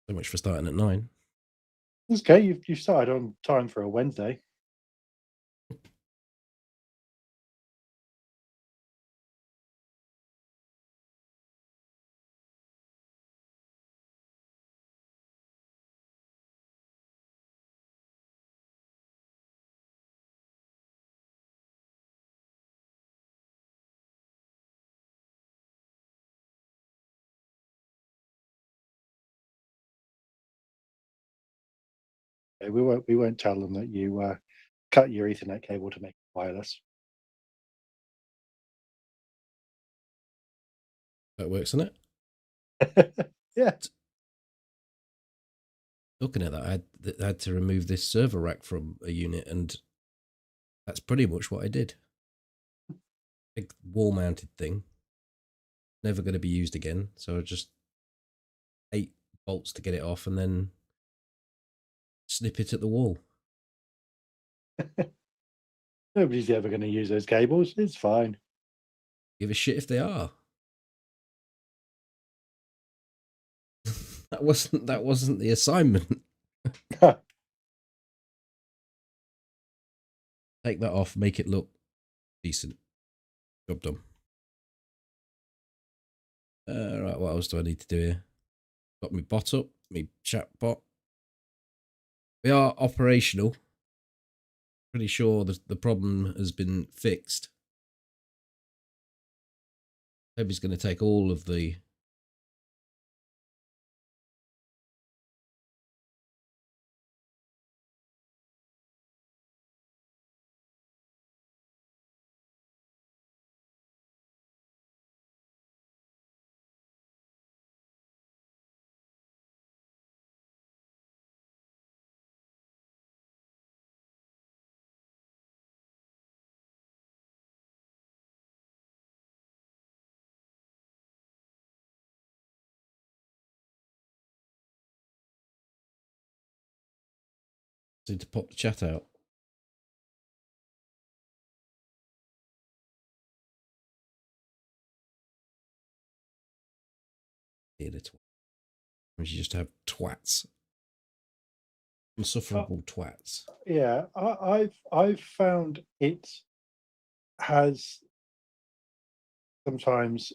So much for starting at 9. It's okay. You've started on time for a Wednesday. Okay, we won't tell them that you cut your Ethernet cable to make it wireless. That works, doesn't Yeah. it? Looking at that, I had to remove this server rack from a unit, and that's pretty much what I did. Big wall-mounted thing. Never going to be used again, so I just 8 bolts to get it off, and then snip it at the wall. Nobody's ever going to use those cables. It's fine. Give a shit if they are. that wasn't the assignment. Take that off, make it look decent. Job done. Right, what else do I need to do here? Got my bot up, my chat bot. We are operational. Pretty sure the problem has been fixed. Toby's going to take all of the need to pop the chat out. We just have twats, insufferable twats. Yeah, I've found it has sometimes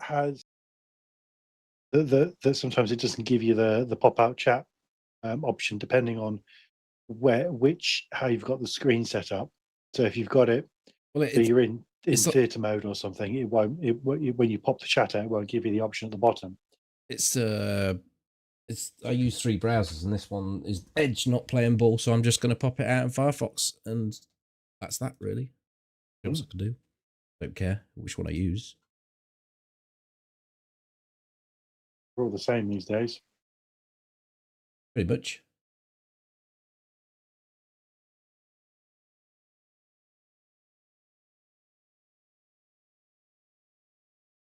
has that sometimes it doesn't give you the pop out chat option depending on how you've got the screen set up. So if you've got it, Well, so you're in it's theatre mode or something, it won't. When you pop the chat out, it won't give you the option at the bottom. It's I use 3 browsers, and this one is Edge, not playing ball, so I'm just going to pop it out in Firefox, and that's that really. What else I can do? Don't care which one I use. We're all the same these days. Pretty much.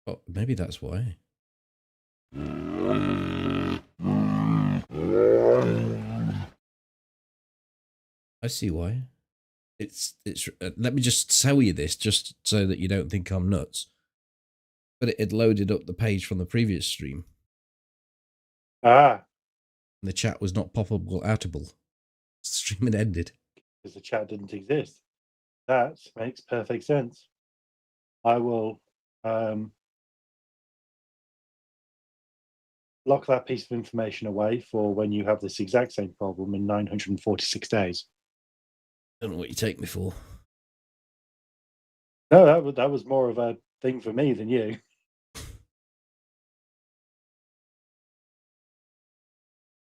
Oh, maybe that's why. I see why. It's let me just tell you this just so that you don't think I'm nuts. But it had loaded up the page from the previous stream. And the chat was not poppable outable. The stream had ended. Because the chat didn't exist. That makes perfect sense. I will lock that piece of information away for when you have this exact same problem in 946 days. Don't know what you take me for. No, that was more of a thing for me than you.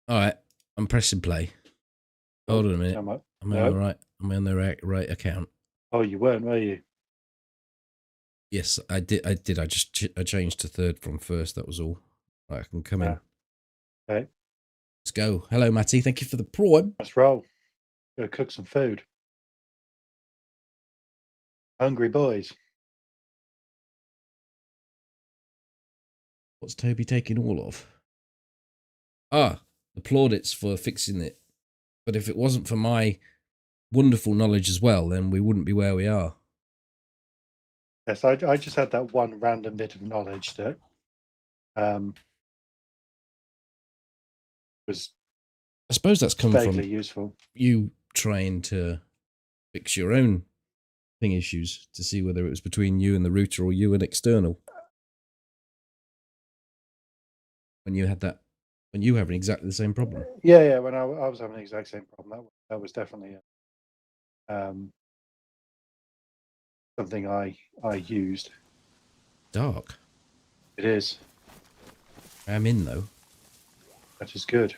All right, I'm pressing play. Hold on a minute. Am I on the right? Am I on the right account? Oh, you weren't, were you? Yes, I did. I changed to 3rd from 1st. That was all. Right, I can come in. Okay. Let's go. Hello, Matty. Thank you for the prime. Let's roll. Go cook some food. Hungry boys. What's Toby taking all of? Ah, the plaudits for fixing it. But if it wasn't for my wonderful knowledge as well, then we wouldn't be where we are. Yes, I just had that one random bit of knowledge that was I suppose that's come vaguely from useful. you trying to fix your own ping issues to see whether it was between you and the router or you and external. When you had that, when you were having exactly the same problem. Yeah. When I was having the exact same problem, that was definitely something I used. Dark. It is. I'm in though. That is good.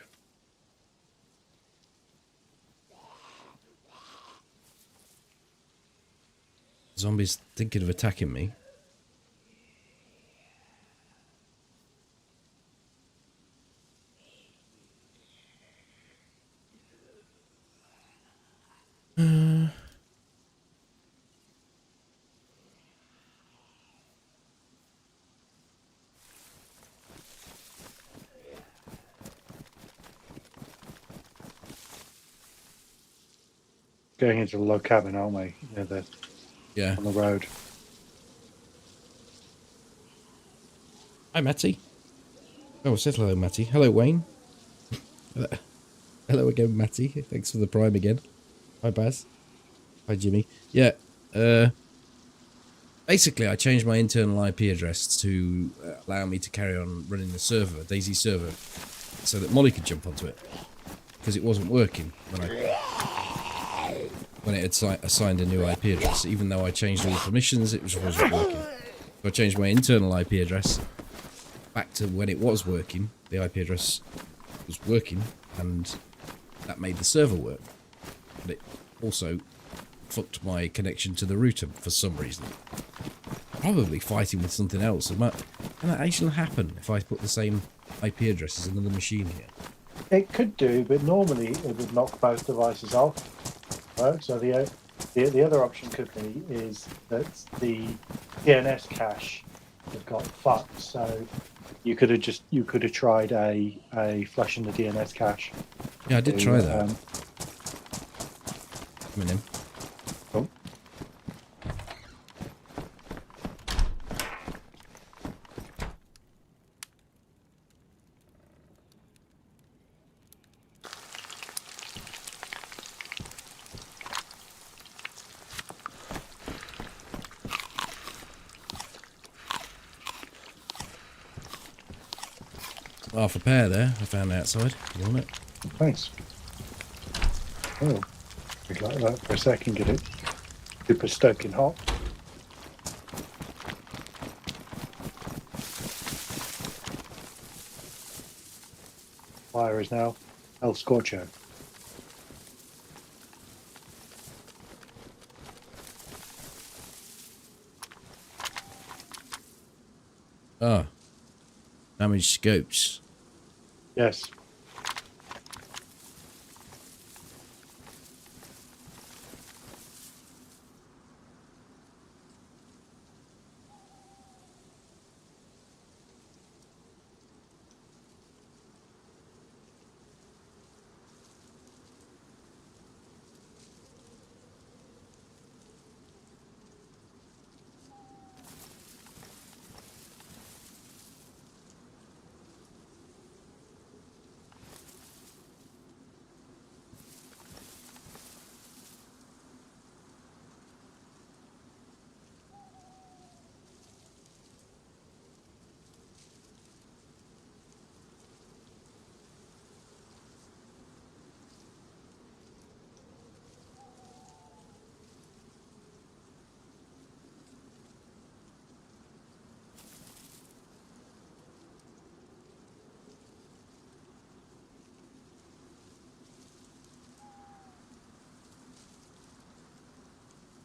Zombies thinking of attacking me. Going into the log cabin, aren't we? Yeah, Yeah. on the road. Hi, Matty. Oh, said hello, Matty. Hello, Wayne. Hello again, Matty. Thanks for the prime again. Hi, Baz. Hi, Jimmy. Yeah. Basically, I changed my internal IP address to allow me to carry on running the server, DayZ server, so that Molly could jump onto it, because it wasn't working when it had assigned a new IP address. Even though I changed all the permissions, it just wasn't working. So I changed my internal IP address back to when it was working. The IP address was working, and that made the server work. But it also fucked my connection to the router for some reason. Probably fighting with something else. Can that actually happen if I put the same IP address as another machine here? It could do, but normally it would knock both devices off. Right? So the other option could be is that the DNS cache had got fucked. So you could have tried a flushing the DNS cache. Yeah, I did try that. Come in. Oh. Half a pair there, I found outside. You want it? Thanks. Oh, we'd like that for a second. Get it super stoking hot. Fire is now El Scorcho. Ah. Damaged scopes. Yes.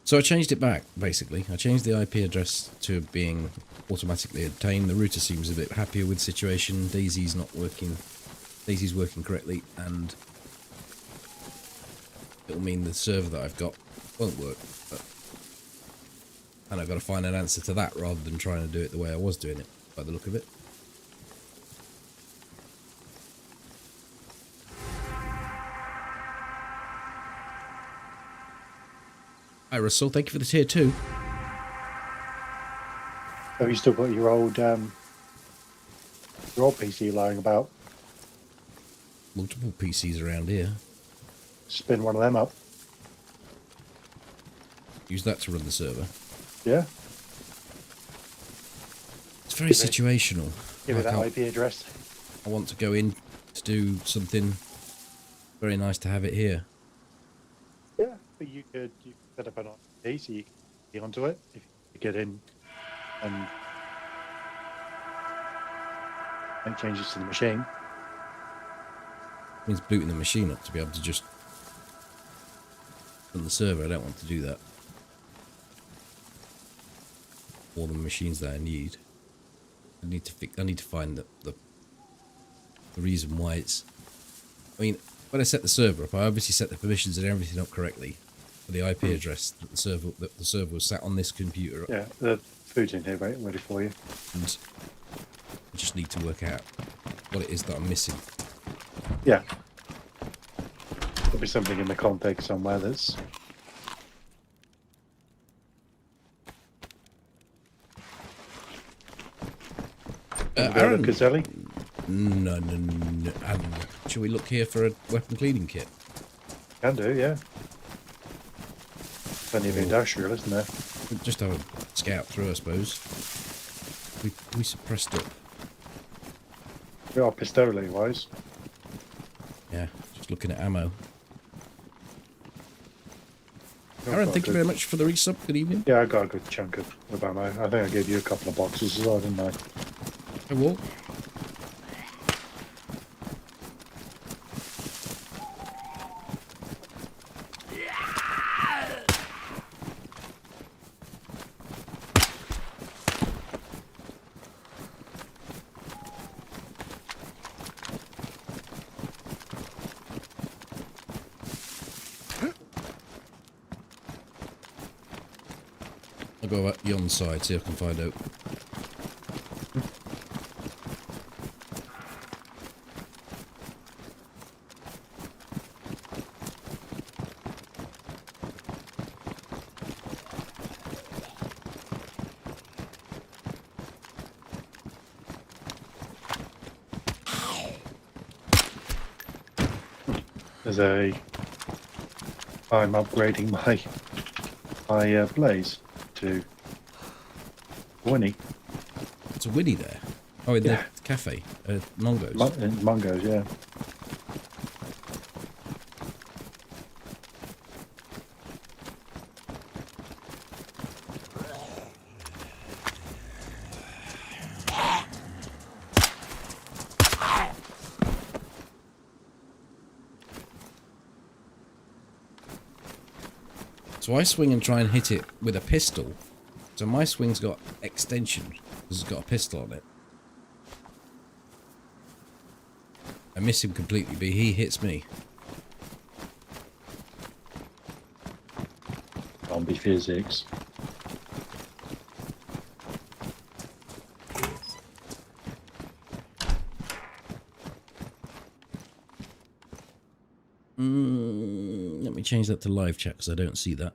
So I changed it back, basically. I changed the IP address to being automatically obtained. The router seems a bit happier with the situation. DayZ's not working. DayZ's working correctly, and it'll mean the server that I've got won't work. And I've got to find an answer to that rather than trying to do it the way I was doing it, by the look of it. Hi Russell, thank you for the tier 2. Have you still got your old PC lying about? multiple PCs around here. Spin one of them up. Use that to run the server. Yeah. It's very situational. Give it Like that IP address. I want to go in to do something. Very nice to have it here. Yeah, but you could set up an IP so you can get onto it if you get in and make changes to the machine. It means booting the machine up to be able to just run the server. I don't want to do that. All the machines that I need. I need to find the reason why it's. I mean, when I set the server up, I obviously set the permissions and everything up correctly for the IP address that the server was sat on this computer. Yeah, the food's in here, mate, ready for you. And I just need to work out what it is that I'm missing. Yeah. There'll be something in the config somewhere that's. Aaron, Caselli? no. Shall we look here for a weapon cleaning kit? Can do, yeah. Plenty of industrial, isn't there? We'll just have a scout through, I suppose. We suppressed it. We are pistole wise. Yeah, just looking at ammo. Aaron, thank you very much for the resub. Good evening. Yeah, I got a good chunk of ammo. I think I gave you a couple of boxes as well, didn't I? I will. I'll go out yon side, see if I can find out. I'm upgrading my blaze to Winnie. It's a Winnie there. Oh, in the cafe. Mongo's. Mongo's, yeah. So I swing and try and hit it with a pistol. So my swing's got extension because it's got a pistol on it. I miss him completely, but he hits me. Zombie physics. Let me change that to live chat because I don't see that.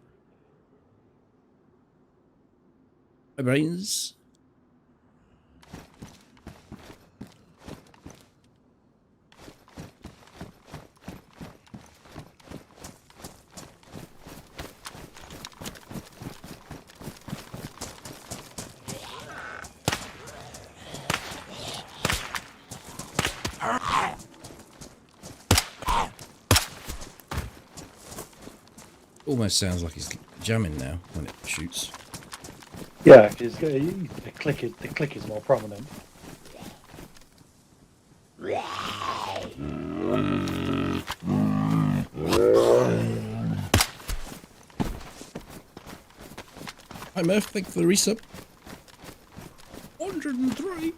My brains. Almost sounds like he's jamming now when it shoots. Yeah, because the click is more prominent. Hi Murph, thank you for the resub. 103.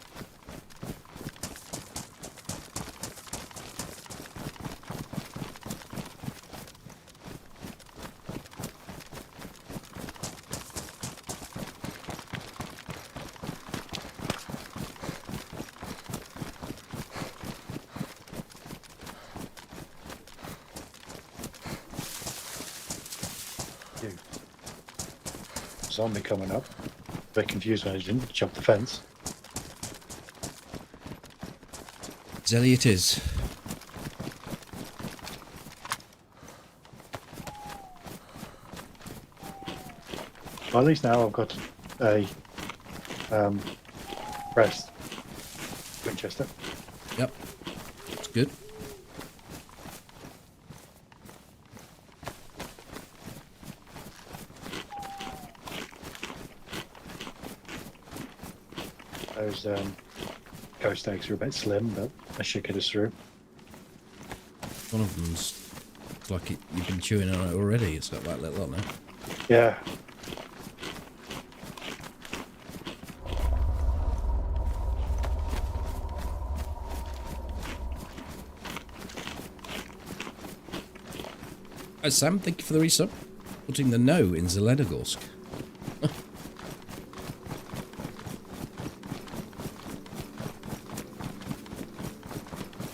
Zombie coming up. A bit confused when I didn't jump the fence. Zelly it is. Well, at least now I've got a pressed Winchester. Yep. It's good. Those ghost eggs are a bit slim, but that should get us through. One of them's like you've been chewing on it already. It's got that little on it. Yeah. Oh, Sam, thank you for the resub. Putting the no in Zelenogorsk.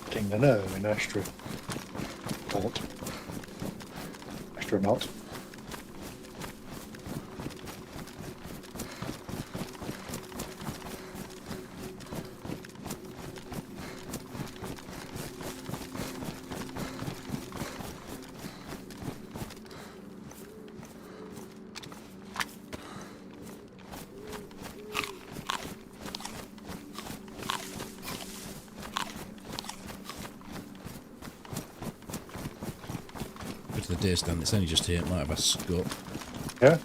Putting the no in astronaut. Astronaut. Go to the deer stand. It's only just here. It might have a scut. Yeah.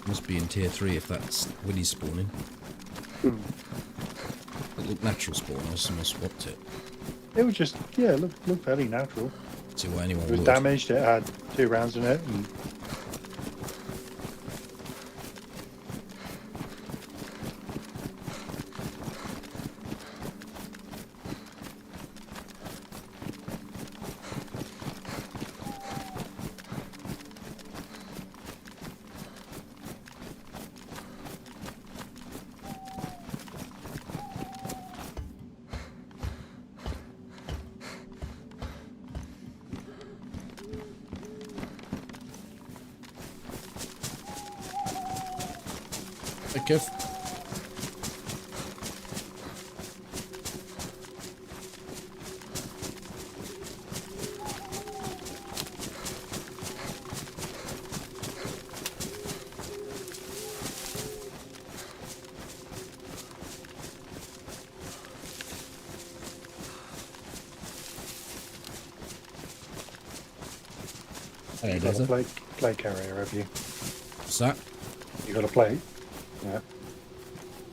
Must be in tier 3 if that's Winnie's spawning. It looked natural spawn. I someone swapped it. It was just, yeah, look fairly natural. See why anyone It was would. damaged, it had 2 rounds in it, and Hey, Kev. Hey, you've got DayZ. a plate carrier, have you? What's that? You got a plate? Yeah.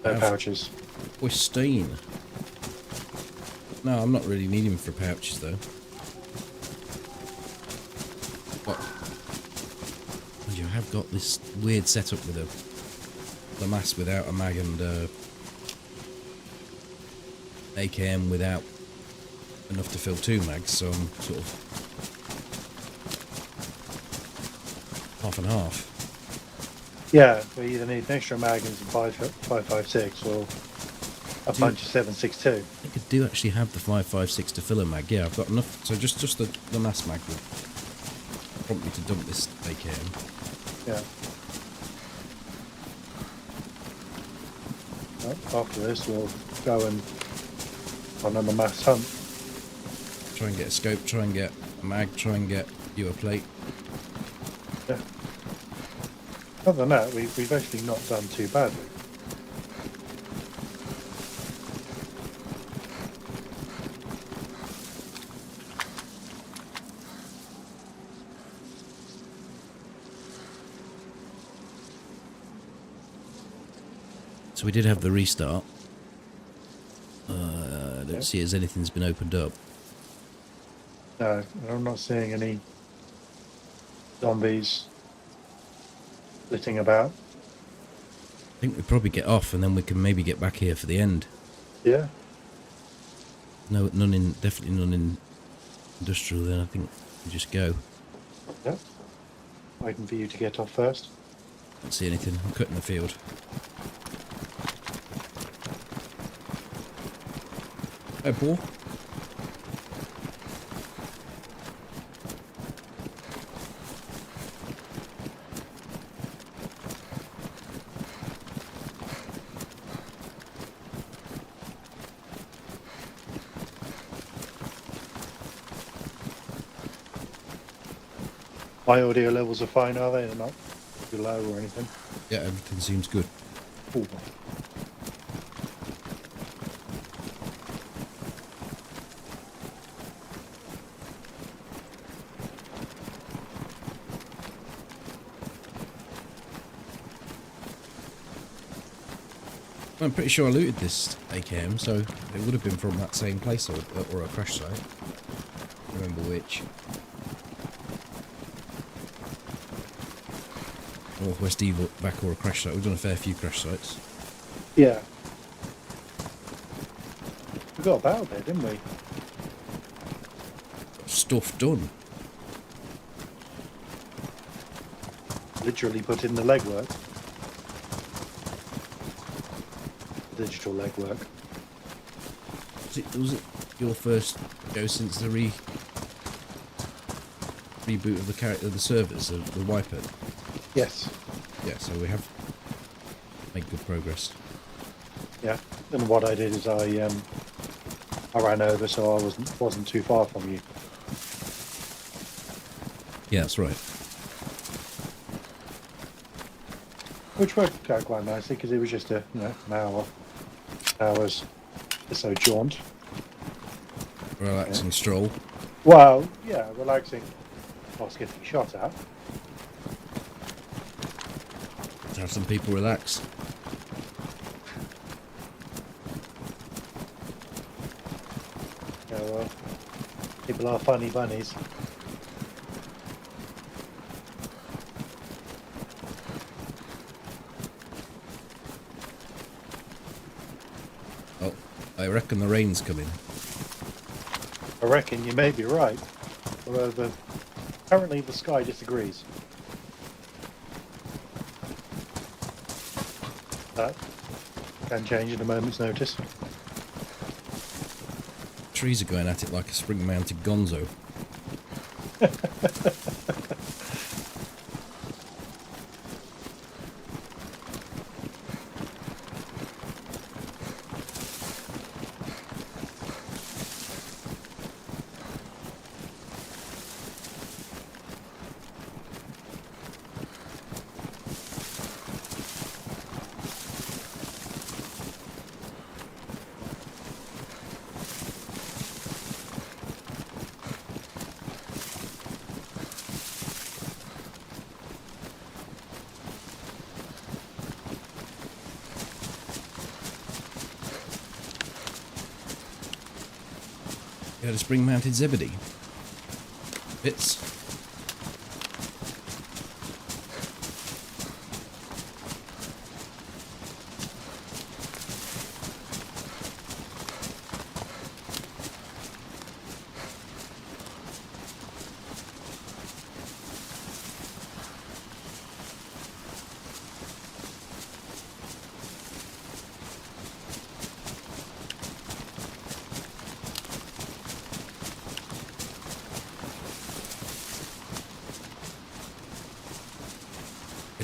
No Have- pouches. Pristine. No, I'm not really needing for pouches though. But mind you, I have got this weird setup with the mass without a mag and AKM without enough to fill 2 mags, so I'm sort of half and half. Yeah, we either need an extra mag and some 5.56 or a bunch of 7.62. I could do actually have the 5.56 to fill a mag. Yeah, I've got enough. So just the mass mag will prompt me to dump this AKM. Yeah. Well, after this, we'll go and on a mass hunt. Try and get a scope, try and get a mag, try and get you a plate. Yeah. Other than that, we've actually not done too badly. So we did have the restart. I don't see as anything's been opened up. No, I'm not seeing any zombies flitting about. I think we probably get off and then we can maybe get back here for the end. Yeah. No, definitely none in industrial. Then I think we just go. Yep. Waiting for you to get off first. Don't see anything. I'm cutting the field. Hey, Paul. My audio levels are fine, are they? They're not too low or anything. Yeah, everything seems good. Ooh. I'm pretty sure I looted this AKM, so it would have been from that same place or a crash site. I don't remember which. Northwest Evac or a crash site. We've done a fair few crash sites. Yeah. We got a battle there, didn't we? Stuff done. Literally put in the legwork. Digital legwork. Was it your first go since the reboot of the servers, the wiper? Yes. Yeah, so we have made good progress. Yeah. And what I did is I ran over, so I wasn't too far from you. Yeah, that's right. Which worked out quite nicely because it was just an hour's or so jaunt. Relaxing stroll. Well, yeah, relaxing whilst getting shot at. To have some people relax. Yeah, well, people are funny bunnies. Oh, I reckon the rain's coming. I reckon you may be right. Although apparently the sky disagrees. That can change in a moment's notice. Trees are going at it like a spring-mounted gonzo. You had a spring-mounted Zebedee. Bits.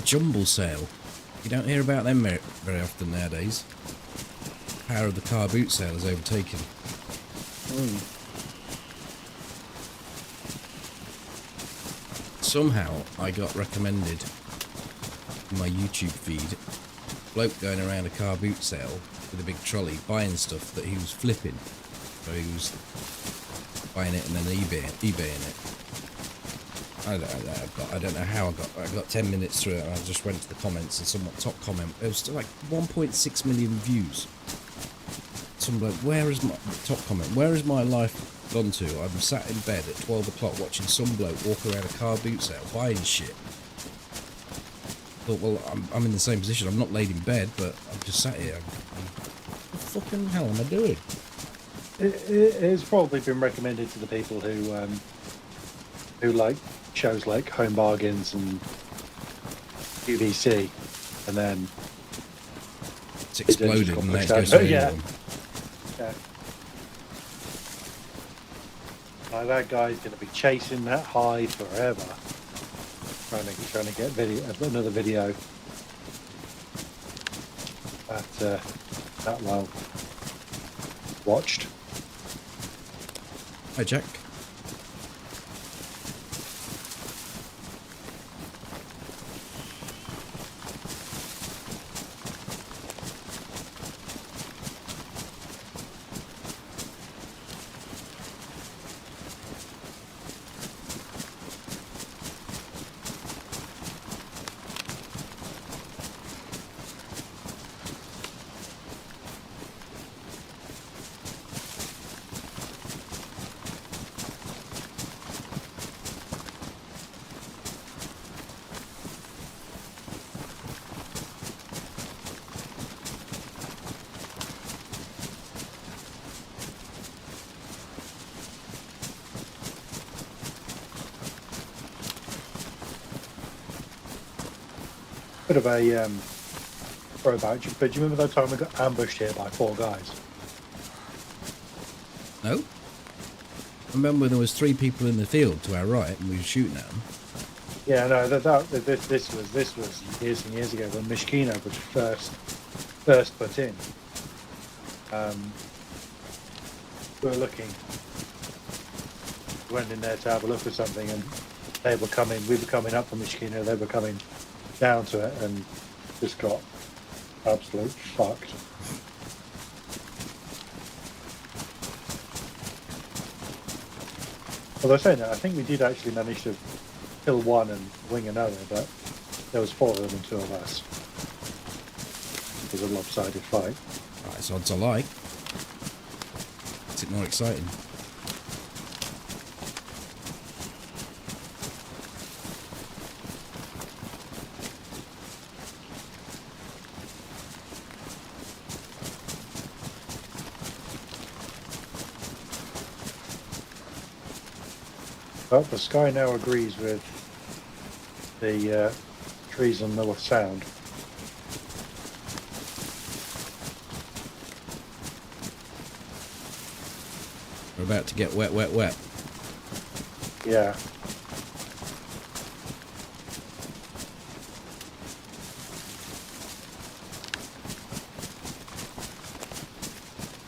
Jumble sale. You don't hear about them very often nowadays. The power of the car boot sale is overtaken. Somehow I got recommended in my YouTube feed a bloke going around a car boot sale with a big trolley buying stuff that he was flipping. So he was buying it and then eBaying it. I don't know how I got 10 minutes through it and I just went to the comments and someone top comment. It was still like 1.6 million views. Some bloke, where is my top comment? Where is my life gone to? I'm sat in bed at 12 o'clock watching some bloke walk around a car boot sale buying shit. Thought, well, I'm in the same position. I'm not laid in bed, but I'm just sat here. What the fucking hell am I doing? It has probably been recommended to the people who like shows like Home Bargains and QVC, and then It's exploded and now it's going to anyone. Yeah. Like that guy's going to be chasing that high forever, trying to get another video that well watched. Hi, Jack. bit of a throwback, but do you remember that time we got ambushed here by 4 guys? No. I remember there was 3 people in the field to our right, and we were shooting at them. Yeah, no, this was years and years ago when Mishkino was first put in. We were looking, went in there to have a look at something, and we were coming up from Mishkino, they were coming down to it, and just got absolute fucked. Although saying that, I think we did actually manage to kill one and wing another, but there was 4 of them and 2 of us. It was a lopsided fight. Right, it's odds I like. Makes it more exciting. But the sky now agrees with the trees on North Sound. We're about to get wet, wet, wet. Yeah.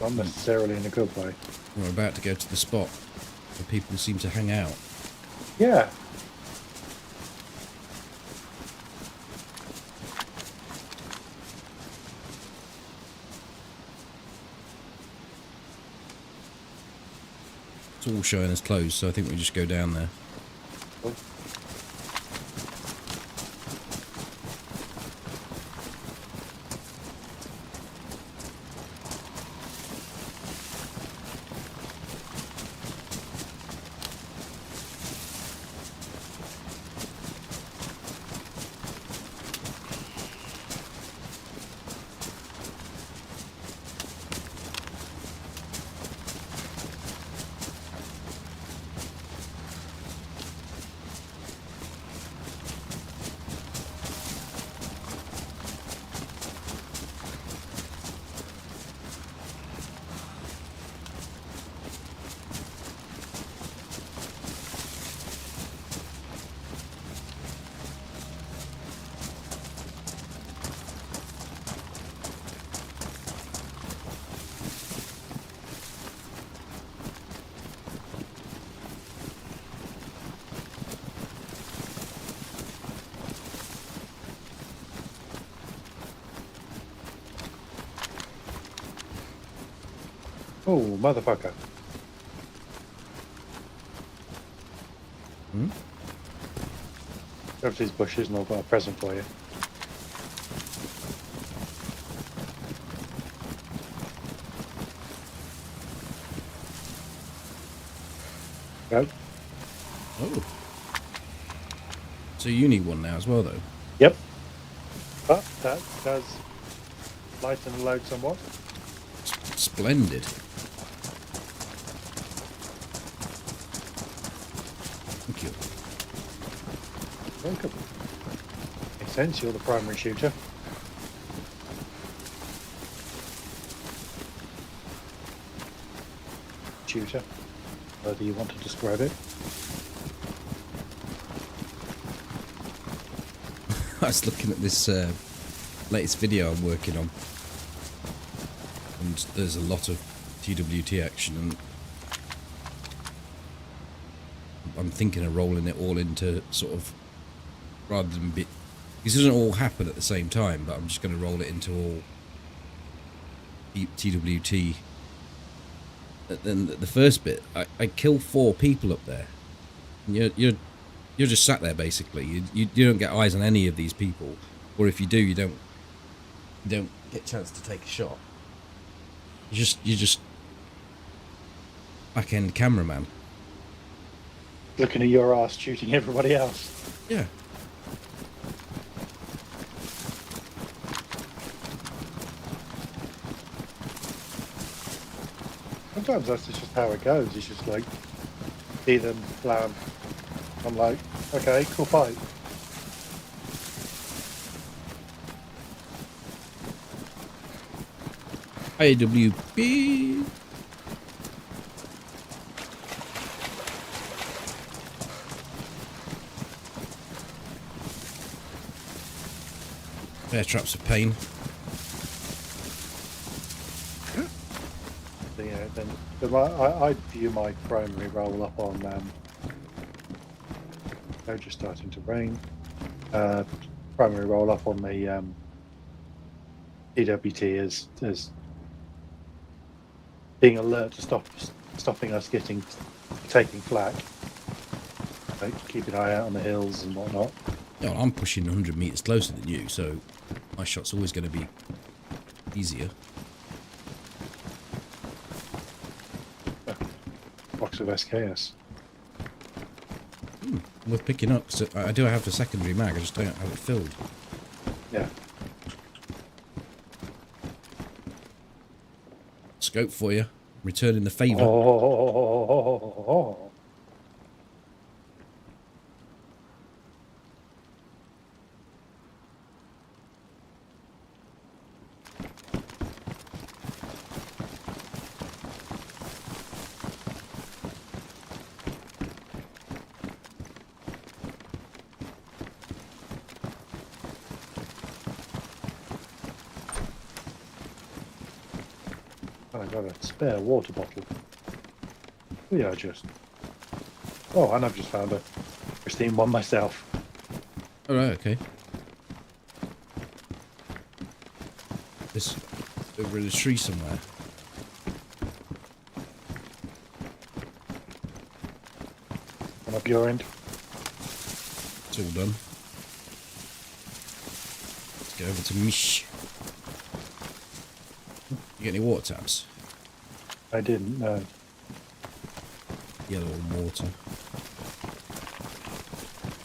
Not necessarily in a good way. We're about to go to the spot where people seem to hang out. Yeah. It's all showing us closed, so I think we just go down there. Oh, motherfucker. Hmm? Go to these bushes and I've got a present for you. Go. Oh. So you need one now as well, though? Yep. But that does lighten the load somewhat. Splendid. Thank you. Welcome. Makes sense, you're the primary shooter. Shooter, whether you want to describe it. I was looking at this latest video I'm working on, and there's a lot of TWT action, and I'm thinking of rolling it all into sort of, rather than because it doesn't all happen at the same time, but I'm just going to roll it into all TWT. Then the first bit, I kill 4 people up there. And you're just sat there basically. You don't get eyes on any of these people, or if you do, you don't get a chance to take a shot. You're just back end cameraman. Looking at your ass shooting everybody else. Yeah. Sometimes that's just how it goes. It's just like, see them, land. I'm like, okay, cool fight. AWP. Bear traps of pain. So, yeah, then I view my primary role up on. Oh, just starting to rain. Primary role up on the DWT as being alert to stopping us taking flak. Like keep an eye out on the hills and whatnot. Yeah, well, I'm pushing 100 meters closer than you, so my shot's always going to be easier. Box of SKS. Worth picking up, so I do have the secondary mag, I just don't have it filled. Yeah. Scope for you. Returning the favour. Oh. I got a spare water bottle. We are just. Oh, and I've just found a pristine one myself. Alright, okay. This over in a tree somewhere. And up your end. It's all done. Let's go over to Mish. You get any water taps? I didn't know. Yellow and water.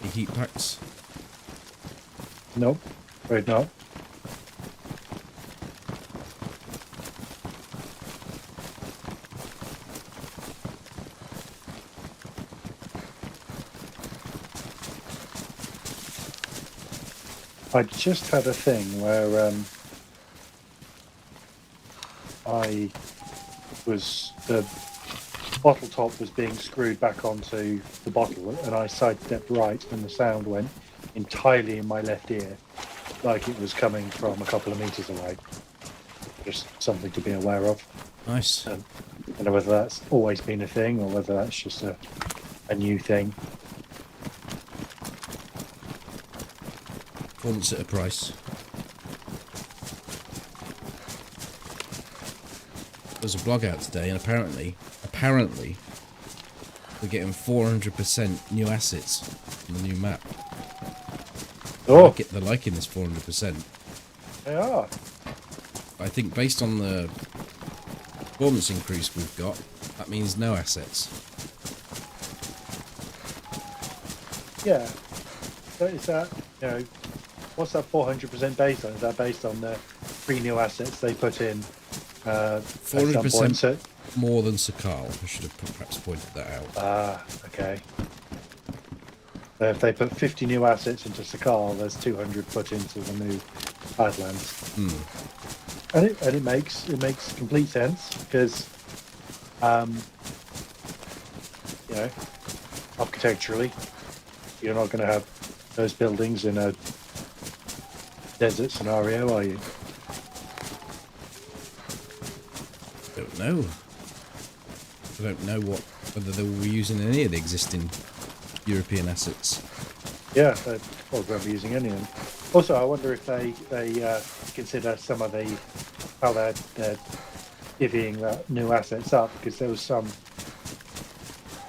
Any heat packs? Nope. Afraid not. I just had a thing where the bottle top was being screwed back onto the bottle, and I sidestepped right, and the sound went entirely in my left ear, like it was coming from a couple of meters away. Just something to be aware of. Nice. I don't know whether that's always been a thing or whether that's just a new thing. Performance at a price. There's a blog out today, and apparently, we're getting 400% new assets in the new map. Oh, They're liking this 400%. they are. I think based on the performance increase we've got, that means no assets. Yeah. So is that, what's that 400% based on? Is that based on the 3 new assets they put in? 400% more than Sakal. I should have perhaps pointed that out. Ah, okay. So if they put 50 new assets into Sakal, there's 200 put into the new Badlands. And it makes complete sense because, architecturally, you're not going to have those buildings in a desert scenario, are you? Don't know. I don't know whether they will be using any of the existing European assets. Yeah, they won't be using any of them. Also, I wonder if they consider some of how they're divvying the new assets up, because there was some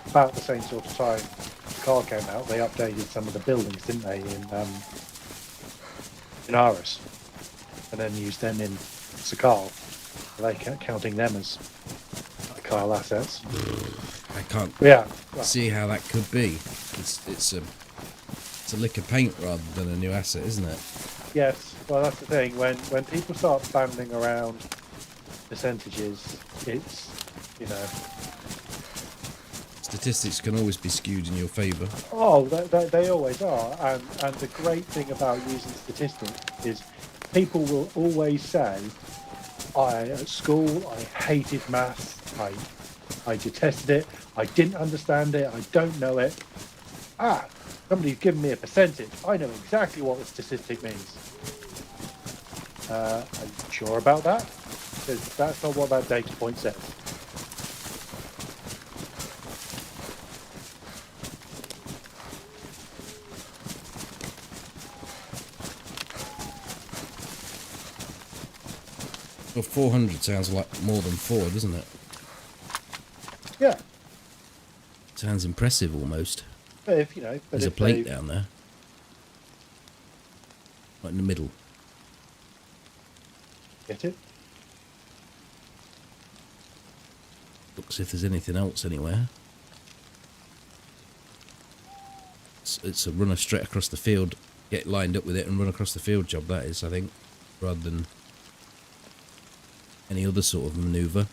about the same sort of time the car came out. They updated some of the buildings, didn't they, in Aris, and then used them in Sakal. Are they counting them as Kyle assets? I can't see how that could be. It's a lick of paint rather than a new asset, isn't it? Yes. Well, that's the thing. When people start banding around percentages, it's statistics can always be skewed in your favour. Oh, they always are. And the great thing about using statistics is people will always say At school, I hated maths. I detested it. I didn't understand it. I don't know it. Somebody's given me a percentage. I know exactly what the statistic means. Are you sure about that? Because that's not what that data point says. Well, 400 sounds like more than 4, doesn't it? Yeah. Sounds impressive almost. But if you know, but There's a plate down there. Right in the middle. Get it? Looks as if there's anything else anywhere. It's a runner straight across the field. Get lined up with it and run across the field job, that is, I think. Rather than any other sort of manoeuvre.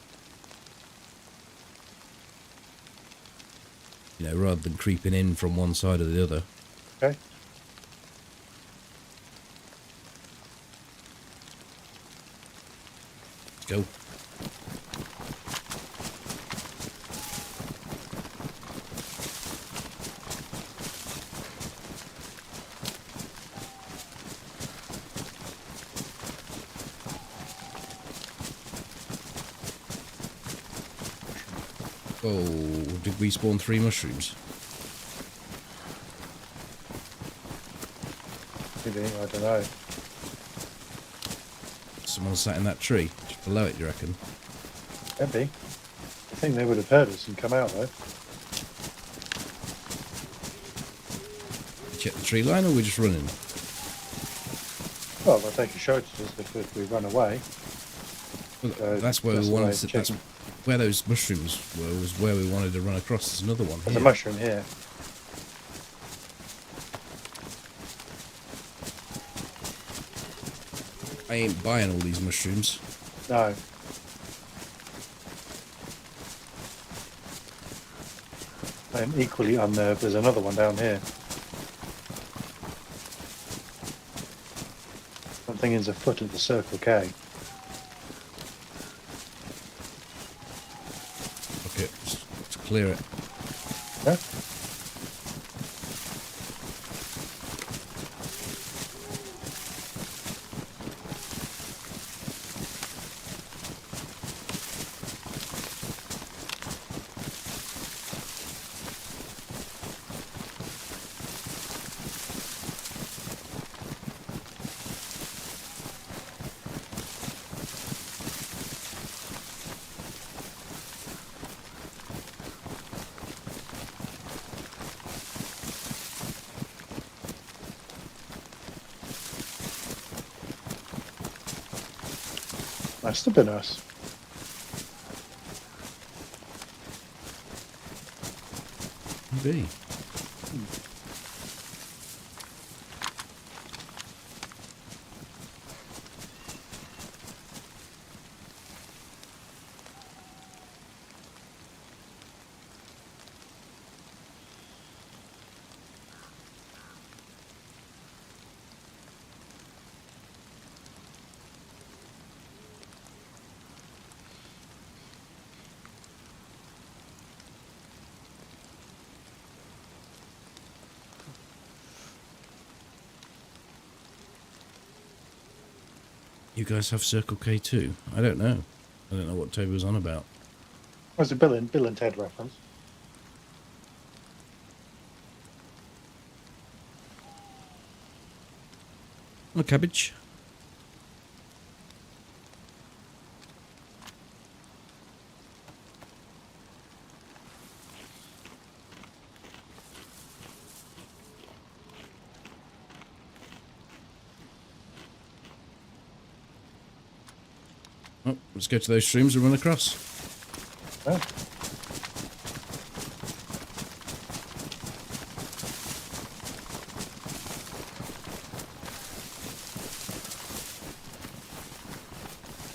You know, rather than creeping in from one side or the other. Okay. Go. Oh, did we spawn 3 mushrooms? Maybe, I don't know. Someone sat in that tree, just below it, you reckon? Maybe. I think they would have heard us and come out though. Check the tree line, or we're just running? Well, they'll take a shot at us if we run away. Well, that's where we wanted to. That's where those mushrooms were. Was where we wanted to run across. There's another one. There's here. a mushroom here. I ain't buying all these mushrooms. No. I am equally unnerved. There's another one down here. Something is afoot at the Circle K. Okay, let's clear it. Yeah? Must have been us. Maybe. You guys have Circle K too? I don't know. I don't know what Toby was on about. What's a Bill and Ted reference? A cabbage. Oh, let's go to those streams and run across. Oh.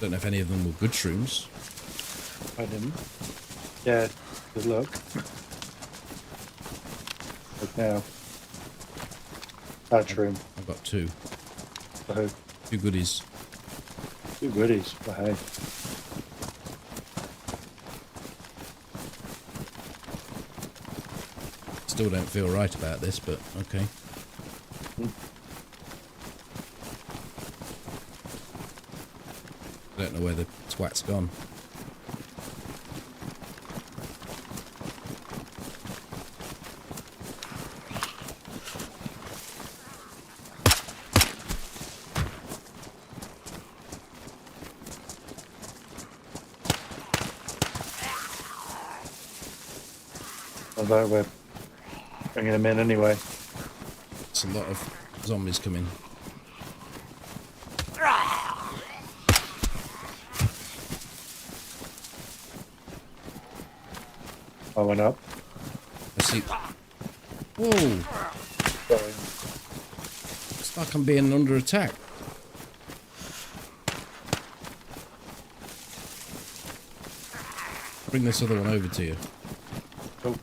Don't know if any of them were good shrooms. I didn't. Yeah, good luck. Look now. Bad shroom. I've got 2. For who? 2 goodies. Two goodies, but hey. Still don't feel right about this, but okay. I don't know where the twat's gone. Although we're bringing them in anyway. It's a lot of zombies coming. I went up. I see. Whoa! Sorry. It's like I'm being under attack. Bring this other one over to you. Cool.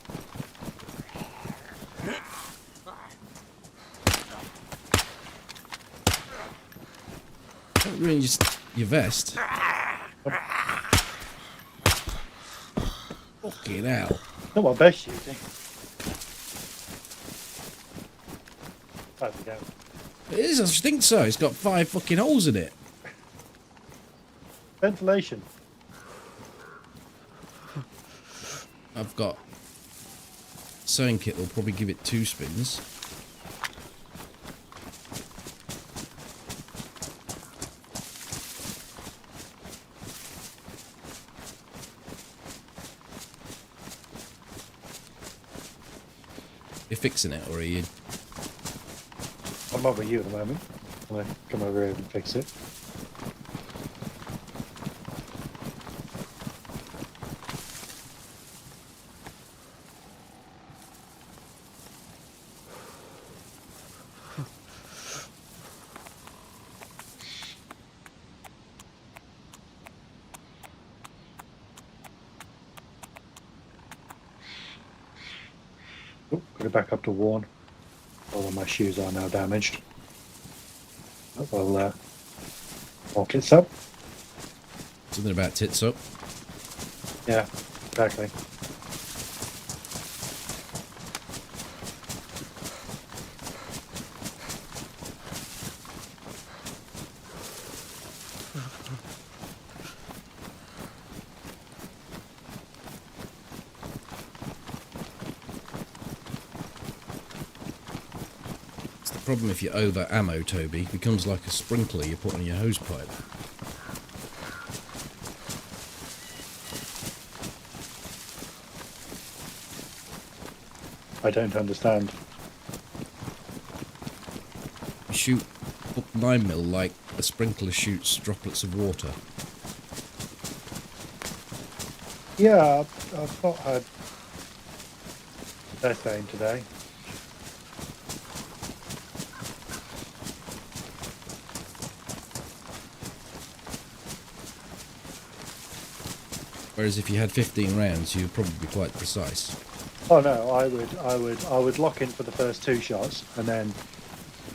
Don't ruin your vest. Fucking hell. Not my best shooting. How's it going? It is, I think so. It's got 5 fucking holes in it. Ventilation. I've got sewing kit will probably give it 2 spins. You're fixing it, or are you? I'm over you at the moment. I'm gonna come over here and fix it. Oh, got it back up to worn. Although my shoes are now damaged. Well, walk it up. Something about tits up. Yeah, exactly. It's the problem if you're over ammo, Toby. It becomes like a sprinkler you put on your hose pipe. I don't understand. You shoot up 9mm like a sprinkler shoots droplets of water. Yeah, I've not had their thing today. Whereas if you had 15 rounds, you'd probably be quite precise. Oh no, I would lock in for the first 2 shots and then,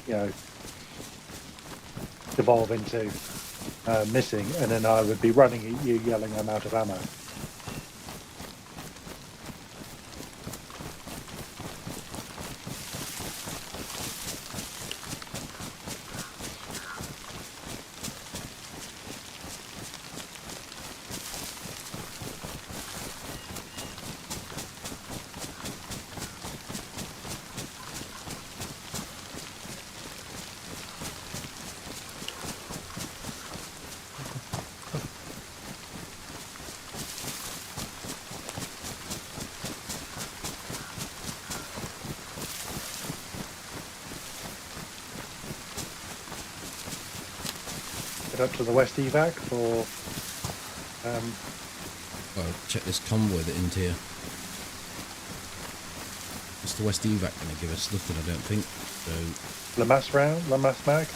you know, devolve into missing, and then I would be running at you, yelling, "I'm out of ammo." Get up to the west evac for Well, check this convoy that into here. What's the West Evac going to give us? Nothing, I don't think. So Lamas round, Lamas mag.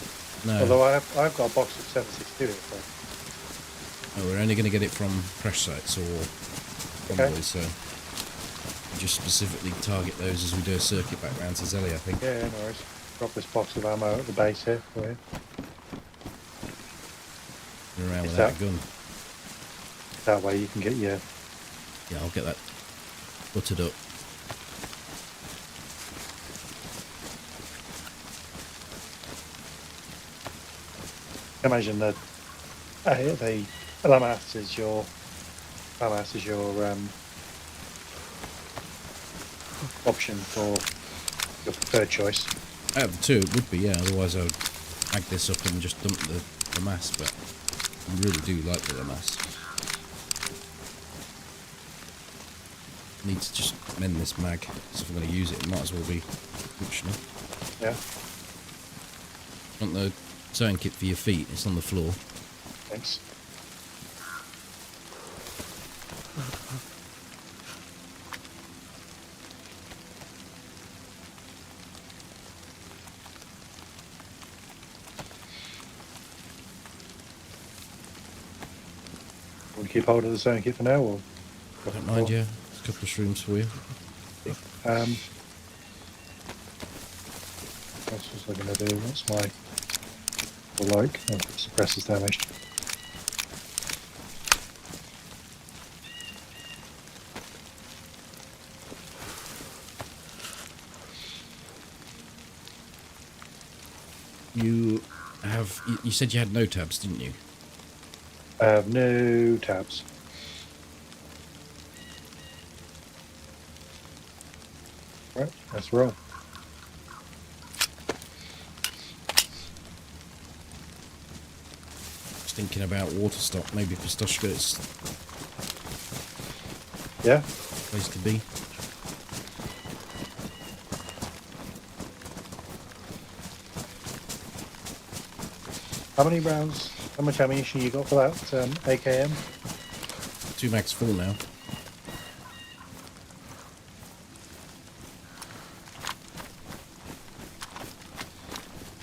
no, Although I've got a box of 762 here, so. no, we're only going to get it from crash sites or convoys. Okay. So we just specifically target those as we do a circuit back round to Zelly, I think. Yeah, no worries. Drop this box of ammo at the base here for you. around It's without a gun. that way you can get your... Yeah, I'll get that buttered up. Imagine that the LMAS is your option for your preferred choice. Out of the two, it would be, yeah. Otherwise, I would mag this up and just dump the mass. But I really do like the mass. Need to just mend this mag, so if I'm going to use it, it might as well be functional. Yeah. Want the sewing kit for your feet? It's on the floor. Thanks. Want to keep hold of the sewing kit for now, or? I don't mind, yeah. There's a couple of shrooms for you. What was I going to do? What's my like? Oh, suppressor's damaged. You said you had no tabs, didn't you? I have no tabs. Right, let's roll. Just thinking about water stock. Maybe Pistoshka's Yeah. place to be. How many rounds? How much ammunition you got for that AKM? 2 mags full now.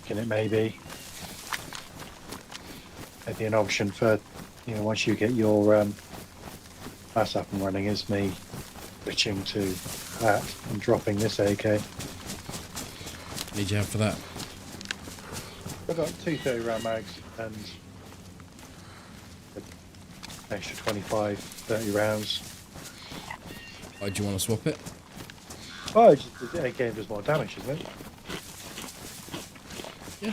Can it maybe an option for, once you get your mass up and running, is me switching to that and dropping this AK. What did you have for that? I've got 2 30-round mags and an extra 25, 30 rounds. Why do you want to swap it? Oh, the AK does more damage, isn't it? Yeah.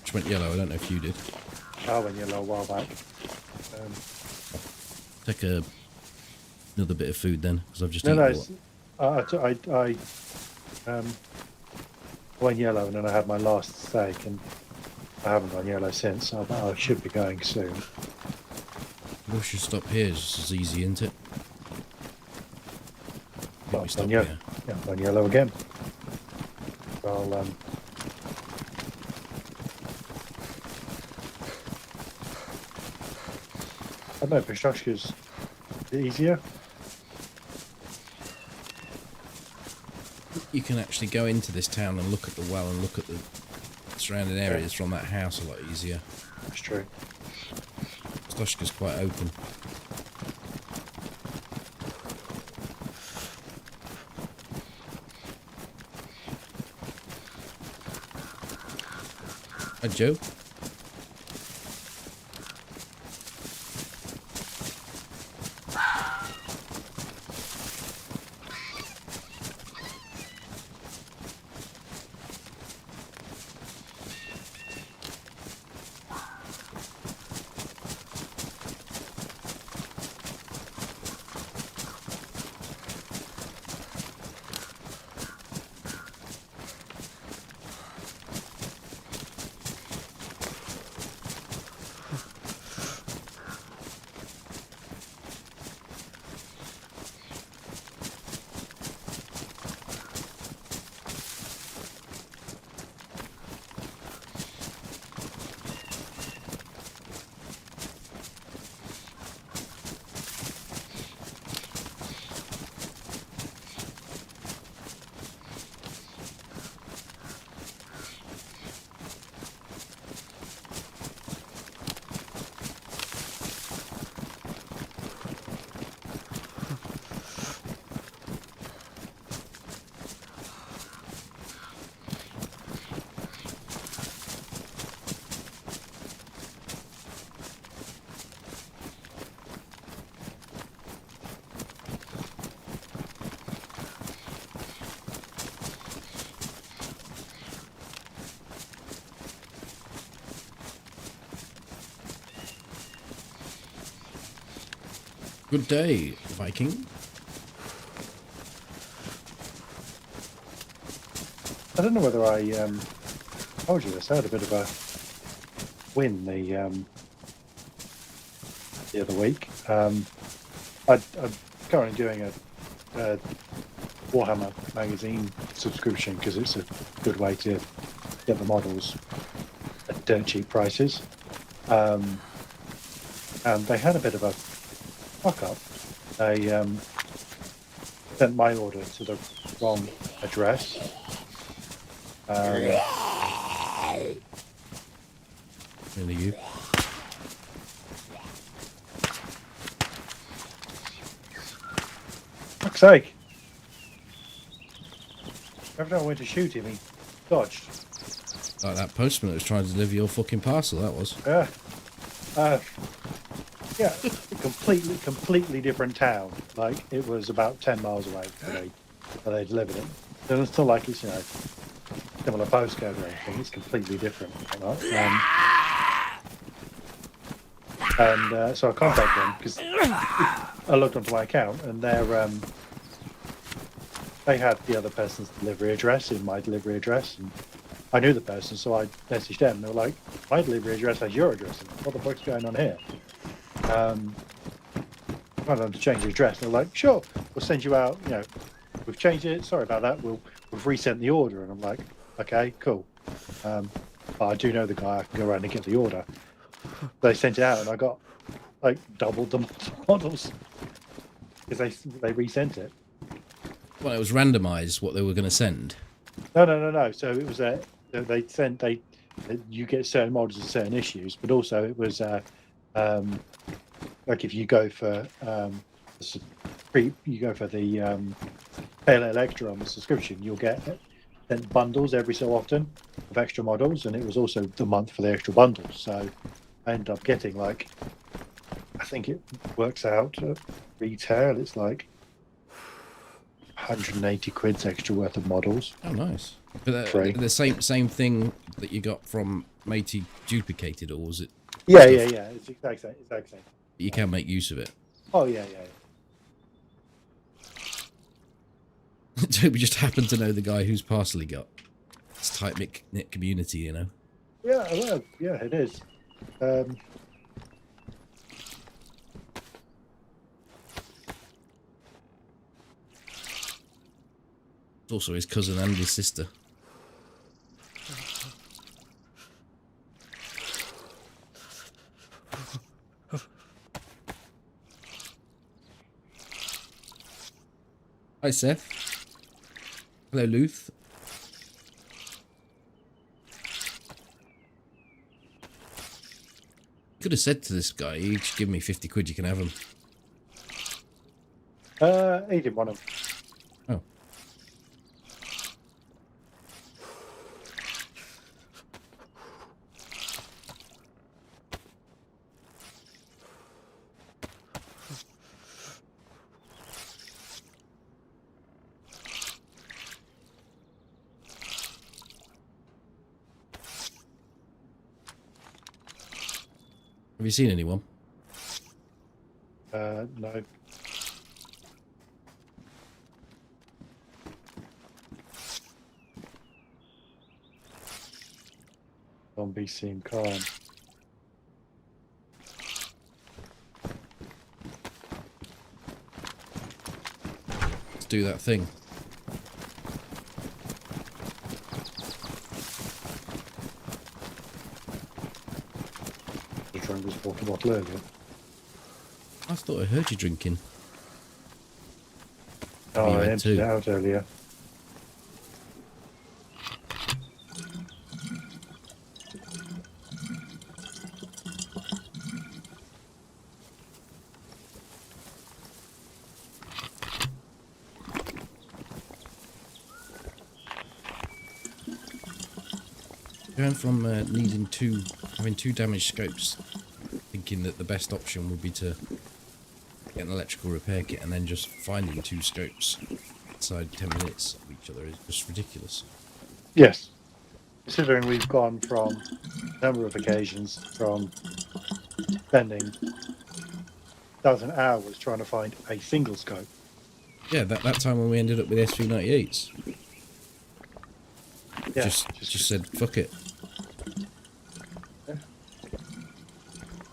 Which went yellow, I don't know if you did. I went yellow a while back. Take another bit of food then, because I've just No, eaten I went yellow and then I had my last steak and I haven't gone yellow since. I should be going soon. We should stop here, it's just as easy, isn't it? Well, We stop yeah, here. yeah, I'm going yellow again. I'll I don't know, Pistoshka's easier. You can actually go into this town and look at the well and look at the surrounding areas from that house a lot easier. That's true. Stoshka's quite open. Hi, Joe. Good day, Viking. I don't know whether I told you this. I had a bit of a win the other week. I'm currently doing a Warhammer magazine subscription because it's a good way to get the models at dirt cheap prices. And they had a bit of a fuck up. They sent my order to the wrong address. Really, you? Fuck's sake. Every time I went to shoot him, he dodged. Like that postman that was trying to deliver your fucking parcel, that was. Yeah. Yeah, completely different town. Like, it was about 10 miles away where they delivered it. So it's not like it's, you know, similar postcode or anything. It's completely different. Right? So I contacted them because I looked onto my account and they had the other person's delivery address in my delivery address. And I knew the person, so I messaged them. They were like, my delivery address has your address. What the fuck's going on here? I wanted them to change the address. They're like, sure, we'll send you out. You know, we've changed it. Sorry about that. We've resent the order. And I'm like, okay, cool. But I do know the guy. I can go around and get the order. They sent it out, and I got like doubled the models because they resent it. Well, it was randomised what they were going to send. No. So it was you get certain models and certain issues, but also it was like if you go for the Pale Electra on the subscription, you'll get sent bundles every so often of extra models, and it was also the month for the extra bundles. So I ended up getting like, I think it works out at retail, it's like 180 quid's extra worth of models. Oh, nice. But the same thing that you got from Matey duplicated, or was it? Yeah. It's exact same. You can make use of it. Oh yeah. Toby just happened to know the guy whose parcel he got. It's tight knit community, you know. Yeah, well, yeah, it is. It's also his cousin and his sister. Hi, Seth. Hello, Luth. Could have said to this guy, "You just give me 50 quid, you can have them." He didn't want them. Oh. Have you seen anyone? No. Zombies seem calm. Let's do that thing. Drank this water bottle earlier. I thought I heard you drinking. Oh, You I had emptied two. it out earlier. Going from having two damaged scopes, thinking that the best option would be to get an electrical repair kit and then just finding two scopes inside 10 minutes of each other is just ridiculous. Yes. Considering we've gone from a number of occasions from spending hours trying to find a single scope. Yeah, that time when we ended up with SV98s. Yeah, Just said, fuck it. Yeah.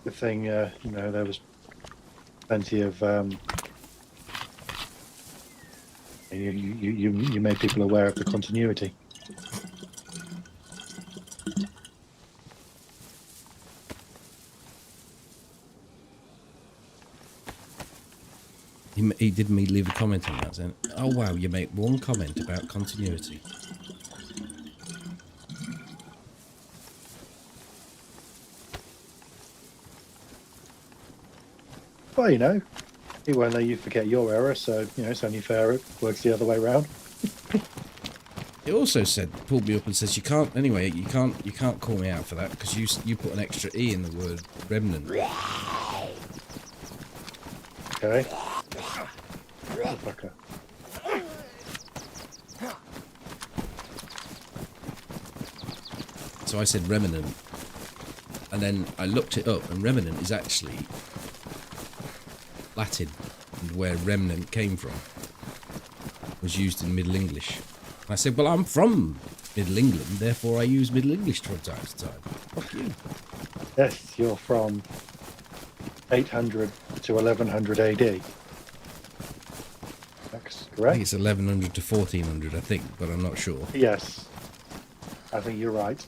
Good thing, there was plenty of... you made people aware of the continuity. He did me leave a comment on that saying, oh wow, you make one comment about continuity. Well, he won't let you forget your error, so, it's only fair it works the other way around. He also said, pulled me up and says, you can't call me out for that because you put an extra E in the word remnant. Okay. Motherfucker. So I said remnant, and then I looked it up, and remnant is actually Latin, and where remnant came from was used in Middle English. And I said, well, I'm from Middle England, therefore I use Middle English from time to time. Fuck you. Yes, you're from 800 to 1100 AD. That's I correct? think it's 1100 to 1400, I think, but I'm not sure. Yes. I think you're right.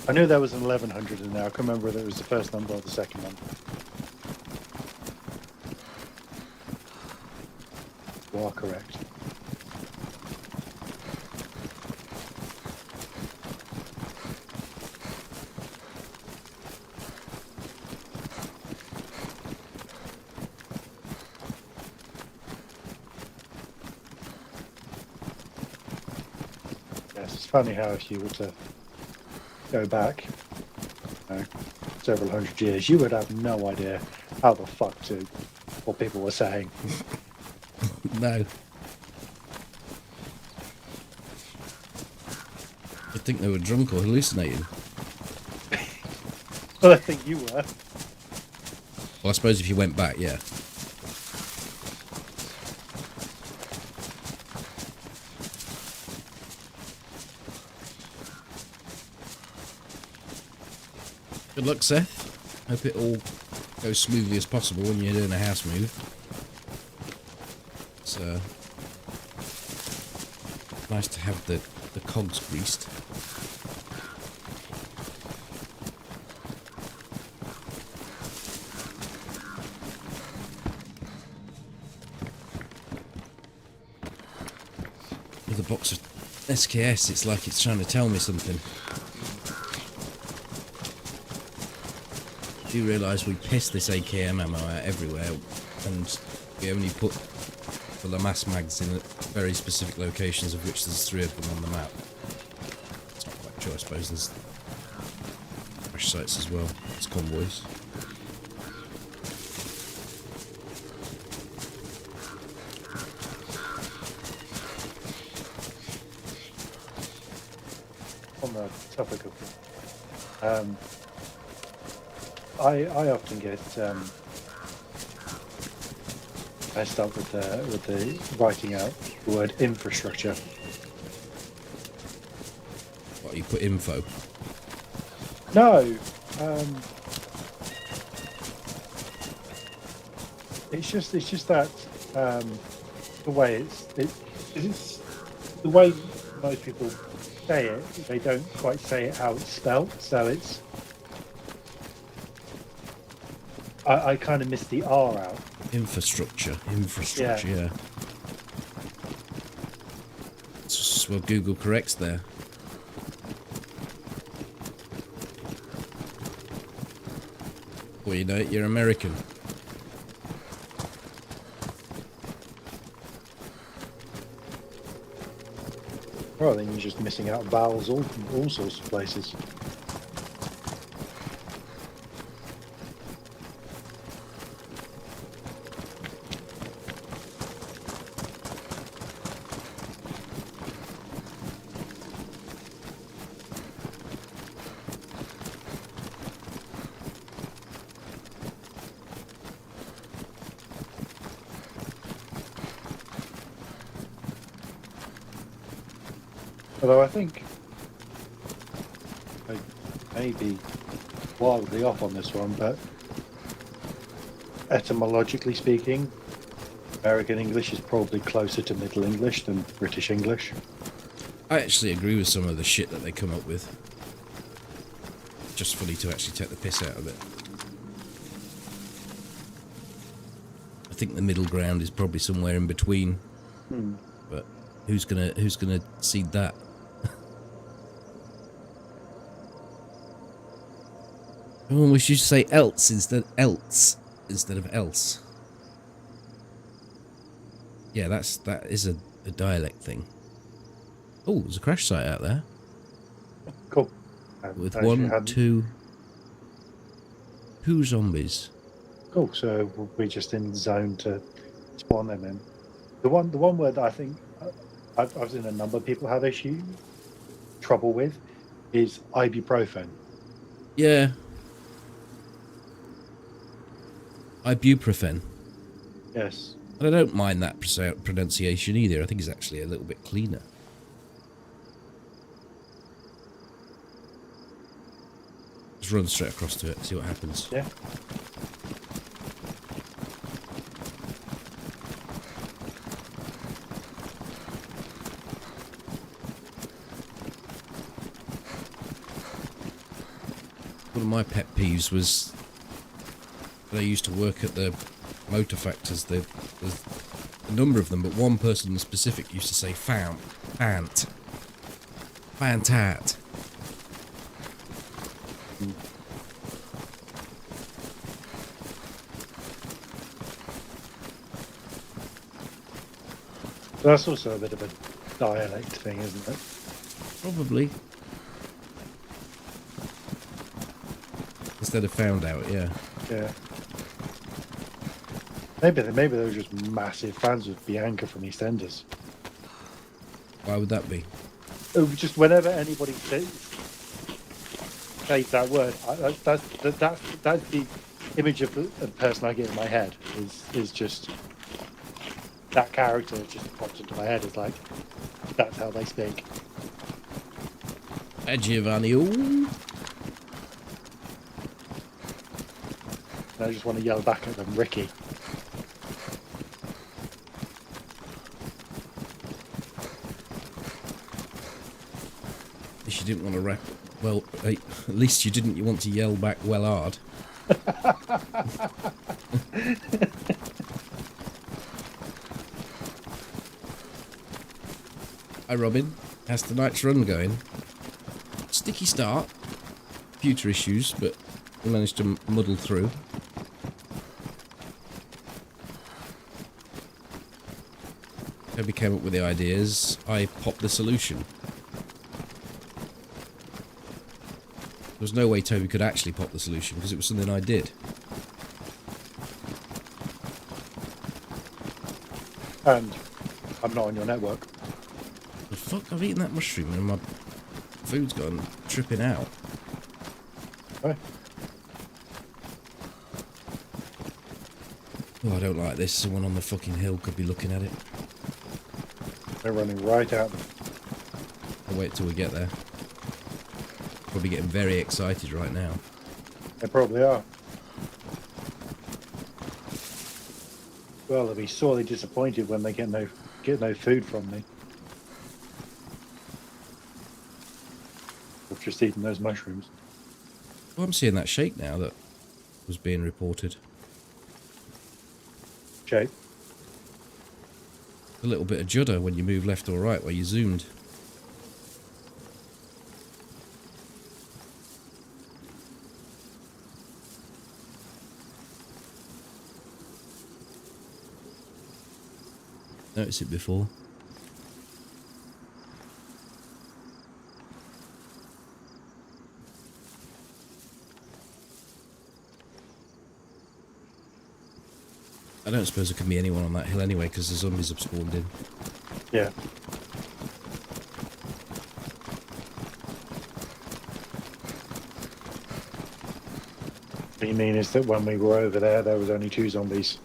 I knew there was an 1100 in there. I can't remember whether it was the first number or the second number. You are correct. Yes, it's funny how if you were to go back several hundred years, you would have no idea how the fuck to what people were saying. No. I think they were drunk or hallucinating. Well, I think you were. Well, I suppose if you went back, yeah. Good luck, Seth. Hope it all goes smoothly as possible when you're doing a house move. It's nice to have the cogs greased. With a box of SKS, it's like it's trying to tell me something. I do realise we pissed this AKM ammo out everywhere, and we only put the Lamas mags in very specific locations, of which there's 3 of them on the map. It's not quite true, I suppose. There's crash sites as well. It's convoys. On the topic of I often get messed up with the writing out the word infrastructure. What, you put info? No, it's just that the way it's the way most people say it. They don't quite say it how it's spelt, so it's. I kind of missed the R out. Infrastructure, yeah. Well, Google corrects there. Well, you know it, you're American. Well, then you're just missing out vowels all sorts of places. Although I think I may be wildly off on this one, but etymologically speaking, American English is probably closer to Middle English than British English. I actually agree with some of the shit that they come up with. Just funny to actually take the piss out of it. I think the middle ground is probably somewhere in between. But who's gonna seed that? Oh, we should say else instead of else. Yeah, that is a dialect thing. Oh, there's a crash site out there. Cool. With two zombies. Cool. So we're just in the zone to spawn them in. The one word that I think I've seen a number of people have trouble with is ibuprofen. Yeah. Ibuprofen. Yes. And I don't mind that pronunciation either. I think it's actually a little bit cleaner. Just run straight across to it, see what happens. Yeah. One of my pet peeves was they used to work at the motor factors. There's a number of them, but one person in specific used to say fantat. That's also a bit of a dialect thing, isn't it? Probably. Instead of found out, yeah. Yeah. Maybe they were just massive fans of Bianca from EastEnders. Why would that be? Just whenever anybody says that word, that's the image of the person I get in my head. Is just that character just pops into my head. It's like that's how they speak. Giovanni. And I just want to yell back at them, Ricky. At least you didn't want to rap. Well, at least you didn't want to yell back well hard. Hi Robin, how's tonight's run going? Sticky start. Computer issues, but we managed to muddle through. Toby came up with the ideas, I popped the solution. There was no way Toby could actually pop the solution because it was something I did. And I'm not on your network. The fuck, I've eaten that mushroom and my food's gone tripping out. Okay. Oh, I don't like this. Someone on the fucking hill could be looking at it. They're running right out. I'll wait till we get there. Probably getting very excited right now. They probably are. Well, they'll be sorely disappointed when they get no food from me. I've just eaten those mushrooms. Well, I'm seeing that shake now that was being reported. Jake? A little bit of judder when you move left or right where you zoomed. Noticed it before. I don't suppose there can be anyone on that hill anyway because the zombies have spawned in. Yeah. What you mean is that when we were over there was only 2 zombies.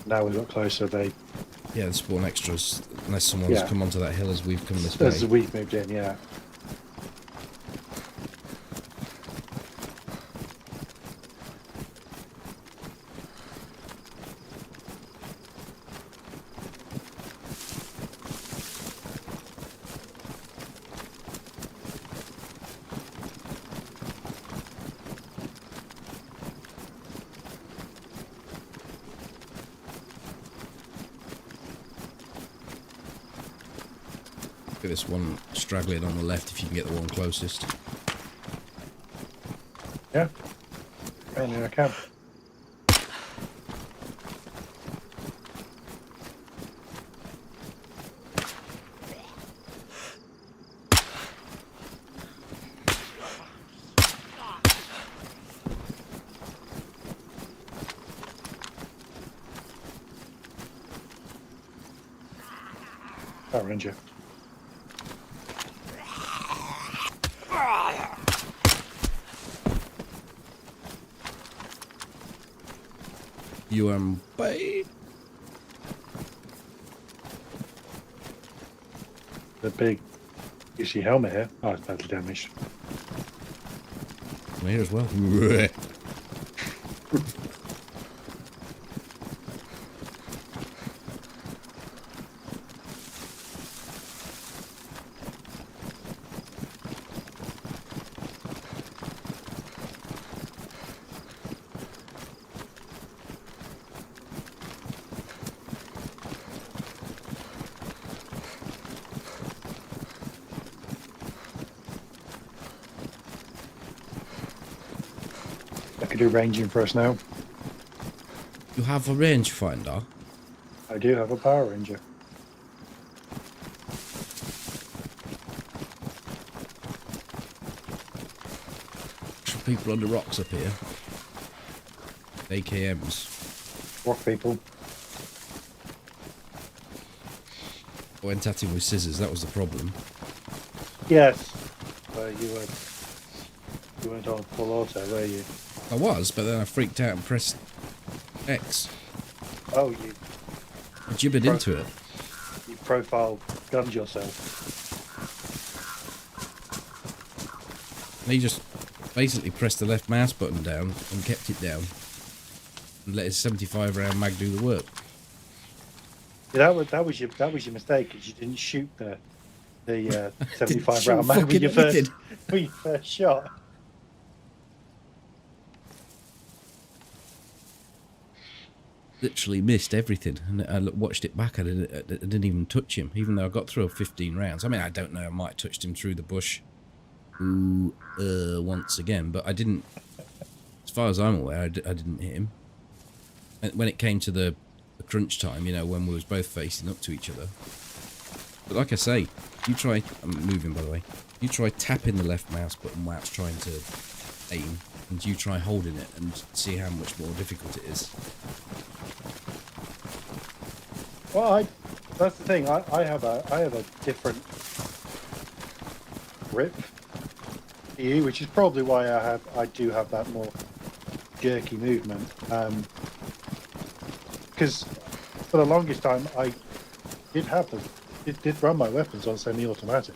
Now we got closer, they... Yeah, the spawn extras. Unless someone's come onto that hill as we've come this way. As we've moved in, yeah. Look at this one straggling on the left if you can get the one closest. Yeah. Apparently I can. Power Ranger. You bye. The big UC helmet here. Oh, it's badly damaged. I'm here as well. I could do ranging for us now. You have a rangefinder? I do have a Power Ranger. People on the rocks up here. AKMs. Rock people. I went at him with scissors, that was the problem. Yes. You weren't on full auto, were you? I was, but then I freaked out and pressed X. Oh, you I gibbered into it. you profile gunned yourself. And he just basically pressed the left mouse button down and kept it down. And let his 75 round mag do the work. Yeah, that was your mistake, because you didn't shoot the 75 Shoot round mag fucking when you first shot. Literally missed everything, and I watched it back. I didn't even touch him, even though I got through 15 rounds. I mean, I don't know, I might have touched him through the bush once again, but I didn't. As far as I'm aware, I didn't hit him. And when it came to the crunch time, you know, when we was both facing up to each other. But like I say, you try. I'm moving, by the way. You try tapping the left mouse button whilst trying to aim, and you try holding it and see how much more difficult it is. Well, that's the thing. I have a different grip to you, which is probably why I do have that more jerky movement. Because for the longest time I did run my weapons on semi-automatic.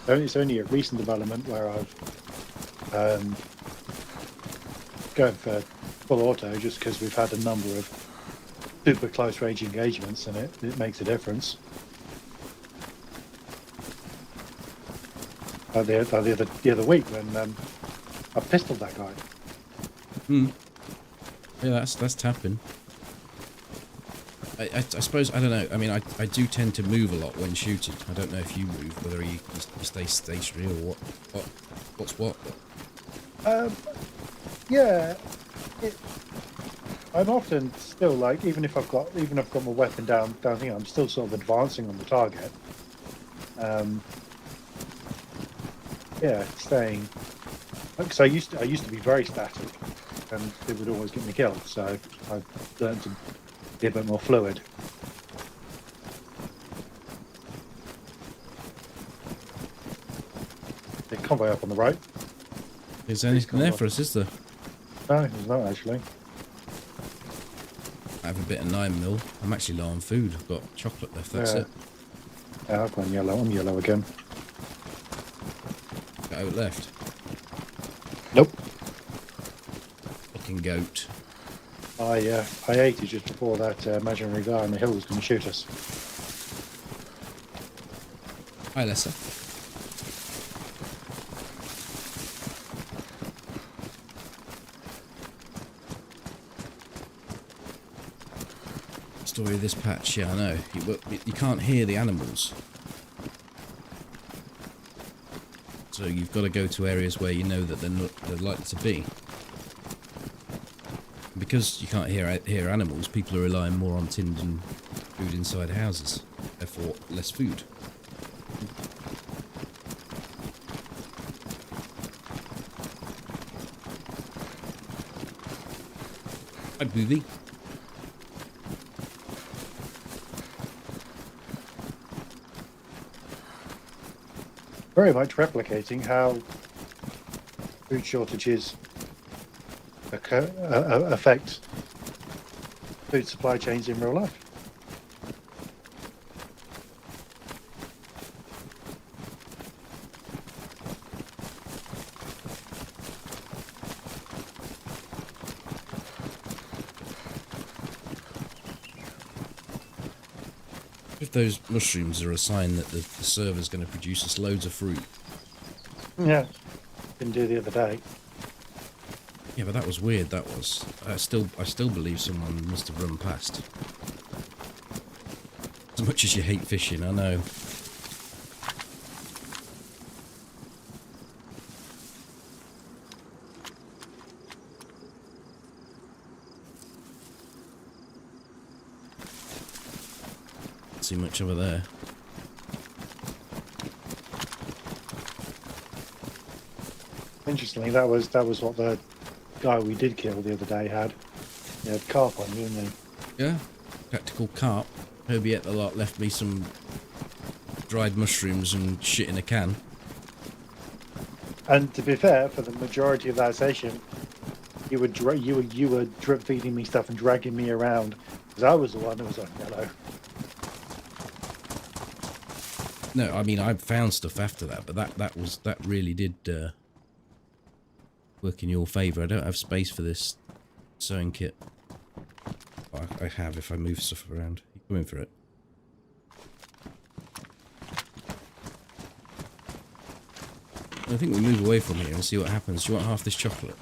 It's only a recent development where I've going for full auto, just because we've had a number of super close range engagements, and it makes a difference. The other week when I pistoled that guy. Yeah, that's tapping. I suppose, I don't know. I mean, I do tend to move a lot when shooting. I don't know if you move, whether you stay stationary or what's what. Yeah, I'm often still, like, even if I've got my weapon down here, I'm still sort of advancing on the target. Yeah, staying. Because I used to be very static, and it would always get me killed. So I've learned to be a bit more fluid. The convoy up on the right. Is there anything there for us, is there? No, there's not actually. I have a bit of 9mm. I'm actually low on food. I've got chocolate left, that's Yeah. it. I've gone yellow. I'm yellow again. Got out left. Nope. Fucking goat. I ate it just before that imaginary guy on the hill was going to shoot us. Hi, Lessa. Story of this patch, yeah, I know. You can't hear the animals. So you've got to go to areas where you know that they're likely to be. Because you can't hear animals, people are relying more on tinned and food inside houses. Therefore, less food. Hi, Booby. Very much replicating how food shortages affect food supply chains in real life. If those mushrooms are a sign that the server's going to produce us loads of fruit. Yeah, didn't do the other day. Yeah, but that was weird, that was. I still believe someone must have run past. As much as you hate fishing, I know. Not see much over there. Interestingly, that was what the guy we did kill the other day had. He had carp on, didn't he? Yeah, tactical carp. Toby ate a lot, left me some dried mushrooms and shit in a can. And to be fair, for the majority of that session, you were drip feeding me stuff and dragging me around because I was the one who was on yellow. No, I mean I found stuff after that, but that really did work in your favour. I don't have space for this sewing kit. Well, I have if I move stuff around. You come in for it. I think we move away from here and see what happens. Do you want half this chocolate?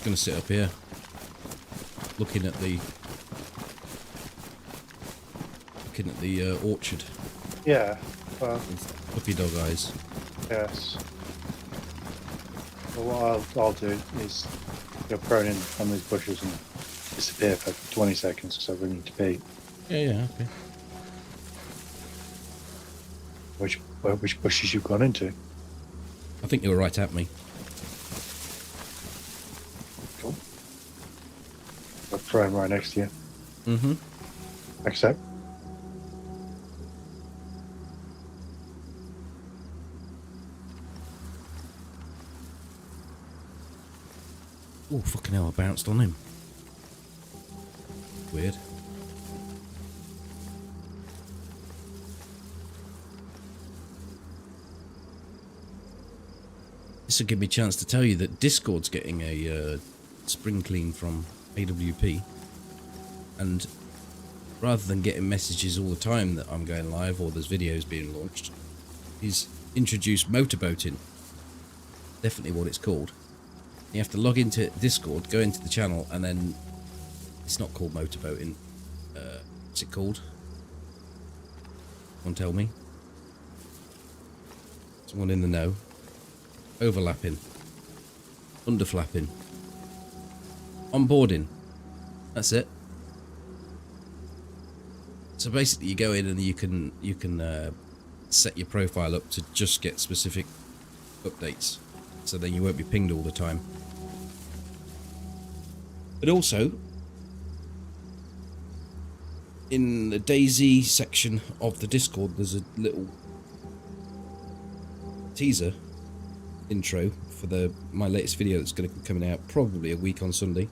Going to sit up here looking at the orchard. Yeah, well, with puppy dog eyes. yes. Well, what I'll do is go prone in on these bushes and disappear for 20 seconds because I really need to pee. Yeah, okay. Which bushes you've gone into? I think you were right at me. Cool. I'm prone right next to you. Mm-hmm. Accept. Oh, fucking hell, I bounced on him. Weird. This will give me a chance to tell you that Discord's getting a spring clean from AWP. And rather than getting messages all the time that I'm going live or there's videos being launched, he's introduced motorboating. Definitely what it's called. You have to log into Discord, go into the channel, and then It's not called motorboating. What's it called? Someone tell me. Someone in the know. Overlapping. Underflapping. Onboarding. That's it. So basically you go in and you can set your profile up to just get specific updates. So then you won't be pinged all the time. But also, in the DayZ section of the Discord, there's a little teaser intro for my latest video that's going to be coming out probably a week on Sunday.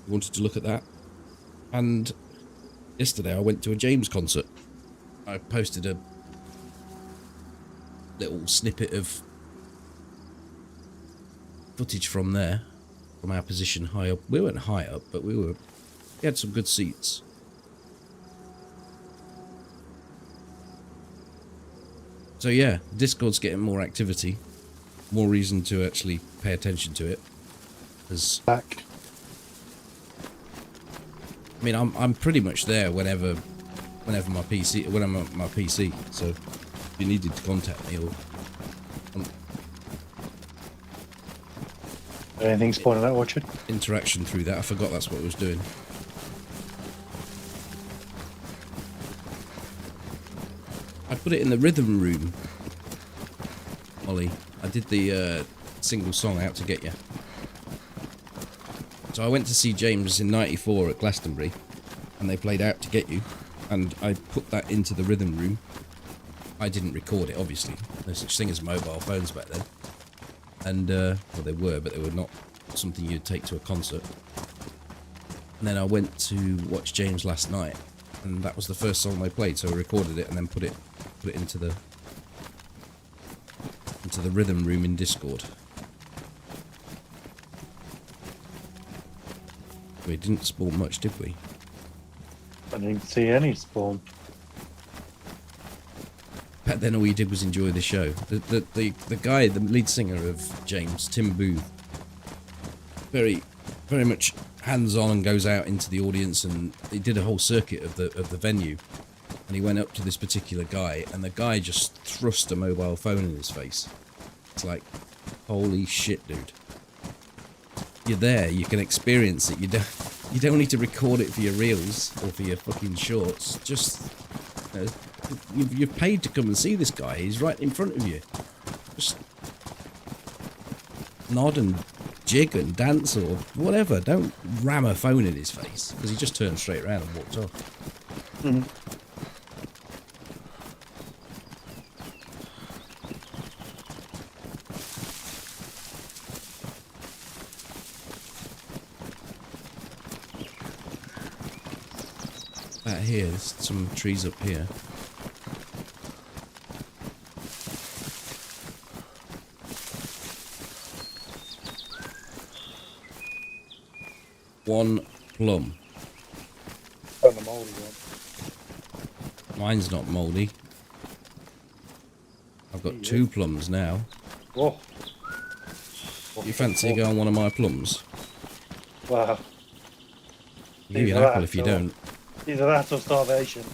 I wanted to look at that. And yesterday I went to a James concert. I posted a little snippet of footage from there, from our position high up. We weren't high up, but we had some good seats. So yeah, Discord's getting more activity, more reason to actually pay attention to it. As Back. I mean, I'm pretty much there whenever when I'm at my PC. So if you needed to contact me or Anything spawning out, Orchard? interaction through that, I forgot that's what I was doing. I put it in the rhythm room, Ollie. I did the single song Out to Get You. So I went to see James in '94 at Glastonbury, and they played Out to Get You, and I put that into the rhythm room. I didn't record it, obviously. No such thing as mobile phones back then. And, well, they were, but they were not something you'd take to a concert. And then I went to watch James last night, and that was the first song they played, so I recorded it and then put it into the rhythm room in Discord. We didn't spawn much, did we? I didn't see any spawn. But then all you did was enjoy the show. The guy, the lead singer of James, Tim Booth, very much hands-on and goes out into the audience, and he did a whole circuit of the venue, and he went up to this particular guy, and the guy just thrust a mobile phone in his face. It's like, holy shit, dude. You're there, you can experience it. You don't need to record it for your reels or for your fucking shorts. Just, you know, you've paid to come and see this guy. He's right in front of you. Just nod and jig and dance or whatever. Don't ram a phone in his face, because he just turned straight around and walked off. Mm-hmm. Out here, there's some trees up here. One plum. On the mouldy one. Mine's not mouldy. I've got 2 plums now. Whoa. You fancy going on one of my plums? Wow. I'll give you an Either apple that if you or- don't. Either that or starvation.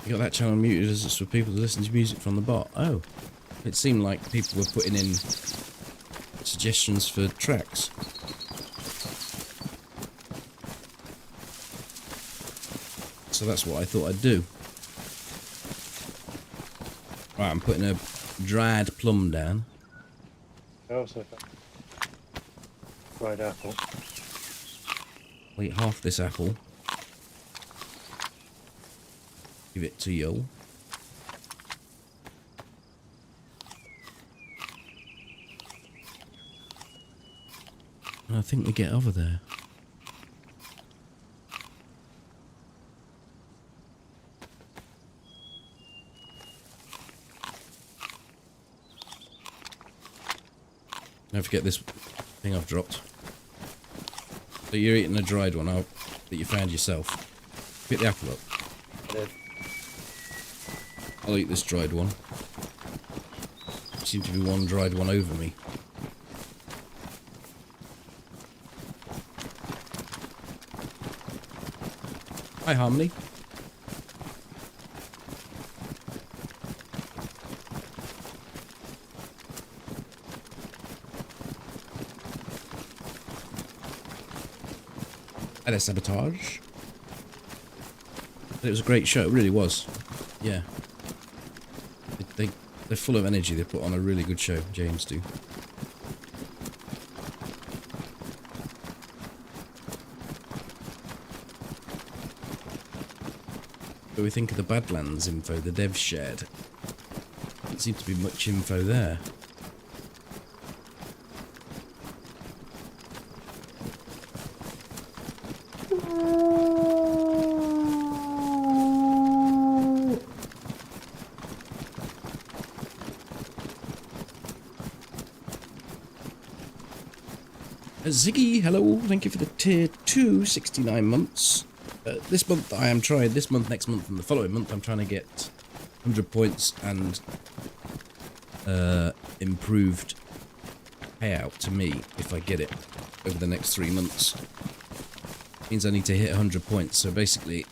You got that channel muted as it's for people to listen to music from the bot. Oh, it seemed like people were putting in suggestions for tracks. So that's what I thought I'd do. Right, I'm putting a dried plum down. I also found dried apple. I'll eat half this apple. Give it to you. And I think we get over there. Don't forget this thing I've dropped. So you're eating a dried one. I'll that you found yourself. Pick the apple up. I did. I'll eat this dried one. There seemed to be one dried one over me. Hi, Harmony. Hello, Sabotage. It was a great show, it really was. Yeah. They're full of energy, they put on a really good show, James do. What do we think of the Badlands info the devs shared? Doesn't seem to be much info there. Ziggy, hello, thank you for the tier 2, 69 months. This month I am trying, this month, next month and the following month I'm trying to get 100 points and improved payout to me if I get it over the next 3 months. Means I need to hit 100 points, so basically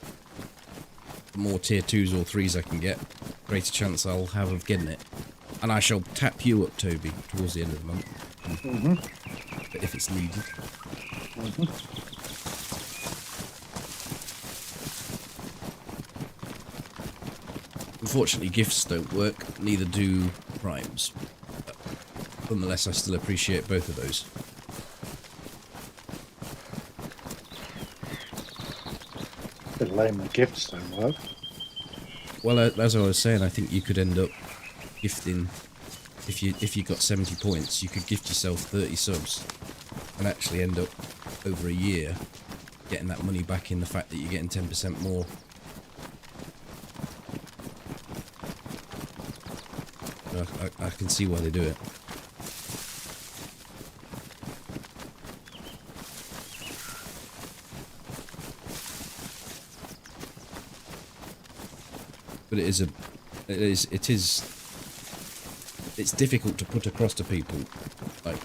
the more tier 2s or 3s I can get, greater chance I'll have of getting it. And I shall tap you up, Toby, towards the end of the month. If it's needed. Unfortunately, gifts don't work, neither do primes. But nonetheless, I still appreciate both of those. Bit lame the gifts don't work. Well, as I was saying, I think you could end up gifting, if you got 70 points, you could gift yourself 30 subs and actually end up over a year getting that money back in the fact that you're getting 10% more. So I can see why they do it. But it's difficult to put across to people, like,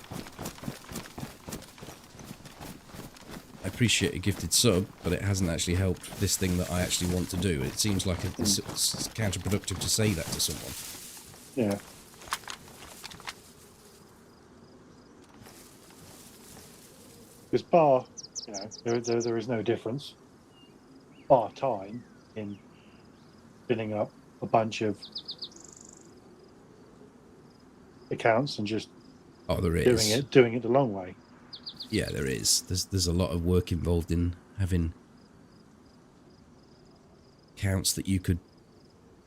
I appreciate a gifted sub, but it hasn't actually helped this thing that I actually want to do. It seems like it's counterproductive to say that to someone. Yeah. Because bar, you know, there is no difference, bar time, in filling up a bunch of accounts and just there is. doing it the long way. Yeah, there is. There's a lot of work involved in having accounts that you could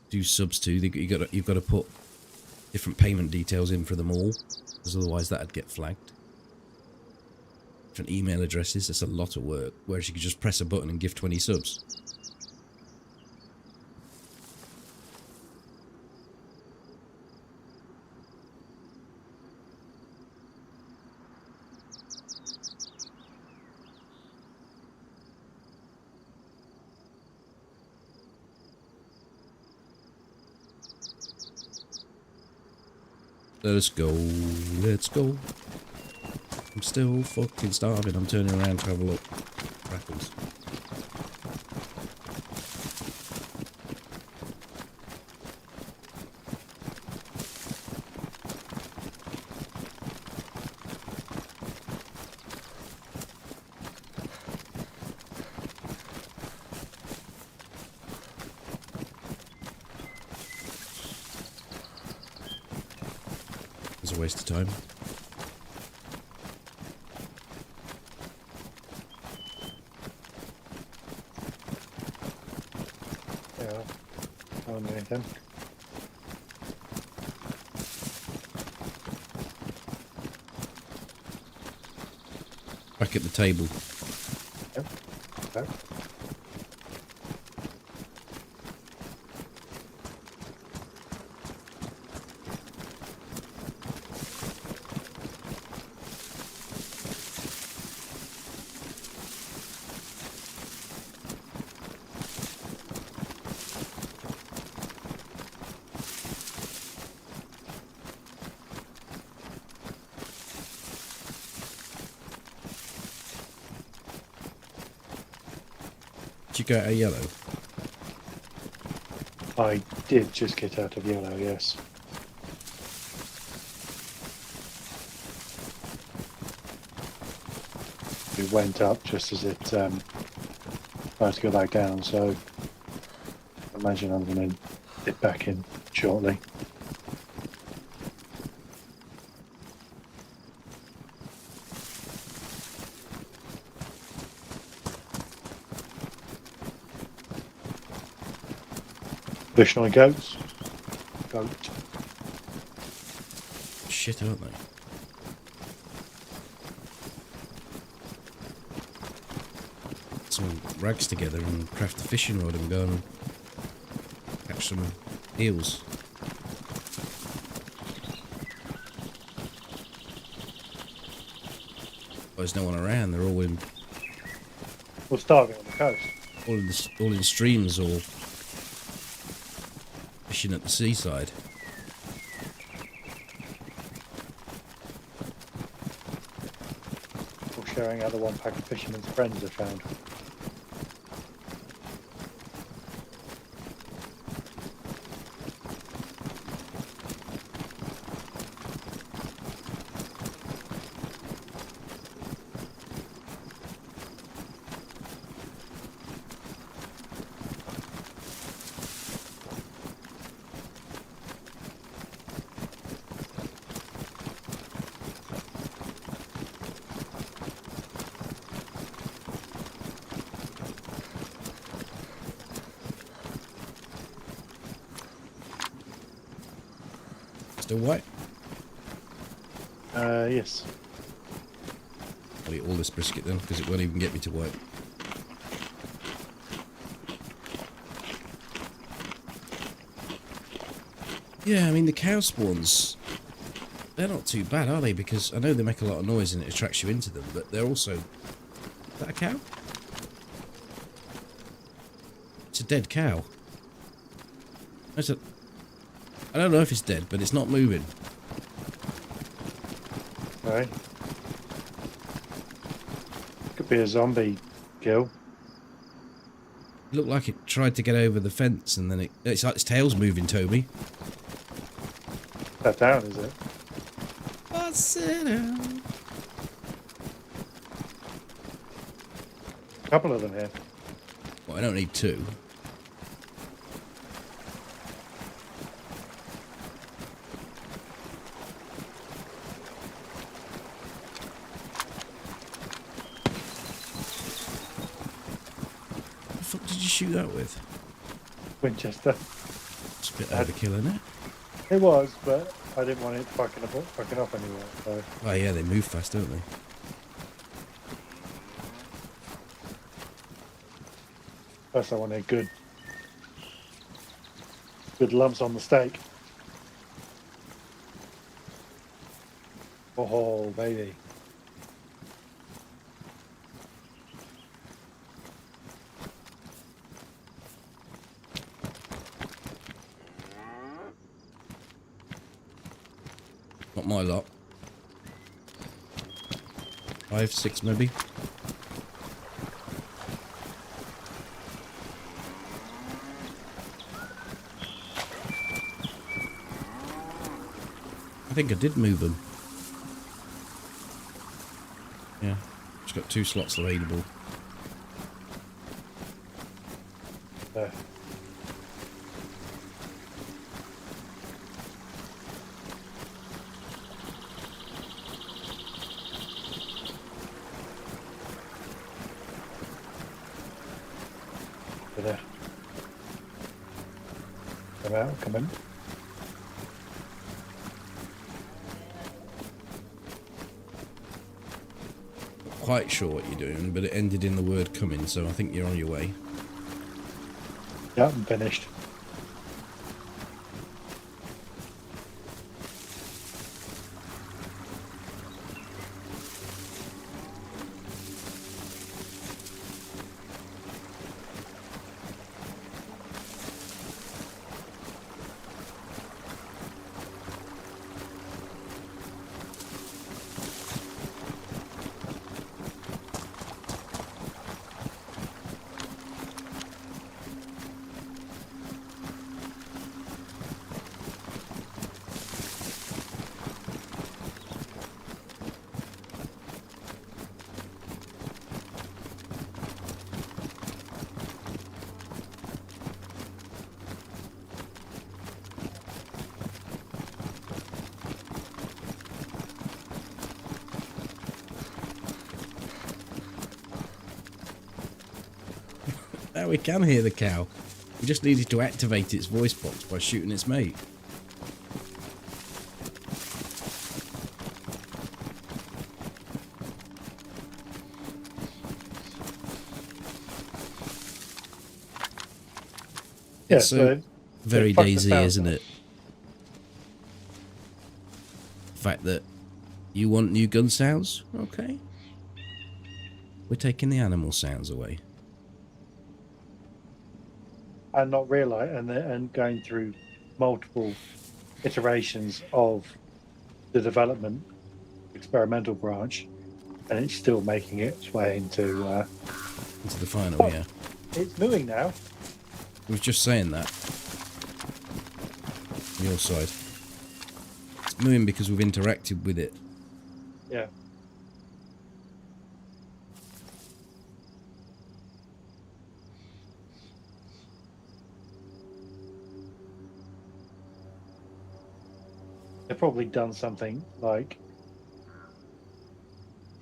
do subs to. You've got to put different payment details in for them all, because otherwise that'd get flagged. Different email addresses. That's a lot of work. Whereas you could just press a button and give 20 subs. Let's go. Let's go. I'm still fucking starving. I'm turning around to have a look. Raffles. It's a waste of time. Yeah. I don't do anything. Back at the table. Yep. Okay. Did you go out of yellow? I did just get out of yellow, yes. It went up just as it tried to go back down, so I imagine I'm going to dip back in shortly. Additional goats. Goat. Shit, aren't they? Some rags together and craft a fishing rod and go and catch some eels. There's no one around. They're all in We're starving on the coast. all in streams or fishing at the seaside. Or sharing out the one pack of fishermen's friends I found. Still white? Yes. I'll eat all this brisket then, because it won't even get me to white. Yeah, I mean the cow spawns, they're not too bad, are they? Because I know they make a lot of noise and it attracts you into them, but they're also... Is that a cow? It's a dead cow. It's a... I don't know if it's dead, but it's not moving. Right. Could be a zombie kill. It looked like it tried to get over the fence and then it's like its tail's moving, Toby. That down, is it? I sit down. A couple of them here. Well, I don't need two. What the fuck did you shoot that with? Winchester. It's a bit overkill, isn't it? It was, but I didn't want it fucking up anywhere. So. Oh yeah, they move fast, don't they? First, I wanted good lumps on the steak. Oh, baby. Not my lot. 5, 6 maybe. I think I did move them. Yeah, just got 2 slots available. There. There. Come out, come in. Not quite sure what you're doing, but it ended in the word coming, so I think you're on your way. Yeah, I'm finished. Now we can hear the cow. We just needed to activate its voice box by shooting its mate. Yeah, It's so very fuck the DayZ, sound isn't up. it? The fact that you want new gun sounds? Okay. We're taking the animal sounds away. And not realise, and going through multiple iterations of the development experimental branch, and it's still making its way into the final, yeah. It's moving now. I was just saying that. On your side. It's moving because we've interacted with it. Yeah. They've probably done something like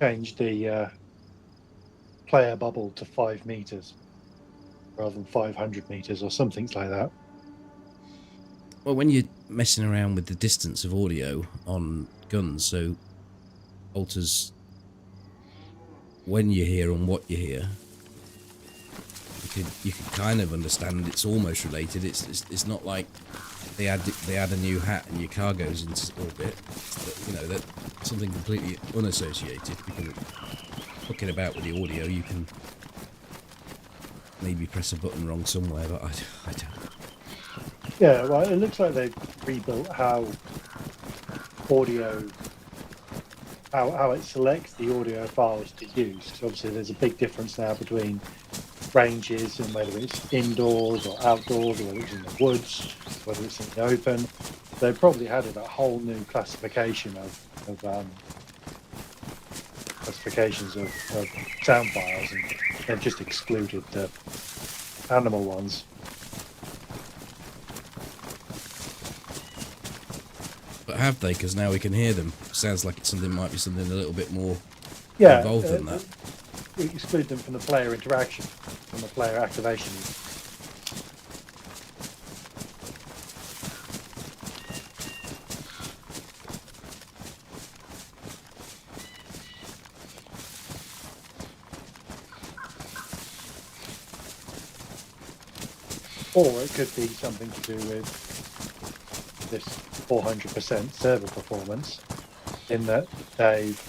change the player bubble to 5 meters rather than 500 meters or something like that. Well, when you're messing around with the distance of audio on guns, so alters when you hear and what you hear, you could kind of understand it's almost related. It's not like they add a new hat and your car goes into orbit. You know, that something completely unassociated. Because fucking about with the audio, you can maybe press a button wrong somewhere, but I don't. Yeah, well, it looks like they've rebuilt how audio, how it selects the audio files to use. So obviously, there's a big difference now between ranges and whether it's indoors or outdoors, or whether it's in the woods, whether it's in the open. They've probably added a whole new classification of sound files, and they've just excluded the animal ones. But have they? Because now we can hear them. Sounds like might be something a little bit more Yeah, involved than that. We exclude them from the player interaction, from the player activation. Or it could be something to do with this 400% server performance, in that they've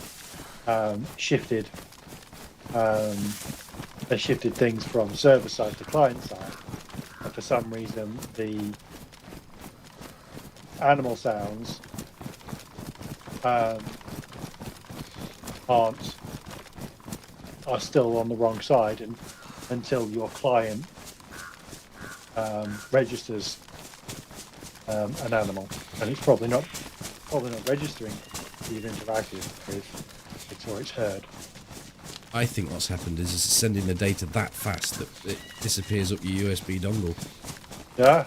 shifted things from server side to client side, and for some reason the animal sounds are still on the wrong side, and until your client registers an animal, and it's probably not registering you've interacted with it or it's heard. I think what's happened is it's sending the data that fast that it disappears up your USB dongle. Yeah.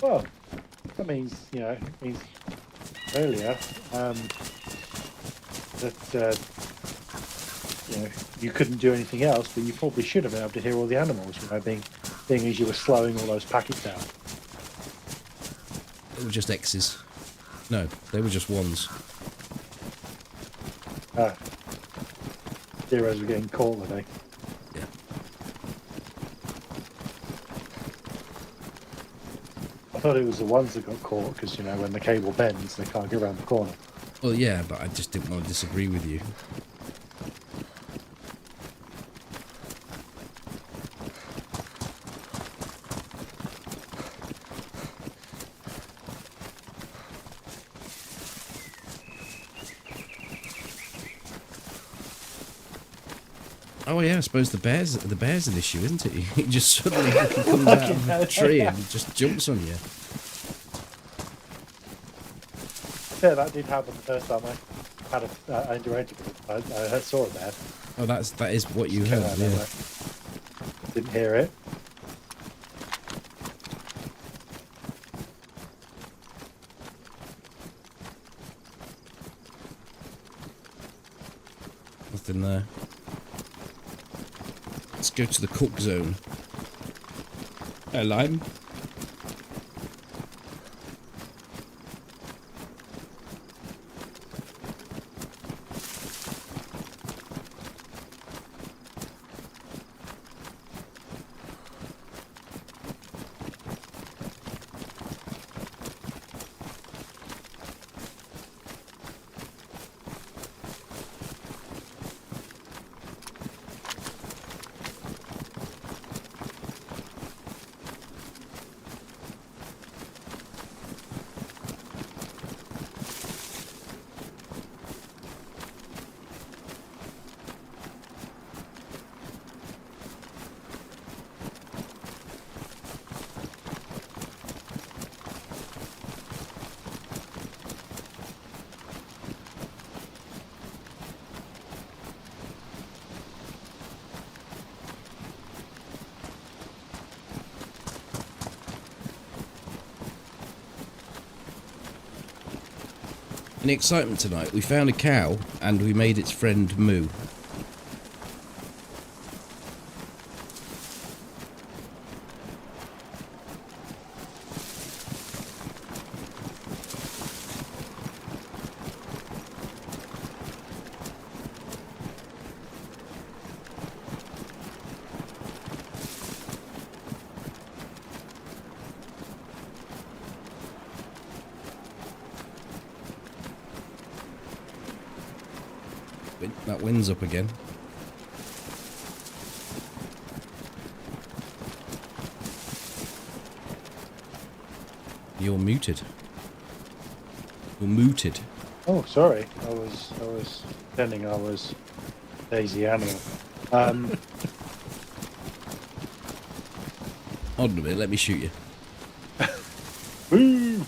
Well, that means, earlier that you couldn't do anything else, but you probably should have been able to hear all the animals, being as you were slowing all those packets down. They were just X's. No, they were just ones. Zeros were getting caught, were they? Yeah. I thought it was the ones that got caught, because, when the cable bends, they can't get around the corner. Well, yeah, but I just didn't want to disagree with you. Oh yeah, I suppose the bear's an issue, isn't it? He just suddenly comes out of a tree and just jumps on you. Yeah, that did happen the first time I had I interacted with it. I saw it there. Oh, that is what you heard. Yeah. Didn't hear it. chest in there. Let's go to the cook zone. A lime. In excitement tonight, we found a cow and we made its friend moo. That wind's up again. You're muted. You're muted. Oh, sorry. I was pretending I was DayZ Animal. Hold on a minute, let me shoot you. Woo!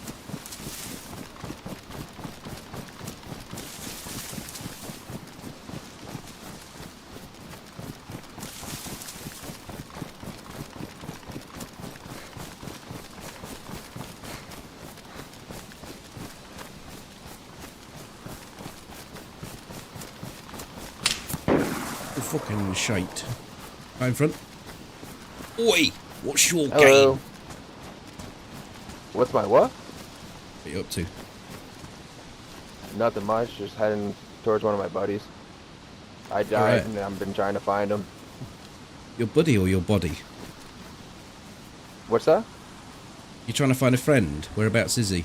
Fucking shite. Right in front. Oi! What's your Hello. game? What's my what? What are you up to? Nothing much, just heading towards one of my buddies. I died and I've been trying to find him. Your buddy or your body? What's that? You trying to find a friend? Whereabouts is he?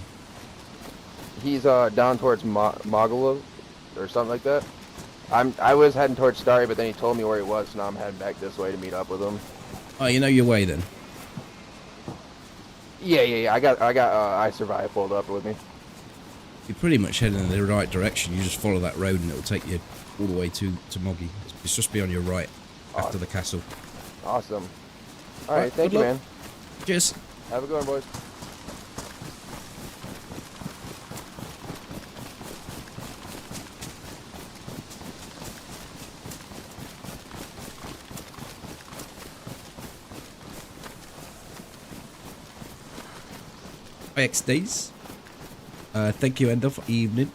He's down towards Mogolo or something like that. I was heading towards Starry, but then he told me where he was, so now I'm heading back this way to meet up with him. Oh, you know your way then? Yeah. I got I Survive pulled up with me. You're pretty much heading in the right direction. You just follow that road and it'll take you all the way to Moggy. It's just be on your right after the castle. Awesome. All right, thank you, man. Cheers. Have a good one, boys. XDs. Thank you, Ender, for evening.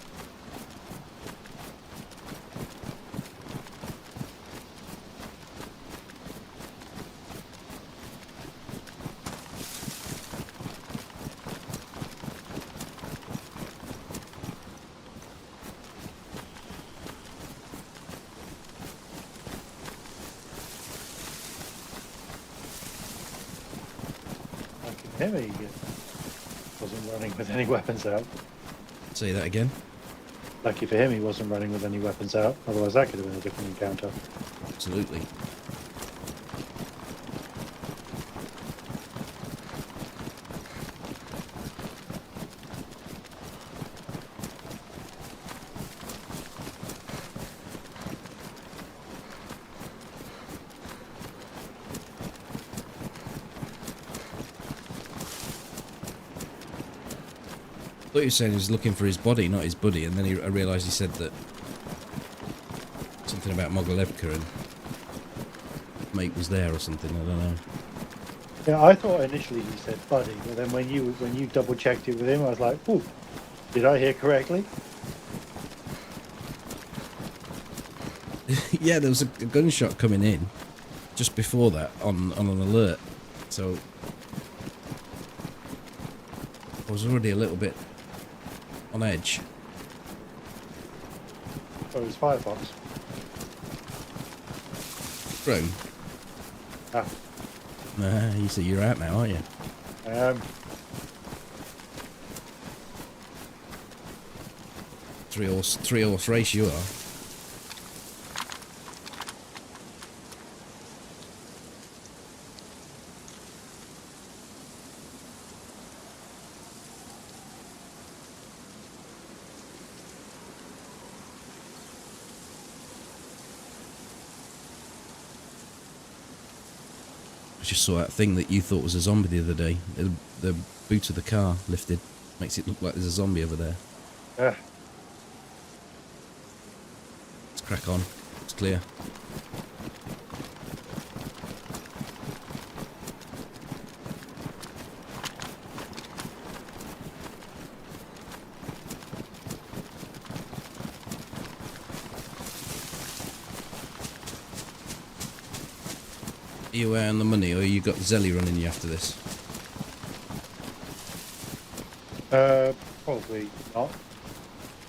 I can hear me. Wasn't running with any weapons out. Say that again. Lucky for him, he wasn't running with any weapons out. Otherwise, that could have been a different encounter. Absolutely. I thought you were saying he was looking for his body, not his buddy, and then I realised he said that something about Mogilevka and mate was there or something. I don't know. Yeah, I thought initially he said buddy, but then when you double checked it with him, I was like, "Ooh, did I hear correctly?" Yeah, there was a gunshot coming in just before that on an alert. So I was already a little bit on edge. Oh, it's Firefox. Chrome. Ah, Nah, you see you're out now, aren't you? Three horse race you are. I just saw that thing that you thought was a zombie the other day. The boot of the car lifted. Makes it look like there's a zombie over there. yeah. Let's crack on. It's clear. Are you away on the money, or you got Zelly running you after this? Probably not.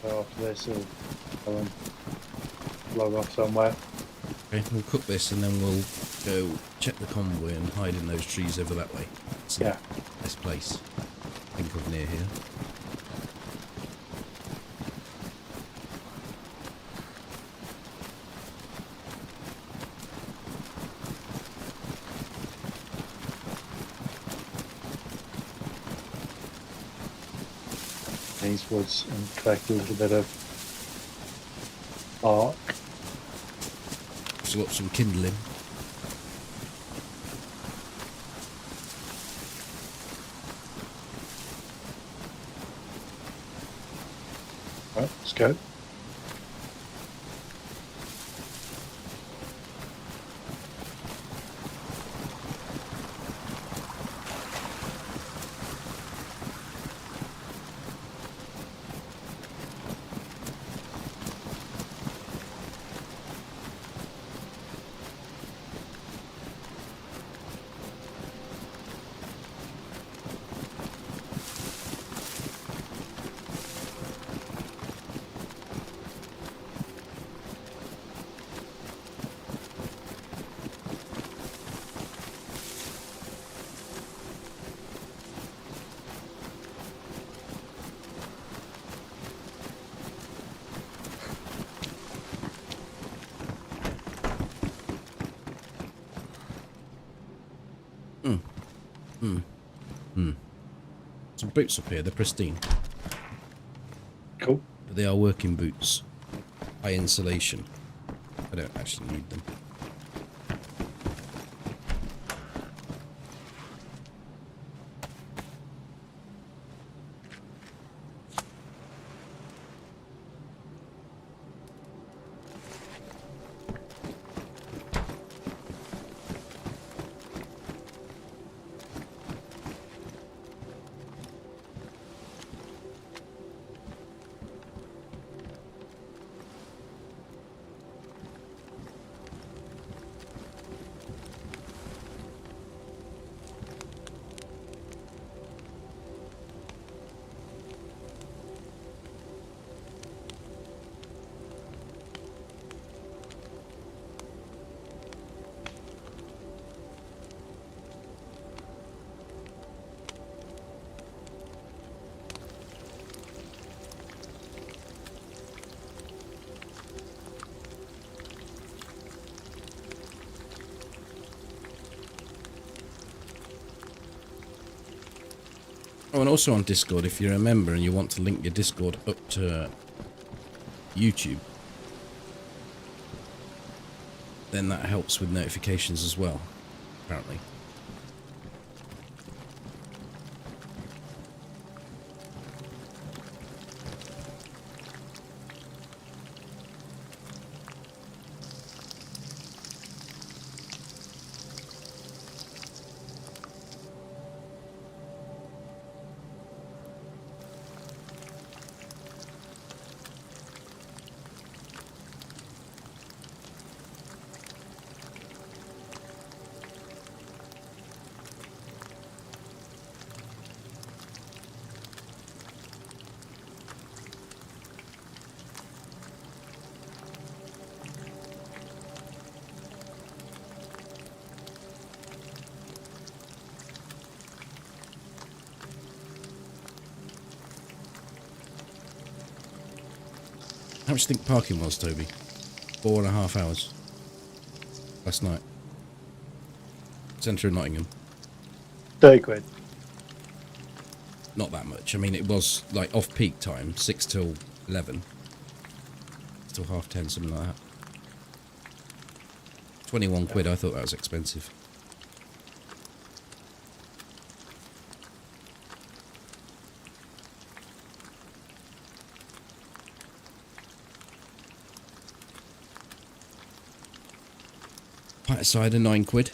So after this, I'll go and log off somewhere. Okay, we'll cook this and then we'll go check the convoy and hide in those trees over that way. It's Yeah. this place. I think of near here. These woods and collect a little bit of bark. Still got some kindling. Right, let's go. Some boots up here, they're pristine. Cool. But they are working boots. High insulation. I don't actually need them. Oh, and also on Discord, if you're a member and you want to link your Discord up to YouTube, then that helps with notifications as well, apparently. How much do you think parking was, Toby? 4.5 hours. Last night. Centre of Nottingham. 30 quid. Not that much. I mean, it was like off-peak time, 6 till 11. Till 10:30, something like that. 21 quid, I thought that was expensive. Pint of cider, 9 quid.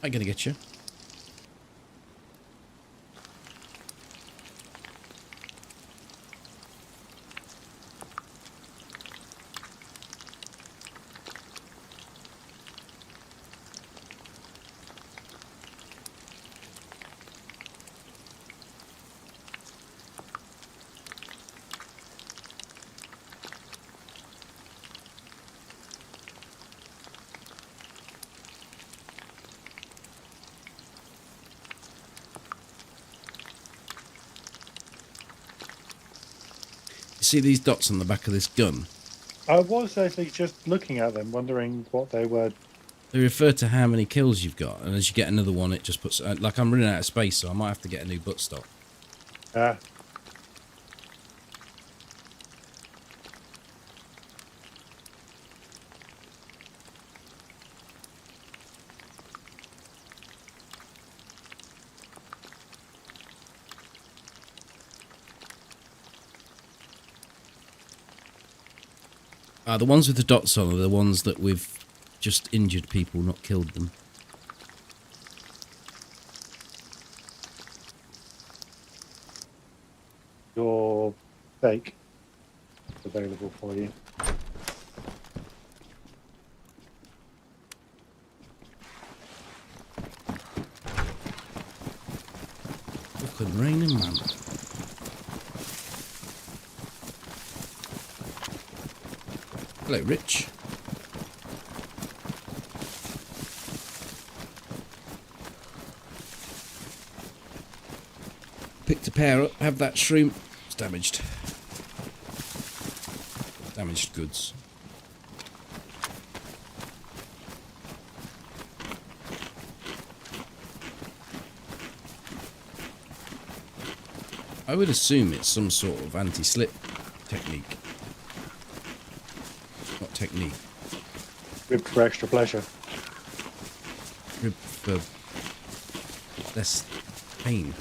I'm gonna get you. See these dots on the back of this gun? I was actually just looking at them, wondering what they were. They refer to how many kills you've got, and as you get another one, it just puts... like, I'm running out of space, so I might have to get a new buttstock. The ones with the dots on are the ones that we've just injured people, not killed them. Your steak is available for you. Fucking raining, man. Hello, Rich. Picked a pair up, have that shroom. It's damaged. Damaged goods. I would assume it's some sort of anti-slip technique. Not technique. Ribbed for extra pleasure. Rib for less pain.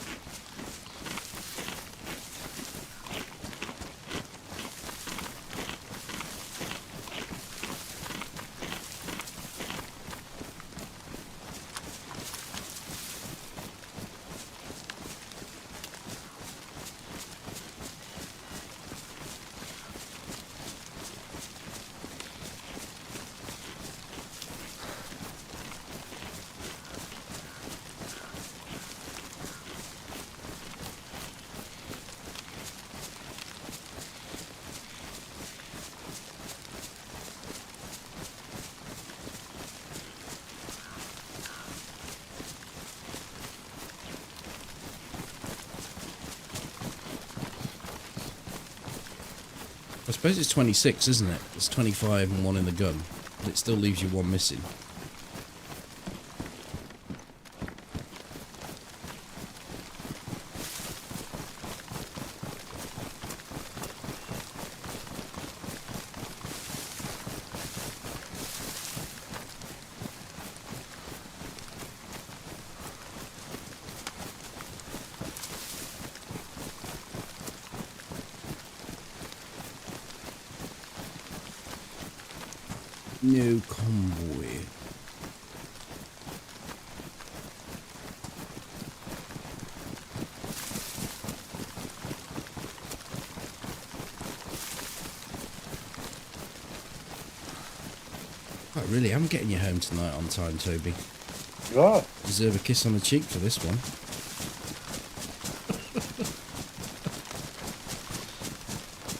I suppose it's 26, isn't it? It's 25 and 1 in the gun, but it still leaves you 1 missing. No convoy. Quite really, I'm getting you home tonight on time, Toby. You are. Deserve a kiss on the cheek for this one.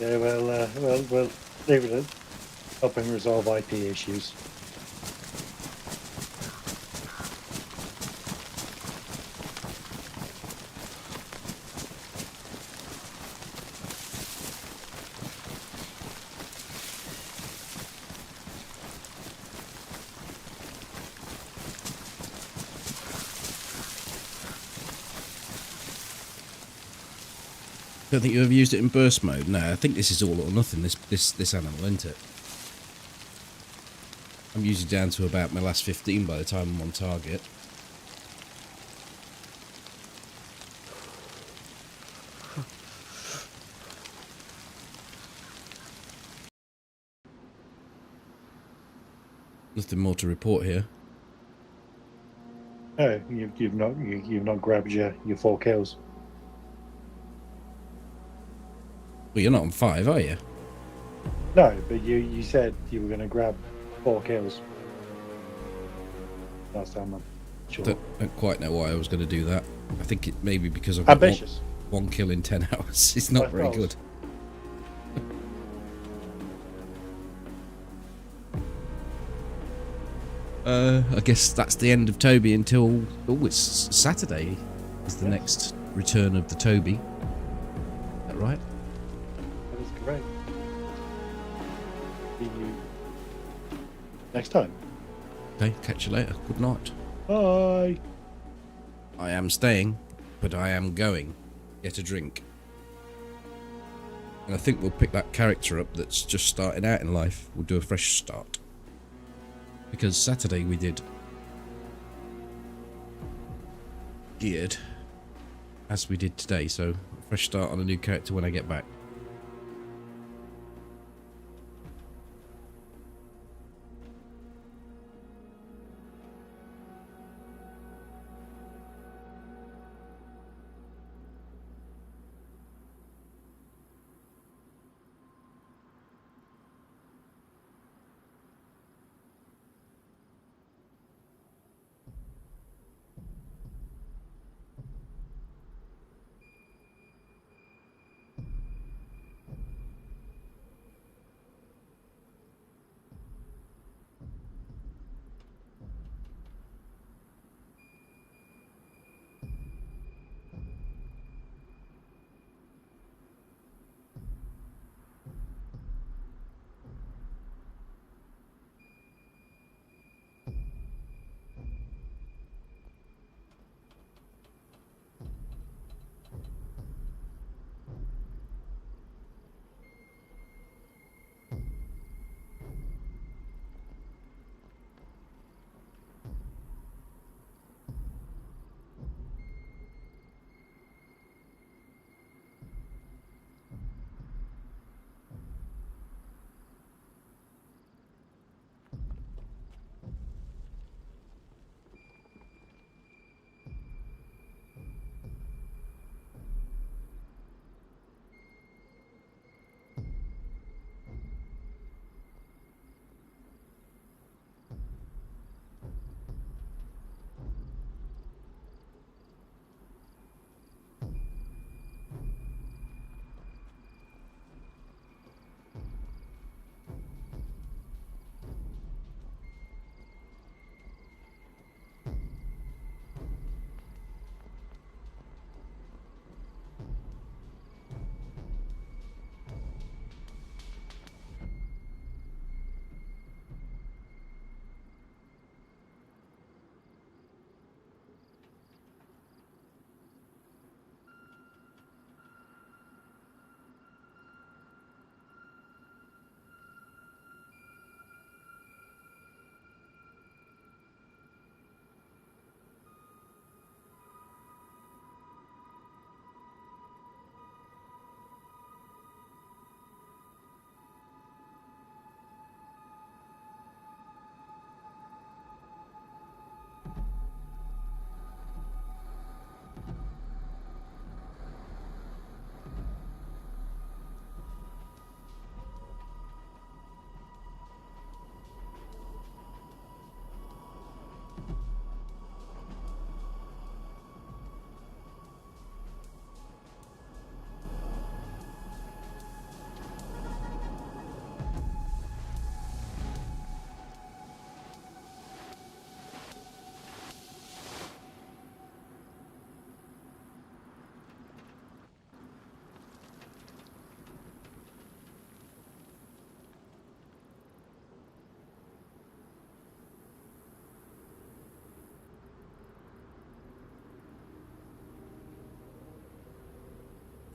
Yeah, we'll leave it at helping resolve IP issues. Don't think you ever used it in burst mode? No, I think this is all or nothing, this animal, isn't it? I'm usually down to about my last 15 by the time I'm on target. Nothing more to report here. Oh, you've not grabbed your 4 kills. Well, you're not on 5, are you? No, but you said you were going to grab 4 kills last time. I'm sure. Don't quite know why I was going to do that. I think it maybe because I've got Ambitious. one kill in 10 hours. It's not very good. I guess that's the end of Toby until... Oh, it's Saturday is the next return of the Toby. Is that right? That is correct. See you next time. Okay, catch you later. Good night. Bye. I am staying, but I am going. Get a drink. And I think we'll pick that character up that's just starting out in life. We'll do a fresh start. Because Saturday we did geared, as we did today, so a fresh start on a new character when I get back.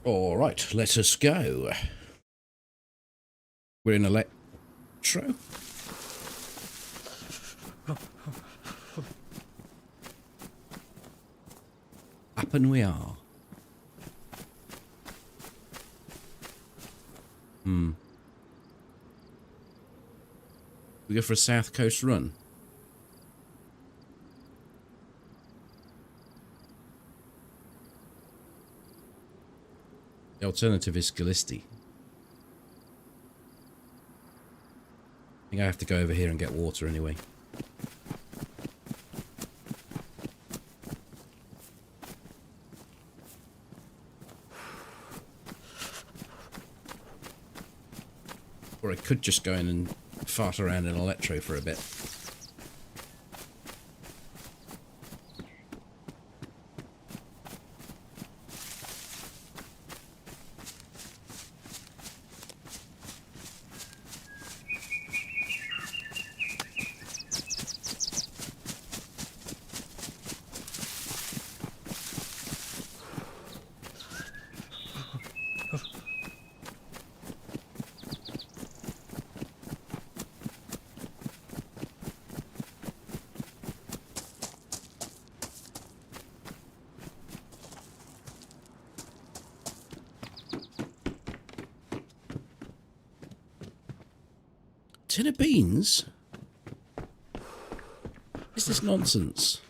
All right, let us go. We're in electro. Up and we are. We go for a South Coast run. The alternative is Scalisti. I think I have to go over here and get water anyway. Or I could just go in and fart around in electro for a bit. Tin of beans? Is this nonsense?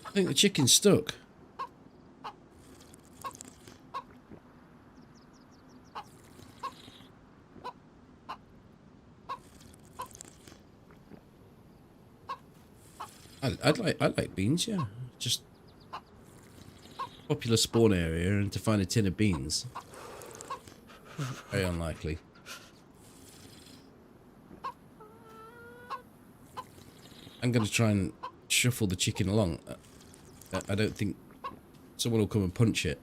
I think the chicken's stuck. I like beans, yeah. Just popular spawn area, and to find a tin of beans, very unlikely. I'm going to try and shuffle the chicken along. I don't think someone will come and punch it.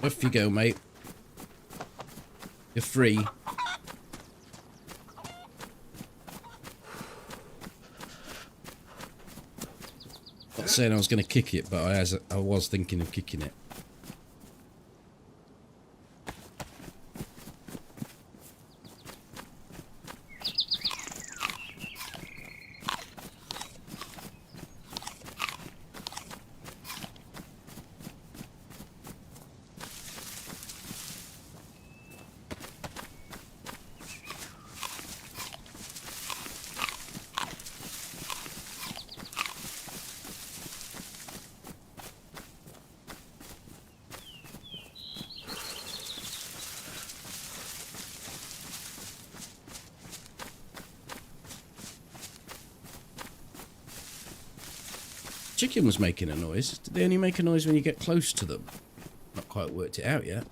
Off you go, mate. You're free. Not saying I was going to kick it, but I was thinking of kicking it. Chicken was making a noise. Did they only make a noise when you get close to them? Not quite worked it out yet.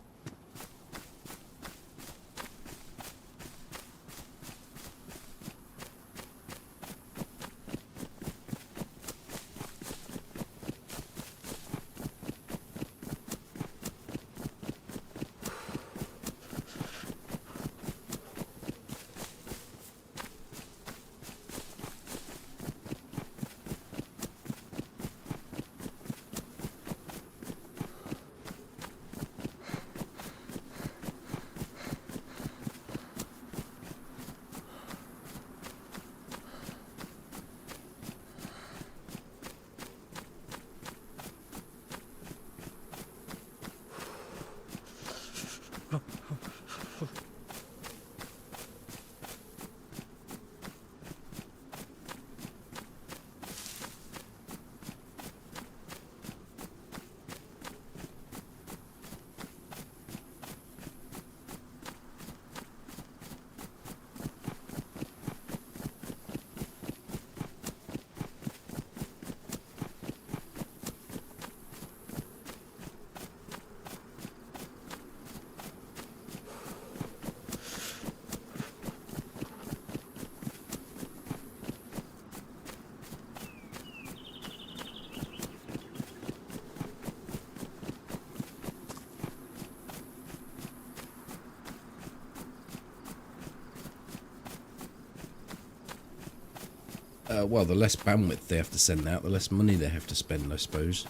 Well, the less bandwidth they have to send out, the less money they have to spend, I suppose.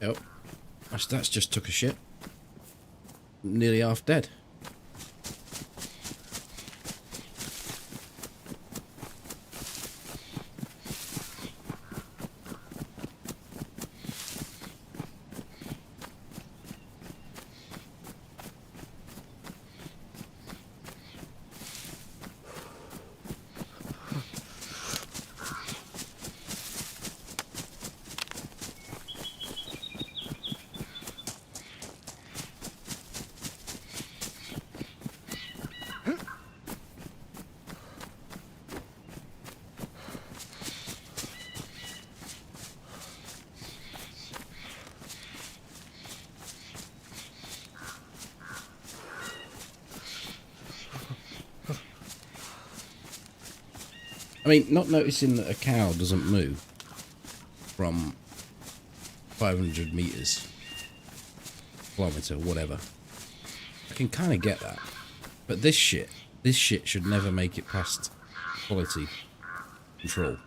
Yep. My stats just took a shit. Nearly half dead. I mean, not noticing that a cow doesn't move from 500 meters, kilometer, whatever. I can kind of get that. But this shit should never make it past quality control.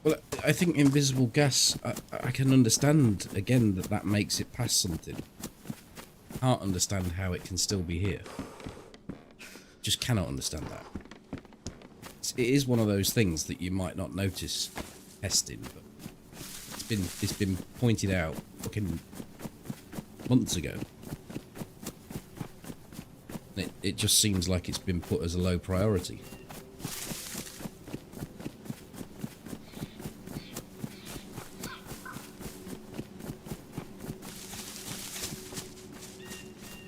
Well, I think invisible gas, I can understand, again, that makes it past something. Can't understand how it can still be here. Just cannot understand that. It is one of those things that you might not notice testing, but it's been pointed out fucking months ago. It just seems like it's been put as a low priority.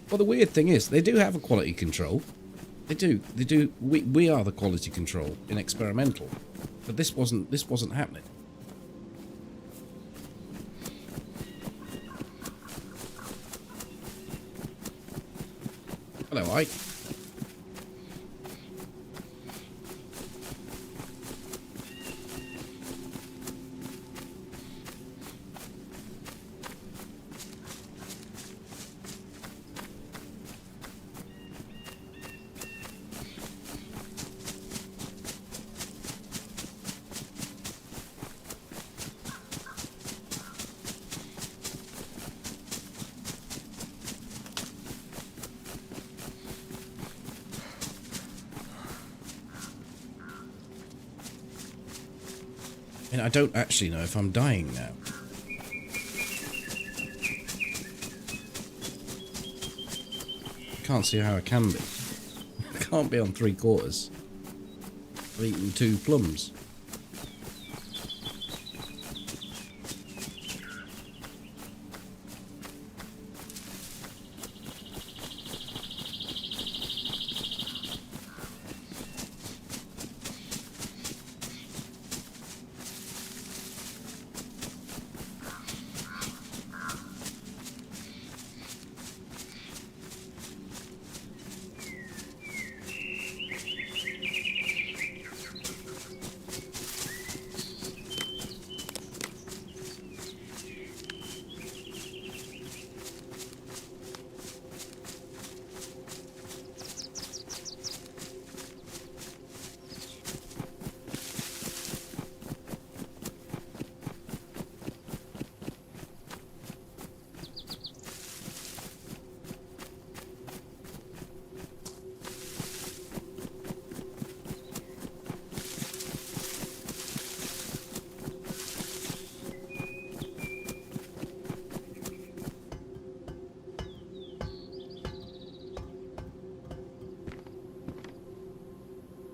Well, the weird thing is, they do have a quality control. They do. We are the quality control in experimental, but this wasn't happening. Hello, Ike. And I don't actually know if I'm dying now. I can't see how I can be. I can't be on 3/4. I've eaten 2 plums.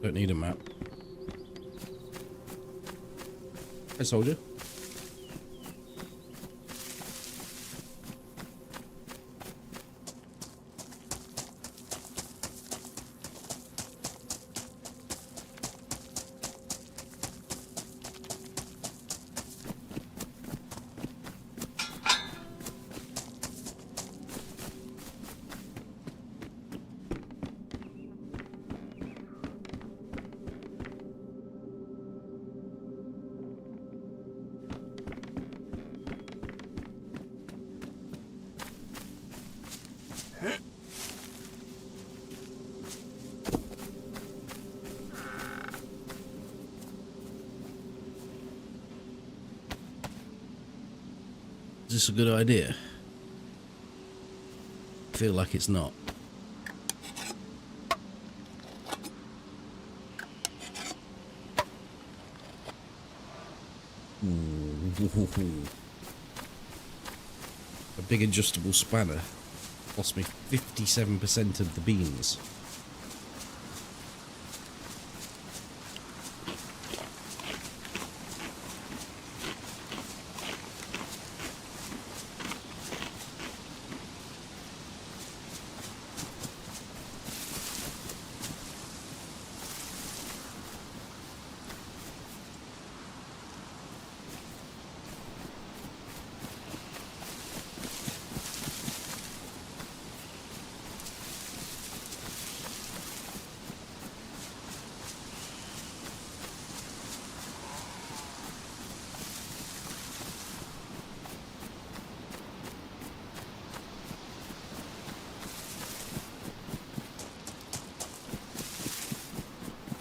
Don't need a map. Hey, soldier. Is this a good idea? I feel like it's not. Ooh. A big adjustable spanner cost me 57% of the beans.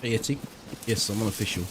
Hey, Etty. Yes, I'm unofficial.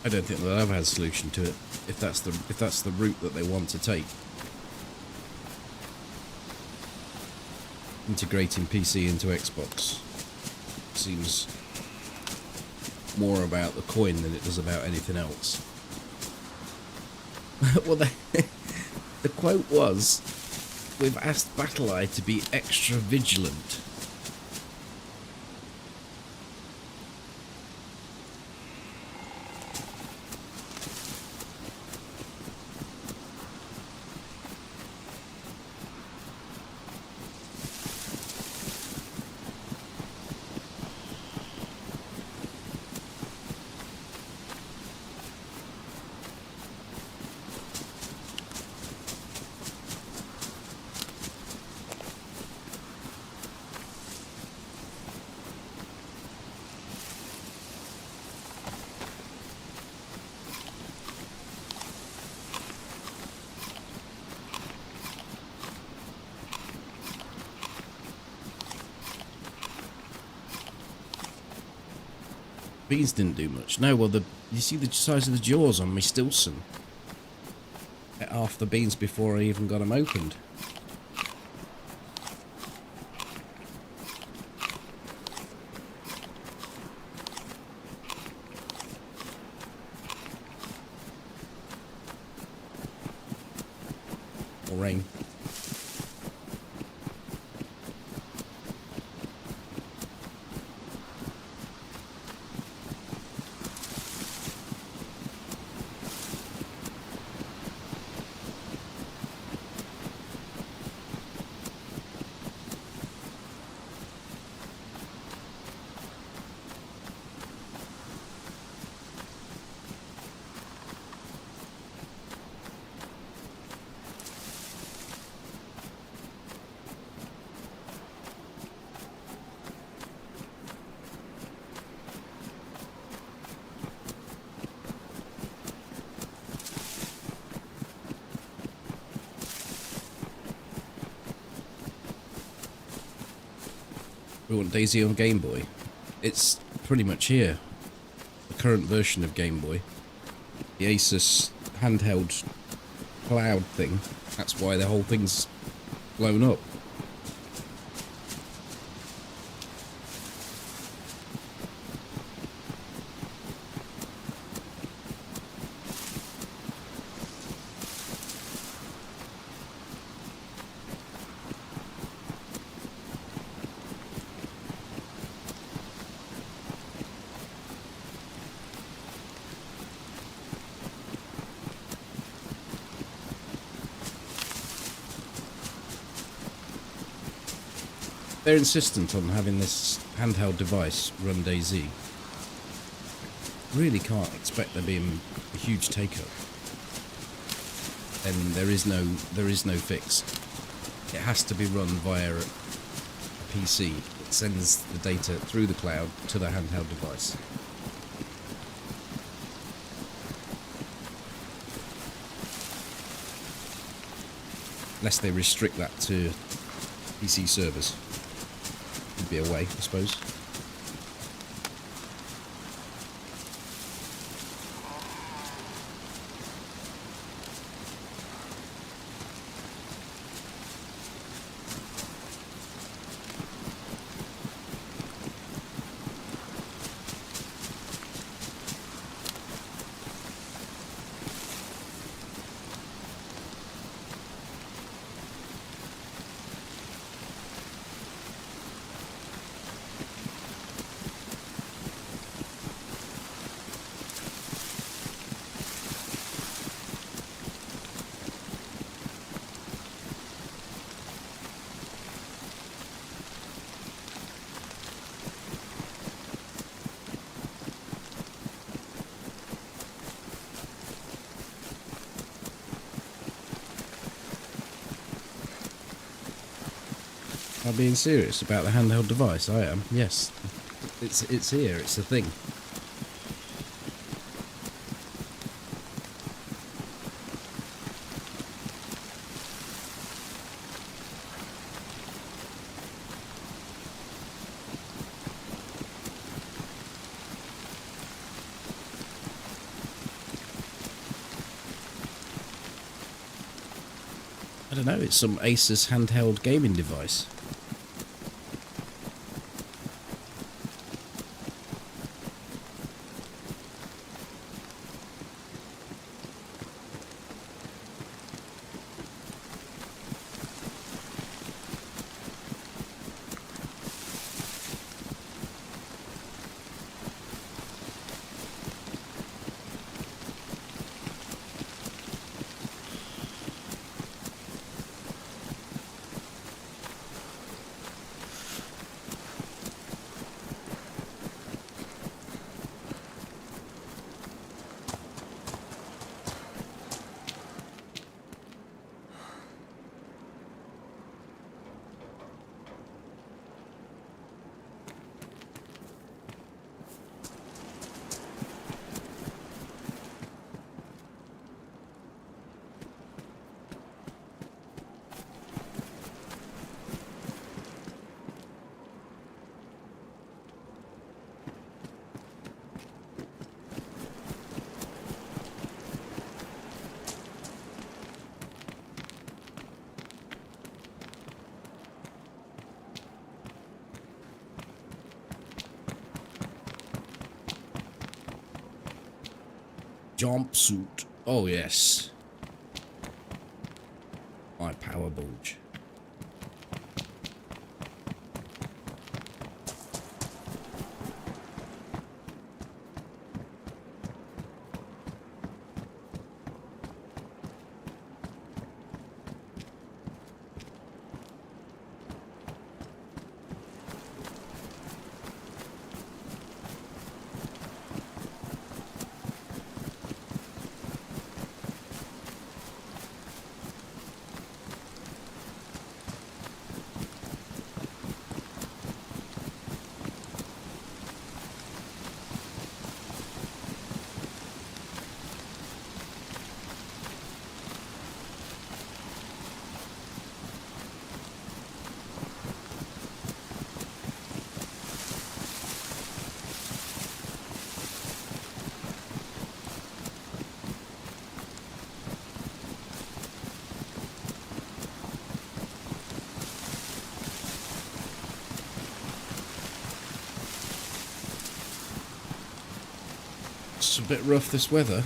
I don't think they'll ever have a solution to it if that's the route that they want to take. Integrating PC into Xbox seems more about the coin than it does about anything else. Well, the quote was, "We've asked BattleEye to be extra vigilant." Beans didn't do much. No, well, you see the size of the jaws on me Stilson. Ate half the beans before I even got them opened. Or rain. We want DayZ on Game Boy. It's pretty much here. The current version of Game Boy. The Asus handheld cloud thing. That's why the whole thing's blown up. They're insistent on having this handheld device run DayZ. Really can't expect there being a huge take-up. And there is no fix. It has to be run via a PC. It sends the data through the cloud to the handheld device. Unless they restrict that to PC servers. Could be a way, I suppose. I'm being serious about the handheld device. I am. Yes, it's here. It's a thing. I don't know. It's some Asus handheld gaming device. Jumpsuit. Oh yes. My power bulge. It's a bit rough, this weather.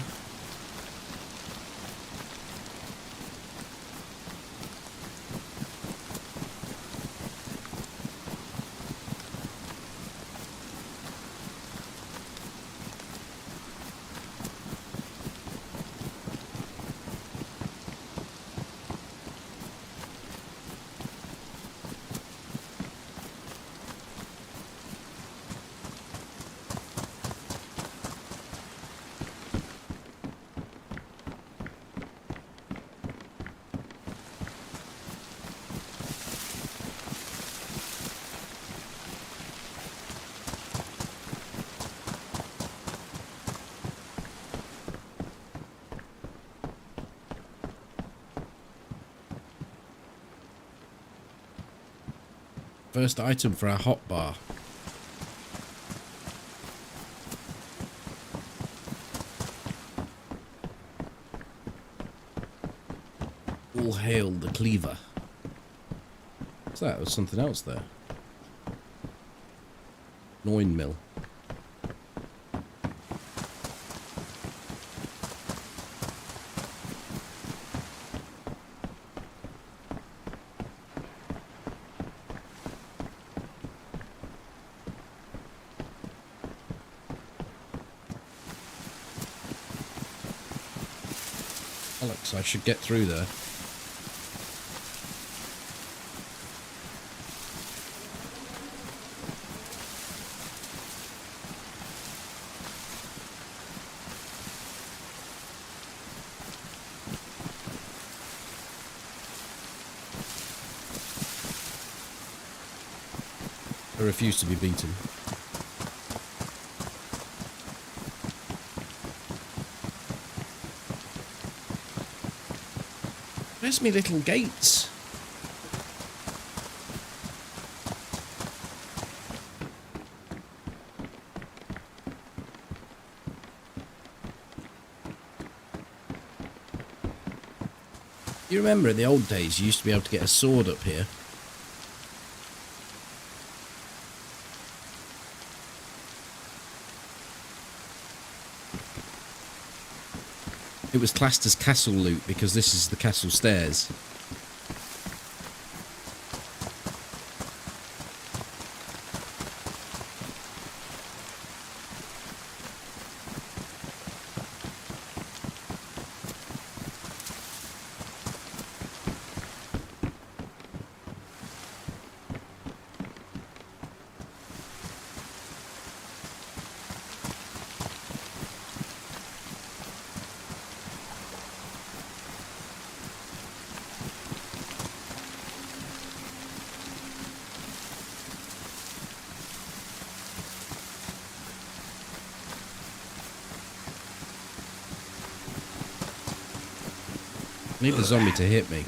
First item for our hot bar. All hail the cleaver. What's that? There's something else there. Loin mill. Alex, I should get through there. I refuse to be beaten. Where's me little gates? You remember in the old days you used to be able to get a sword up here? It was classed as castle loot because this is the castle stairs. I need the zombie to hit me.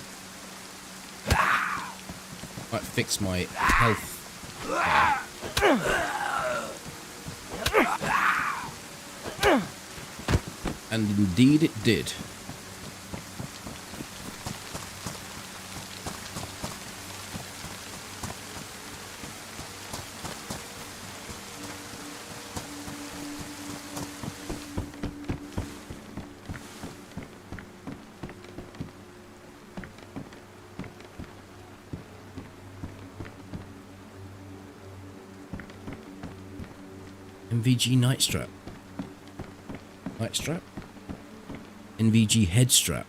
Might fix my health. And indeed it did. NVG night strap. Night strap? NVG head strap.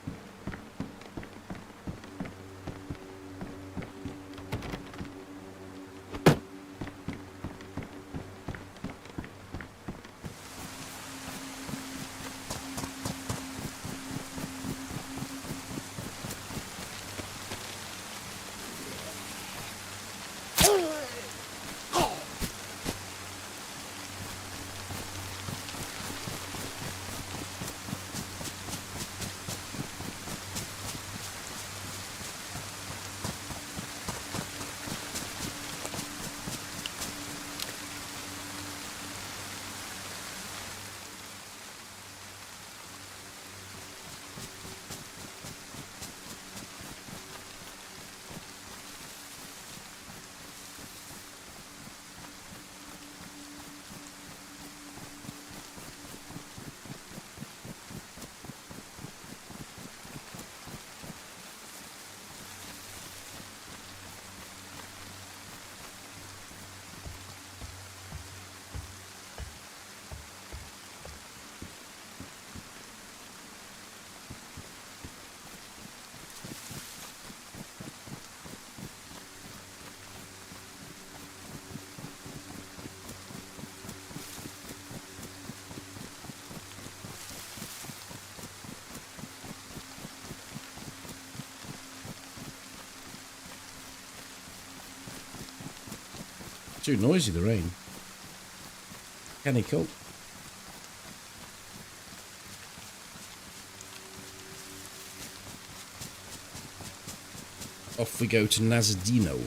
Too noisy, the rain. Can he cope? Off we go to Nazadino.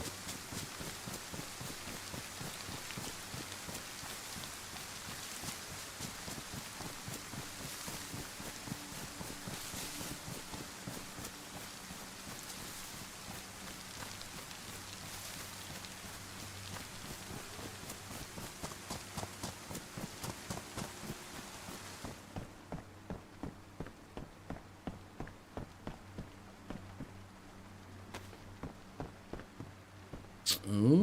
Ooh.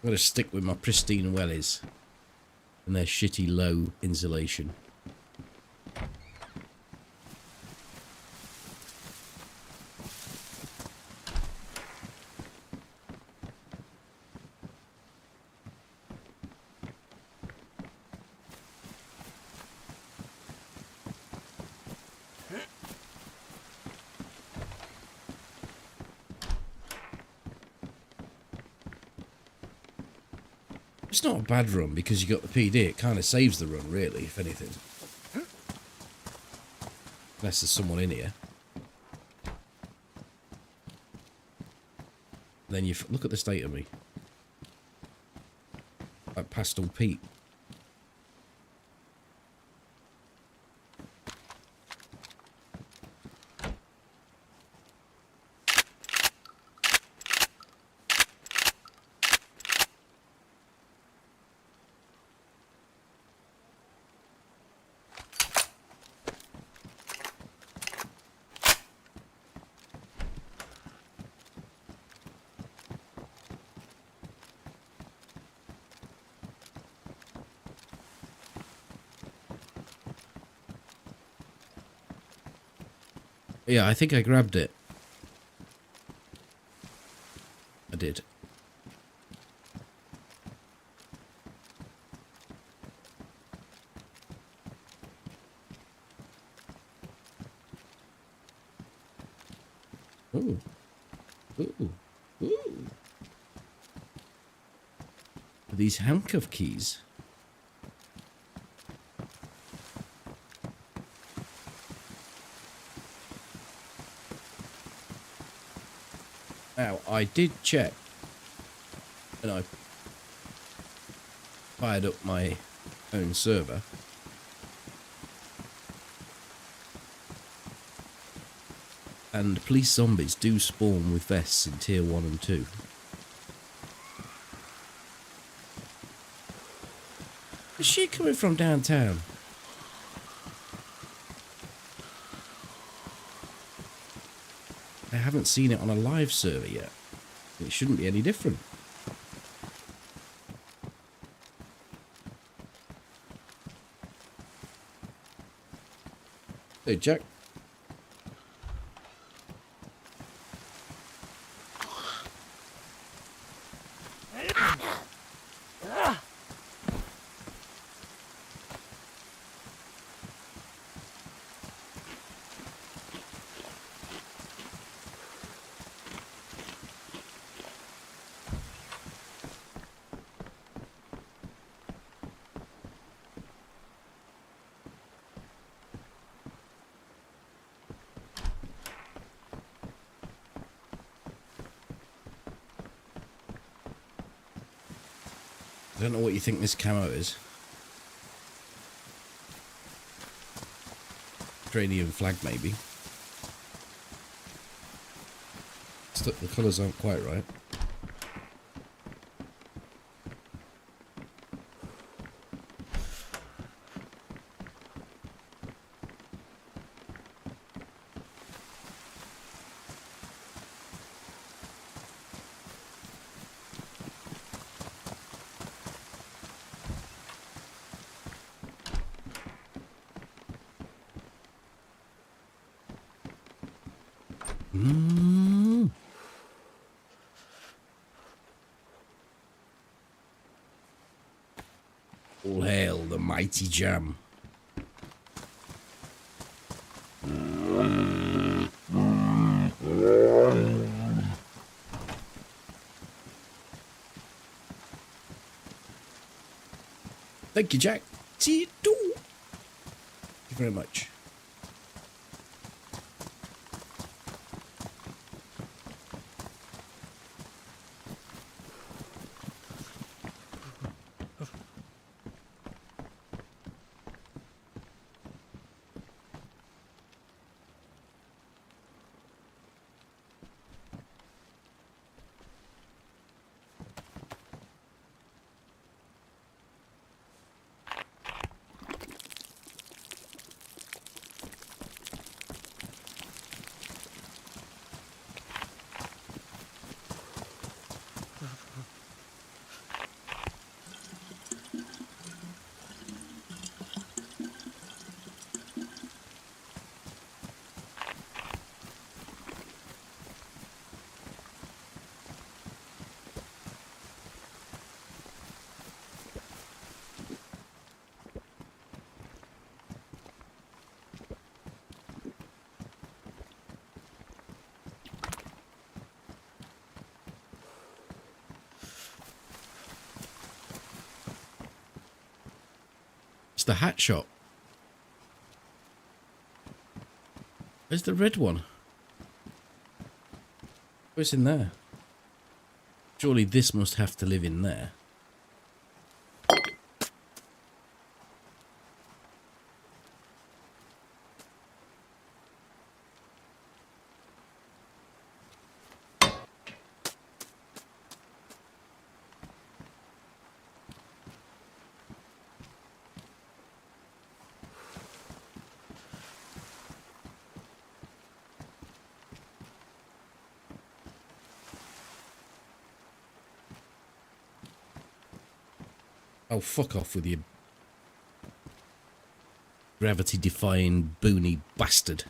I'm going to stick with my pristine wellies and their shitty low insulation. It's not a bad run because you got the PD. It kind of saves the run, really, if anything. Unless there's someone in here. Then you look at the state of me. Like Pastel Pete. Yeah, I think I grabbed it. I did. Ooh. Ooh. Ooh. Are these handcuff keys? Now, I did check, and I fired up my own server. And police zombies do spawn with vests in tier 1 and 2. Where's she coming from downtown? I haven't seen it on a live server yet. It shouldn't be any different. Hey, Jack. I don't know what you think this camo is. Ukrainian flag, maybe. The colours aren't quite right. mighty jam. Thank you, Jack. See you too. Thank you very much. It's the hat shop. Where's the red one? What's in there? Surely this must have to live in there. Oh, fuck off with your gravity-defying, boony bastard.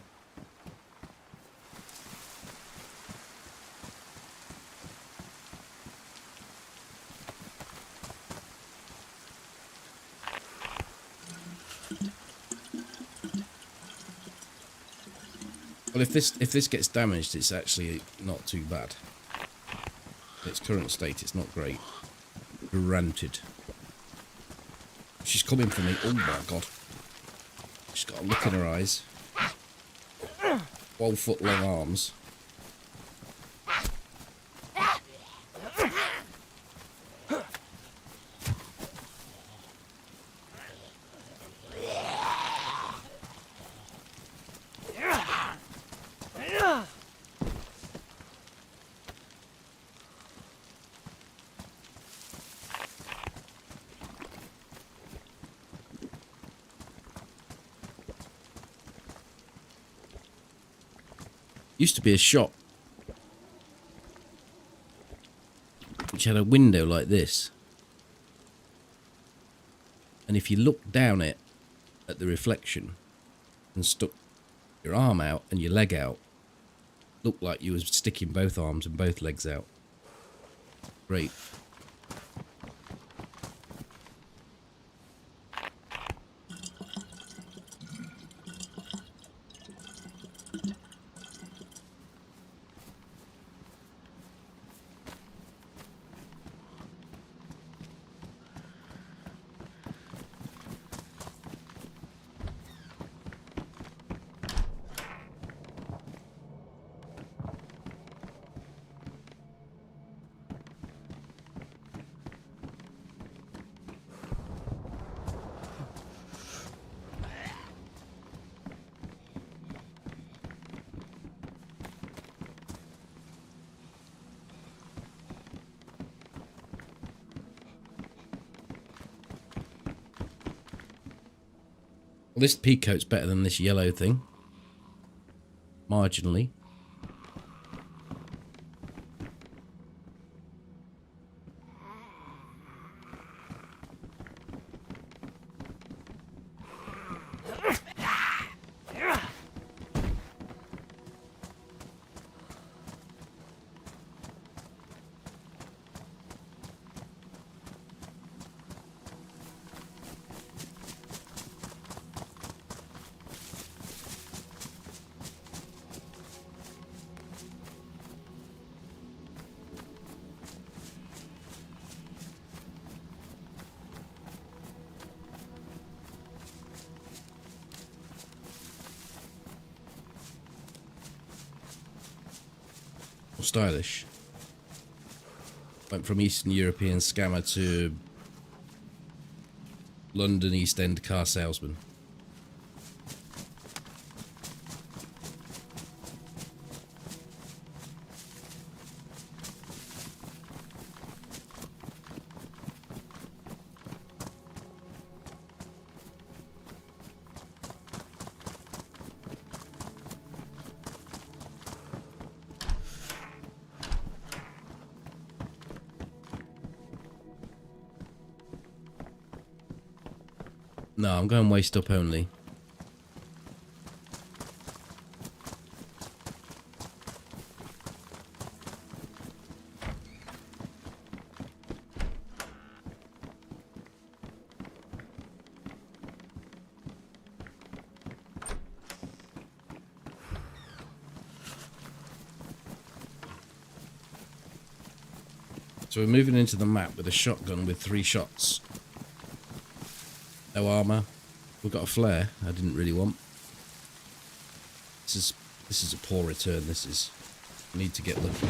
Well, if this gets damaged, it's actually not too bad. In its current state, it's not great. Granted. She's coming for me. Oh my god. She's got a look in her eyes. 12-foot long arms. Used to be a shop which had a window like this, and if you looked down it at the reflection and stuck your arm out and your leg out, looked like you was sticking both arms and both legs out. Great. Well, this peacoat's better than this yellow thing. Marginally. stylish. Went from Eastern European scammer to London East End car salesman. No, I'm going waist up only. So we're moving into the map with a shotgun with 3 shots. No armor. We've got a flare. I didn't really want. This is a poor return. This is. I need to get lucky.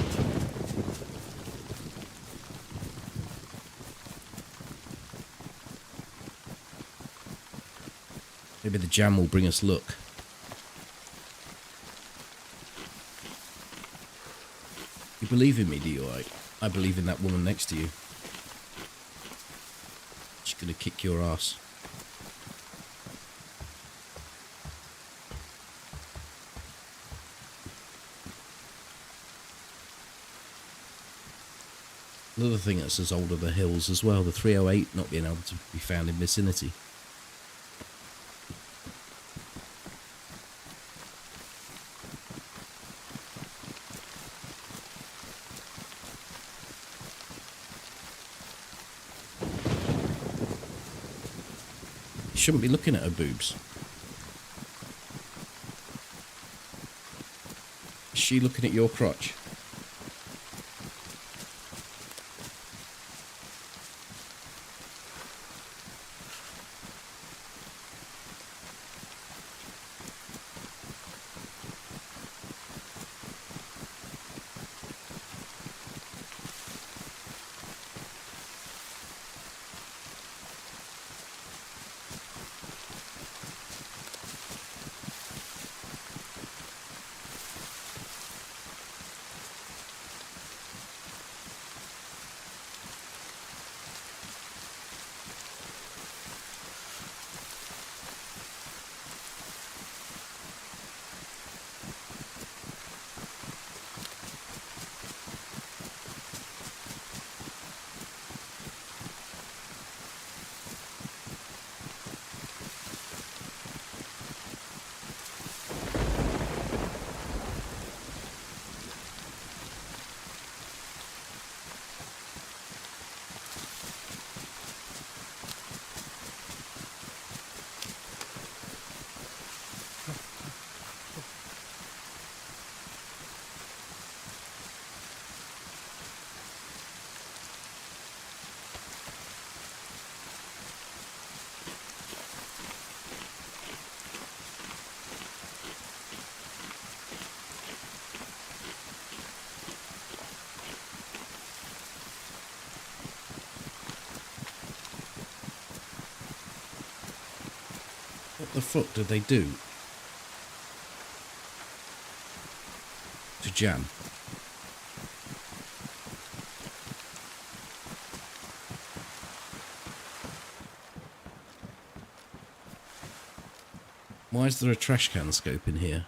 Maybe the jam will bring us luck. You believe in me, do you? I believe in that woman next to you. She's gonna kick your ass. Another thing that's as old as the hills as well, the 308 not being able to be found in vicinity. You shouldn't be looking at her boobs. Is she looking at your crotch? What the fuck did they do to Jan? Why is there a trash can scope in here?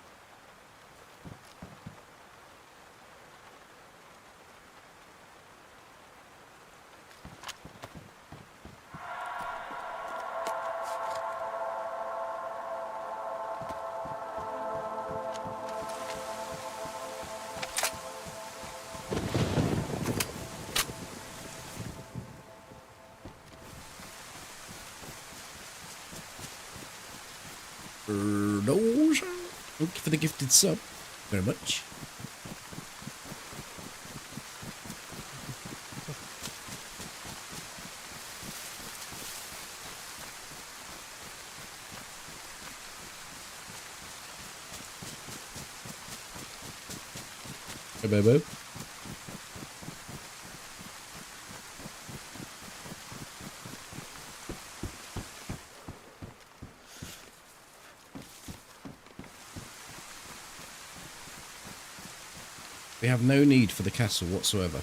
Those. Thank you for the gifted sub. Very much. Hey, Bobo. We have no need for the castle whatsoever.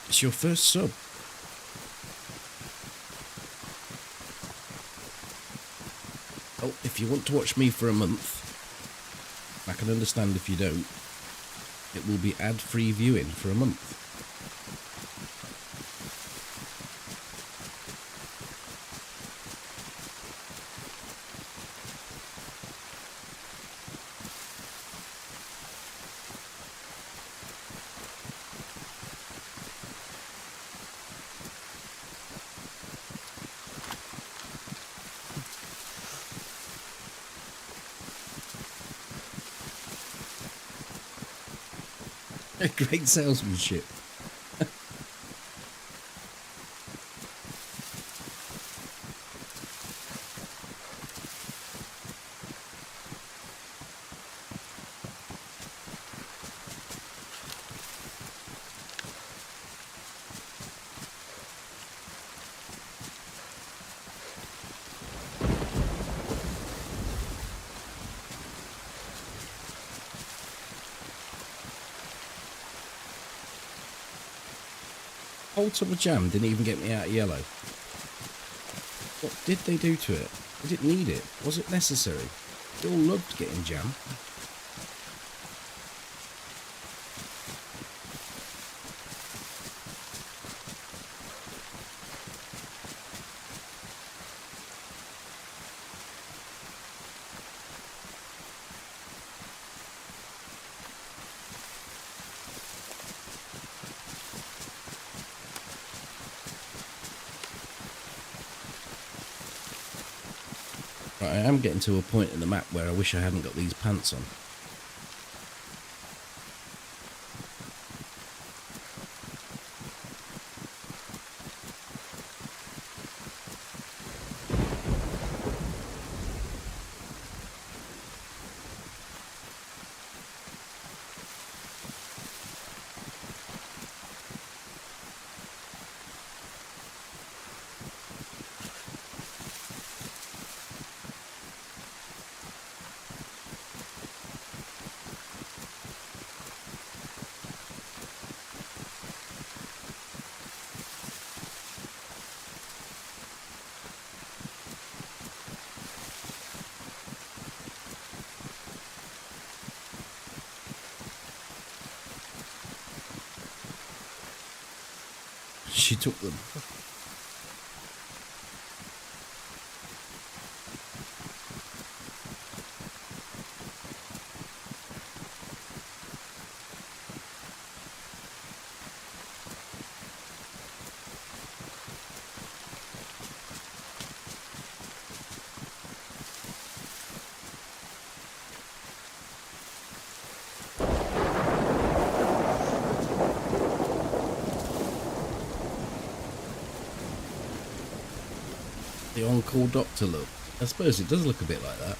It's your first sub. Oh, if you want to watch me for a month, I can understand if you don't. It will be ad-free viewing for a month. Great salesmanship. Whole tub of jam didn't even get me out of yellow. What did they do to it? Did it need it? Was it necessary? They all loved getting jam. Right, I am getting to a point in the map where I wish I hadn't got these pants on. She took them. The on-call doctor look. I suppose it does look a bit like that.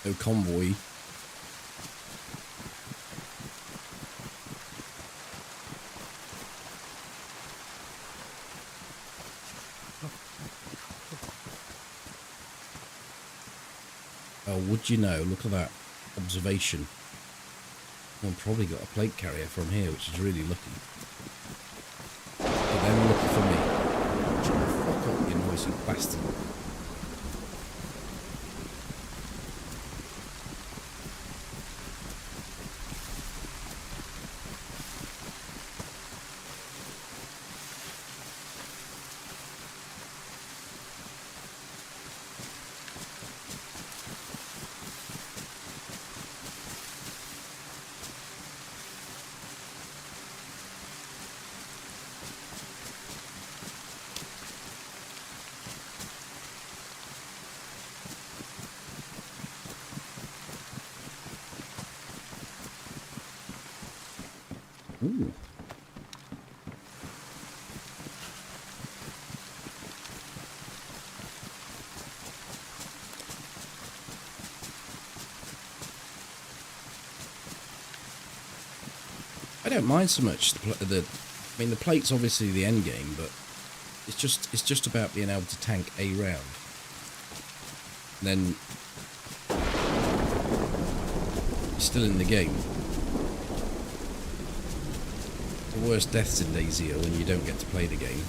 No convoy. Oh, would you know? Look at that observation. One probably got a plate carrier from here, which is really lucky. But then lucky for me. Shut the fuck up, you noisy bastard. Ooh. I don't mind so much I mean, the plate's obviously the end game, but it's just about being able to tank a round. And then you're still in the game. The worst deaths in DayZ are when you don't get to play the game.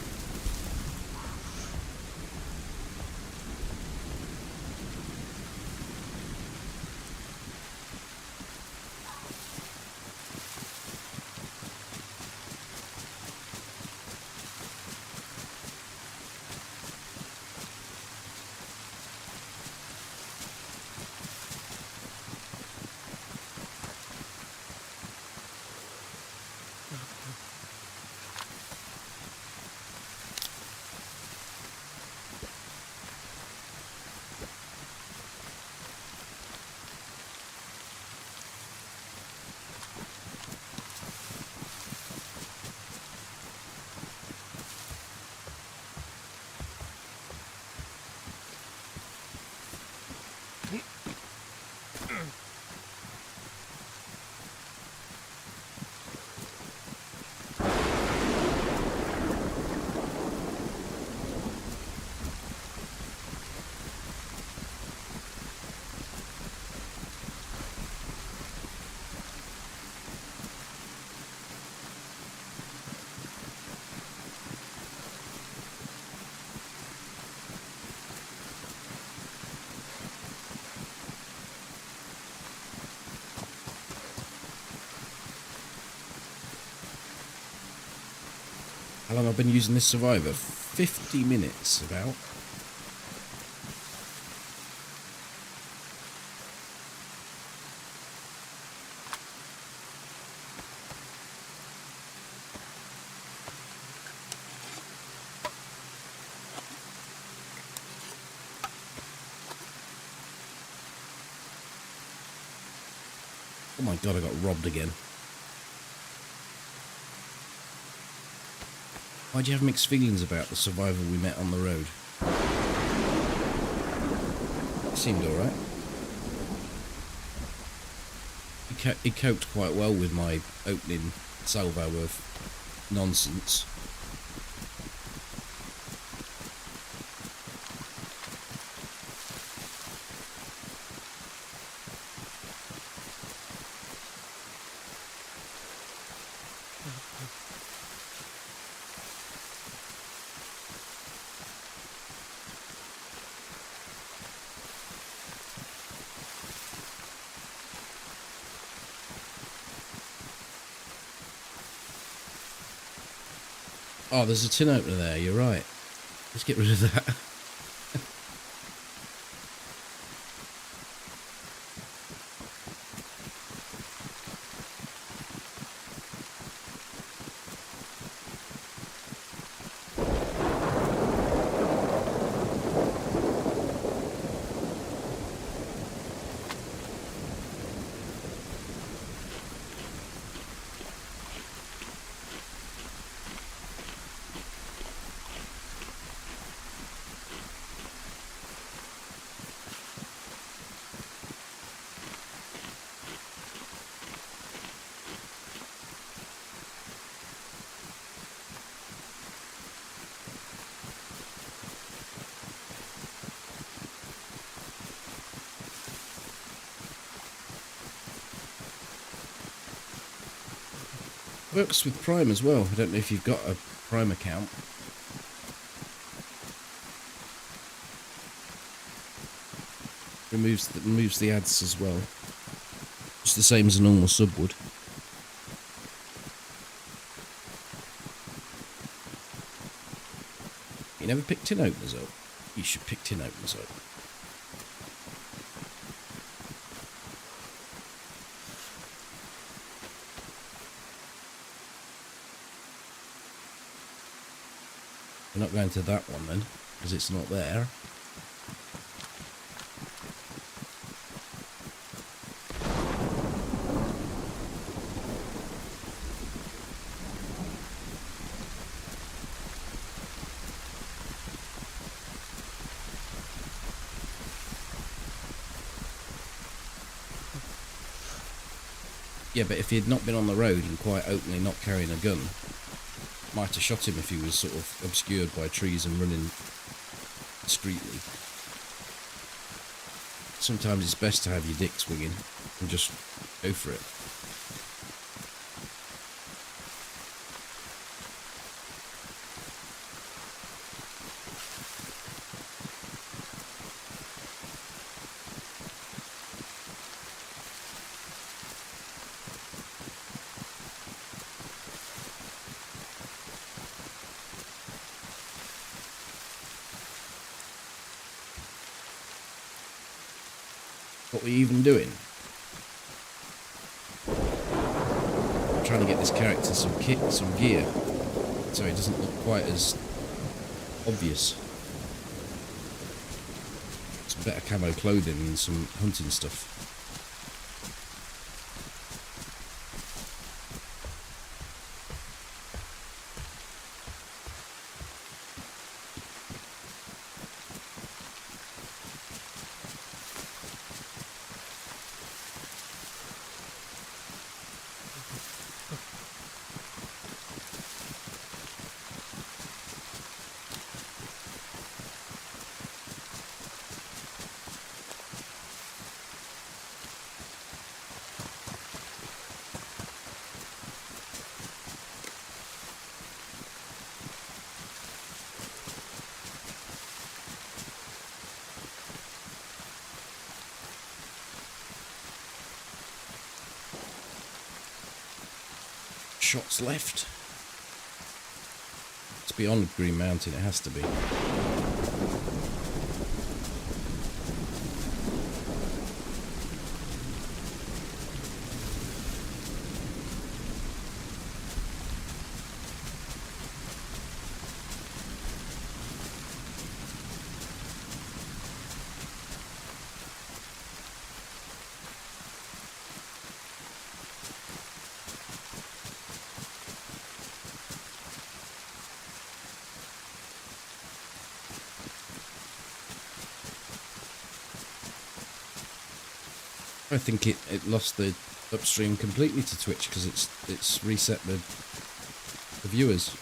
How long I've been using this survivor? 50 minutes, about. Oh my god, I got robbed again. Why do you have mixed feelings about the survivor we met on the road? He seemed alright. He coped quite well with my opening salvo of nonsense. Oh, there's a tin opener there, you're right. Let's get rid of that. Works with Prime as well. I don't know if you've got a Prime account. Removes the ads as well. Just the same as a normal sub would. You never picked tin openers up? You should pick tin openers up. We're not going to that one then, because it's not there. Yeah, but if he had not been on the road and quite openly not carrying a gun, might have shot him if he was sort of obscured by trees and running discreetly. Sometimes it's best to have your dick swinging and just go for it. What were you even doing? I'm trying to get this character some kit, some gear, so he doesn't look quite as obvious. Some better camo clothing and some hunting stuff. Shots left. It's beyond Green Mountain, it has to be. I think it lost the upstream completely to Twitch because it's reset the viewers.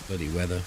Bloody weather.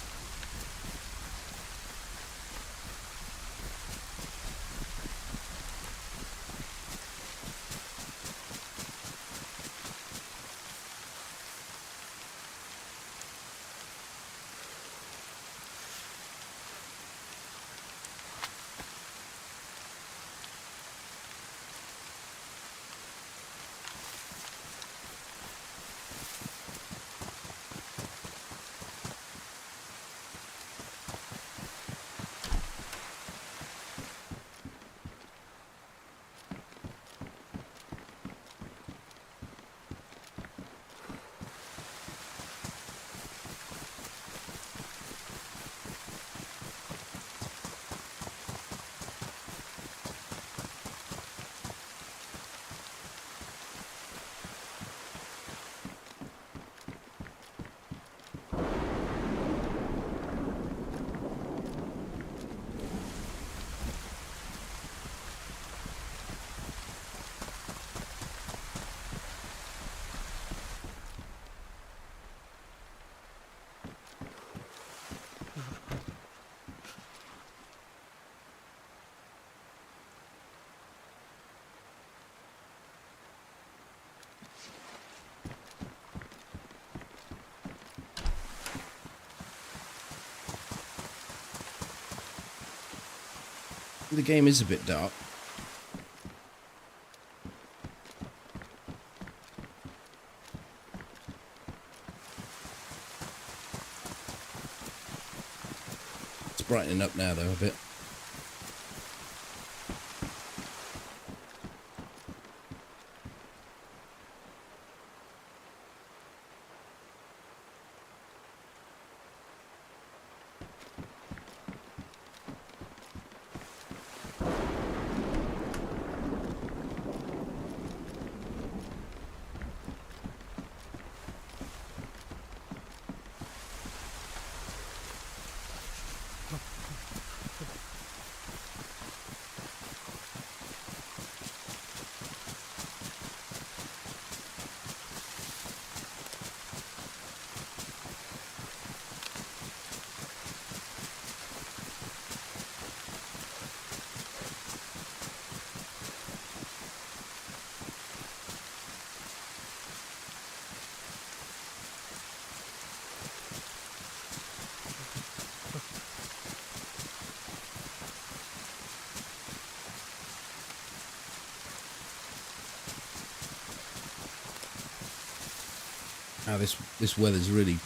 The game is a bit dark. It's brightening up now, though, a bit. Now this weather's really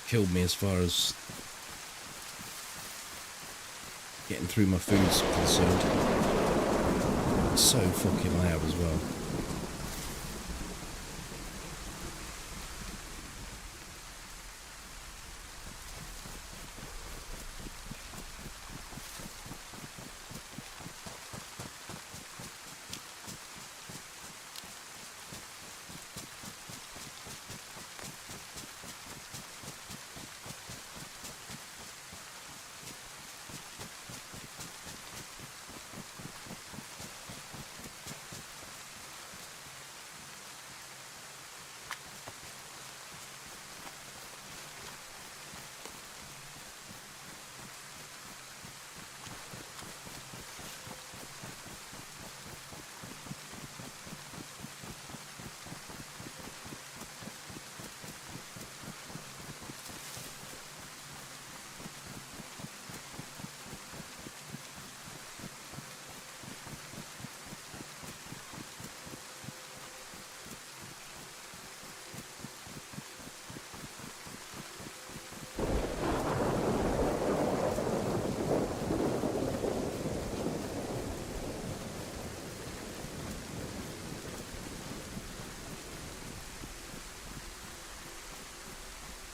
killed me as far as getting through my food's concerned. It's so fucking loud as well.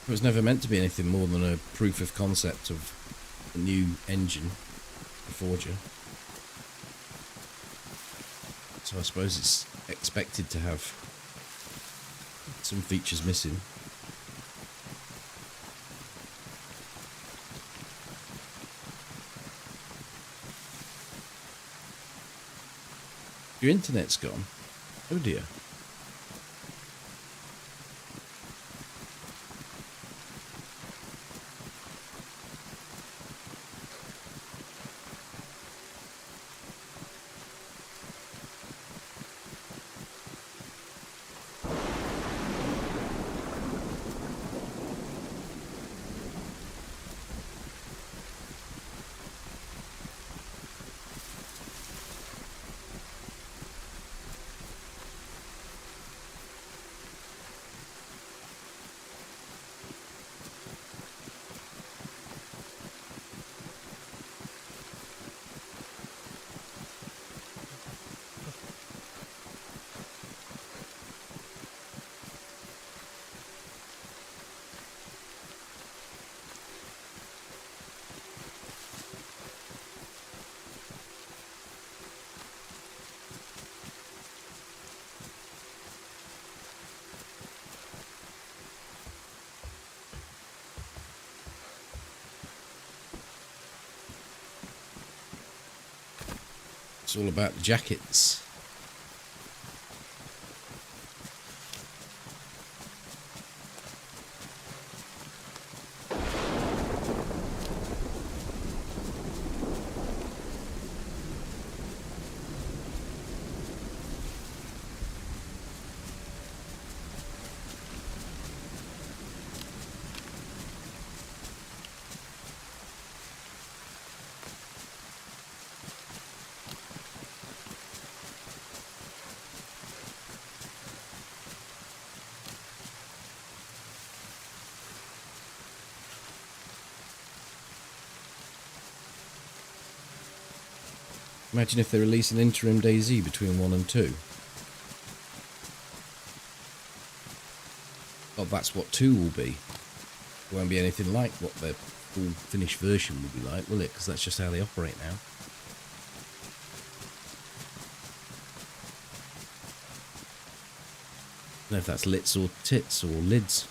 It was never meant to be anything more than a proof of concept of a new engine, the Forger. So I suppose it's expected to have some features missing. Your internet's gone. Oh dear. It's all about the jackets. Imagine if they release an interim DayZ between 1 and 2. Well, that's what 2 will be. It won't be anything like what their full finished version will be like, will it? Because that's just how they operate now. I don't know if that's lits or tits or lids.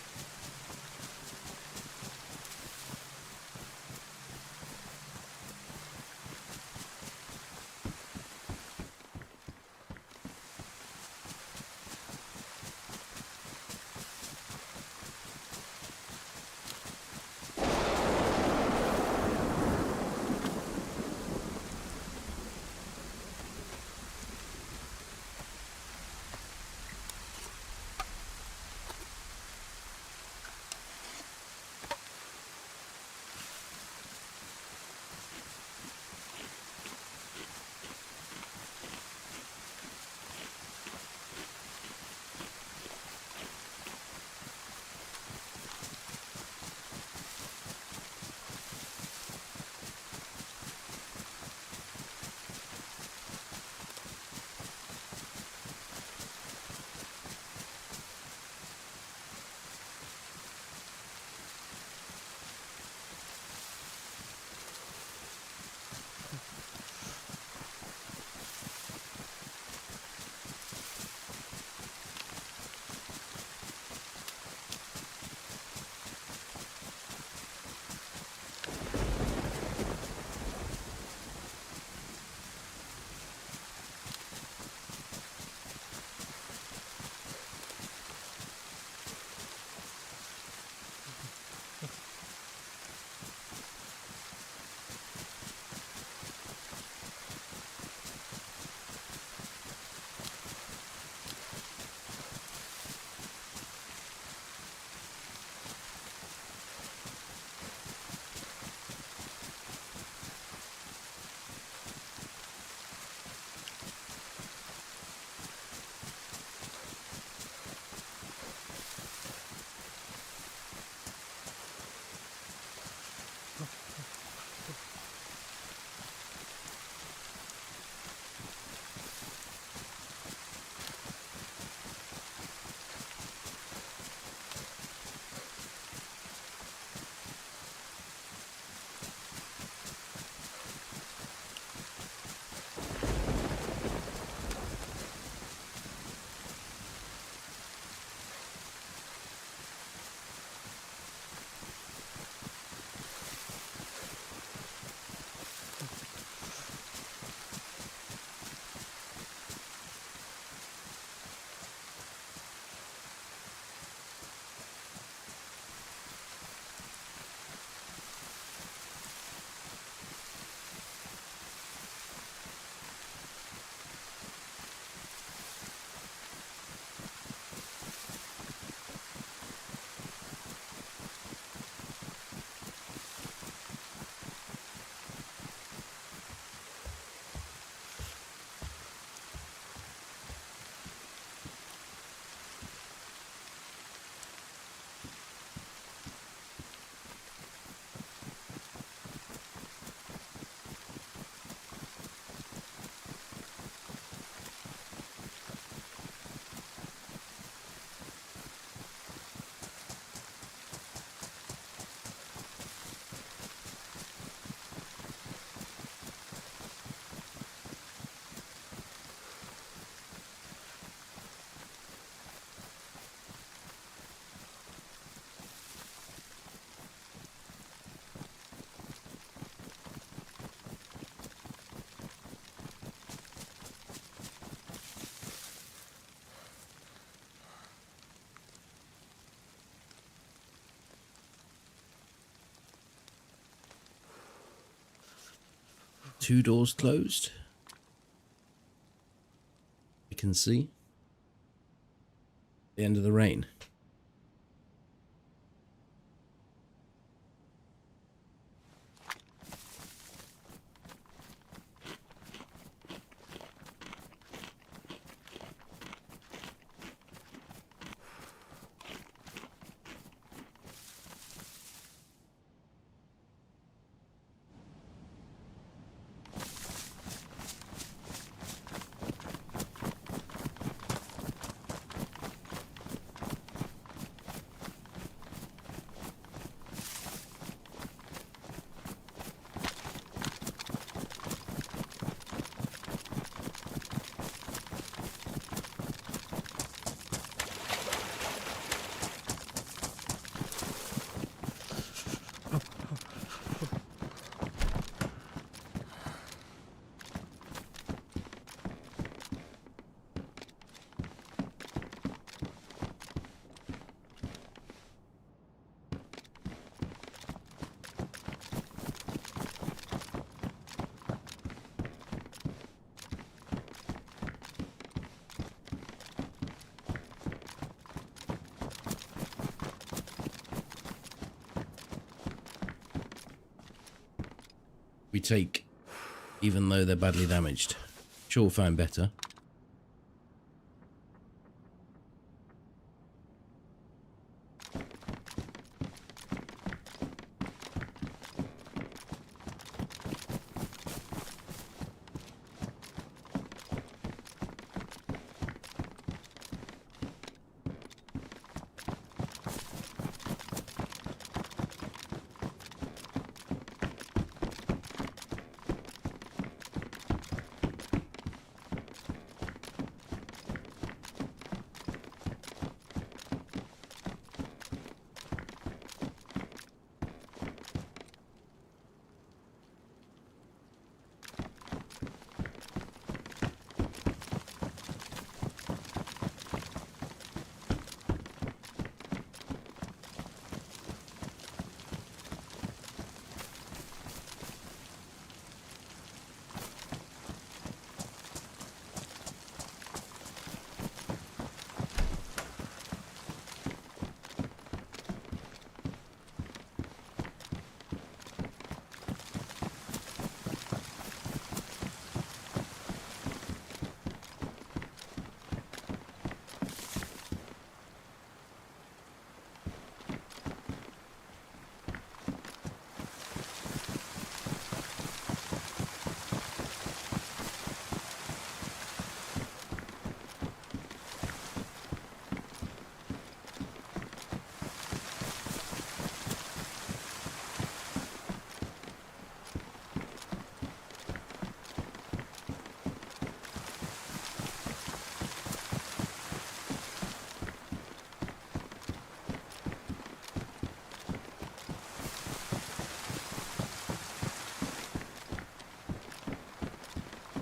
Two doors closed. You can see the end of the rain. we take, even though they're badly damaged. Sure, we'll find better.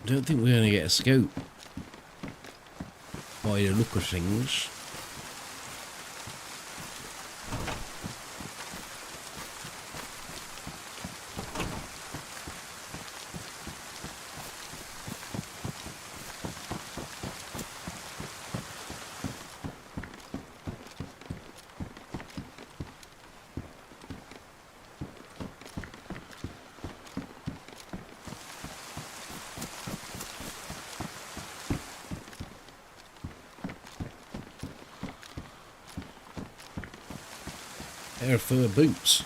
I don't think we're going to get a scope by the look of things. Pair of fur boots.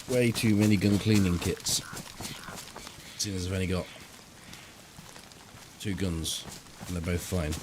Way too many gun cleaning kits. Seeing as I've only got 2 guns and they're both fine.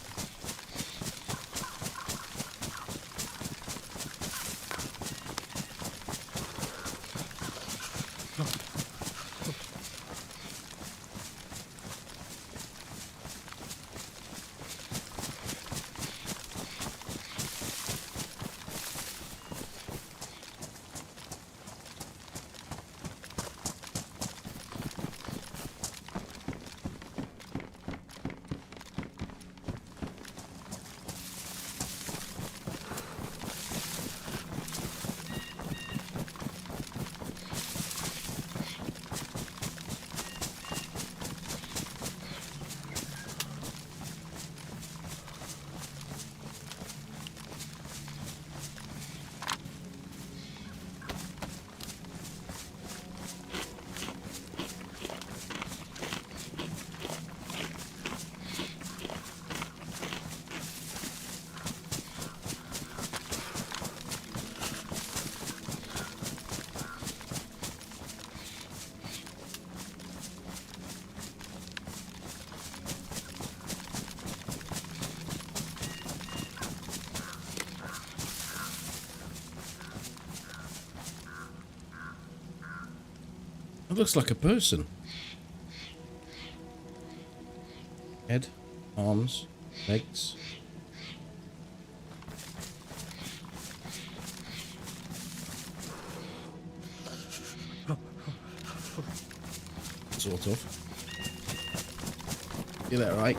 It looks like a person. Head, arms, legs. Sort of. Get that right.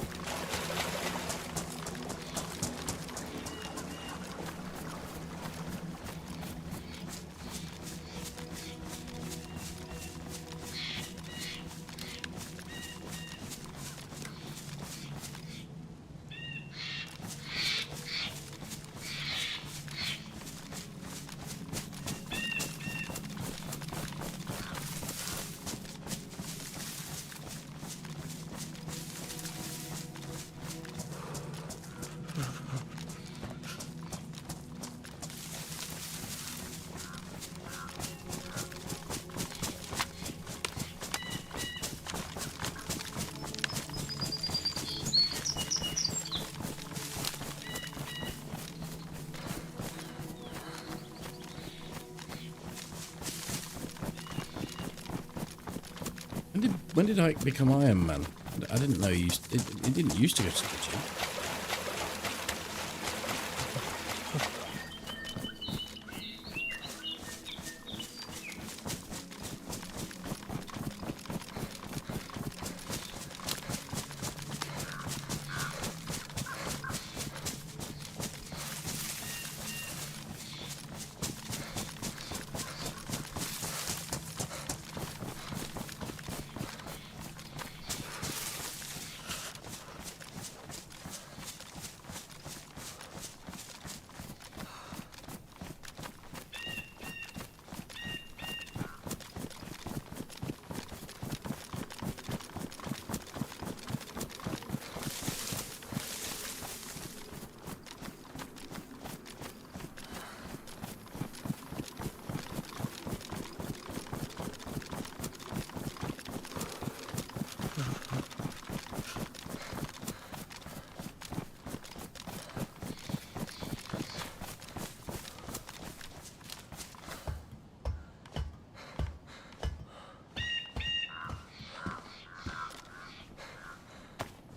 When did I become Iron Man? I didn't know it didn't used to go to the gym.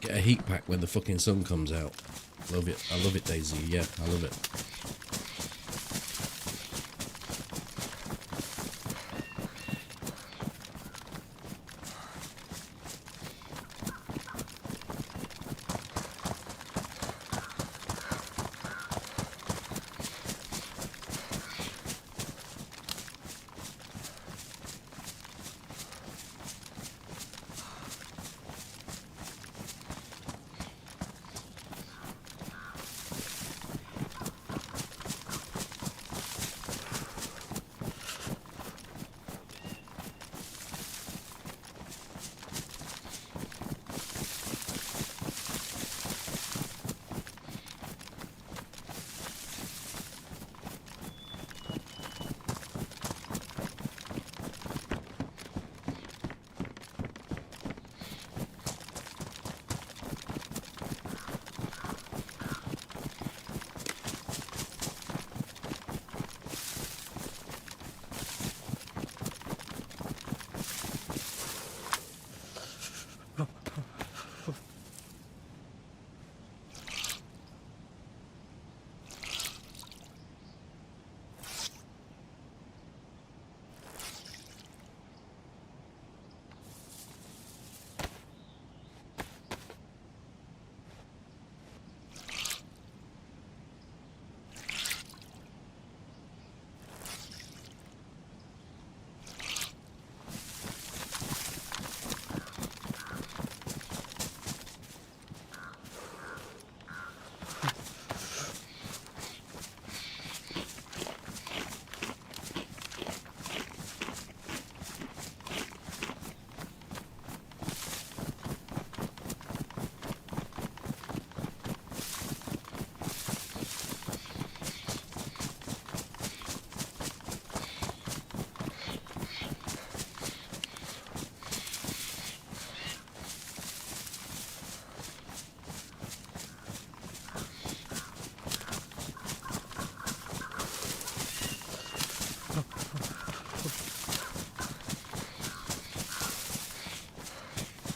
Get a heat pack when the fucking sun comes out. Love it. I love it, DayZ. Yeah, I love it.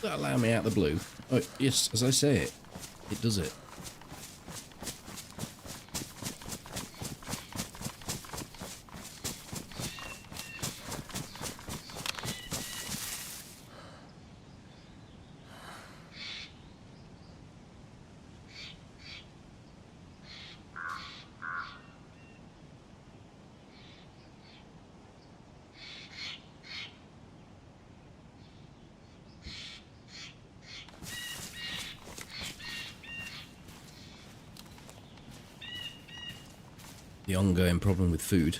That allow me out the blue? Oh, yes, as I say it, it does it. The ongoing problem with food.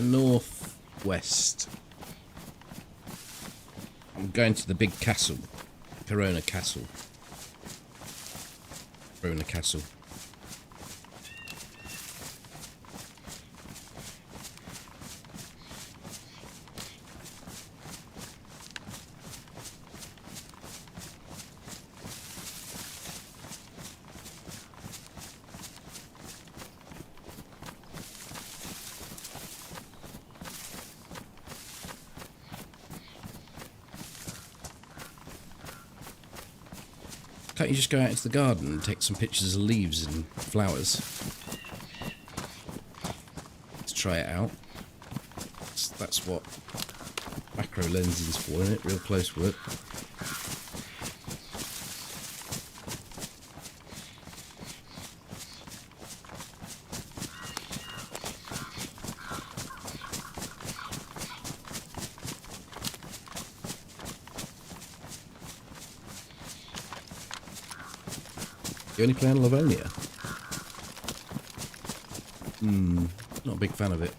Northwest. I'm going to the big castle. Corona Castle. Corona Castle. Can't you just go out into the garden and take some pictures of leaves and flowers? Let's try it out. That's what macro lensing's for, isn't it? Real close work. You only play on Livonia? Not a big fan of it.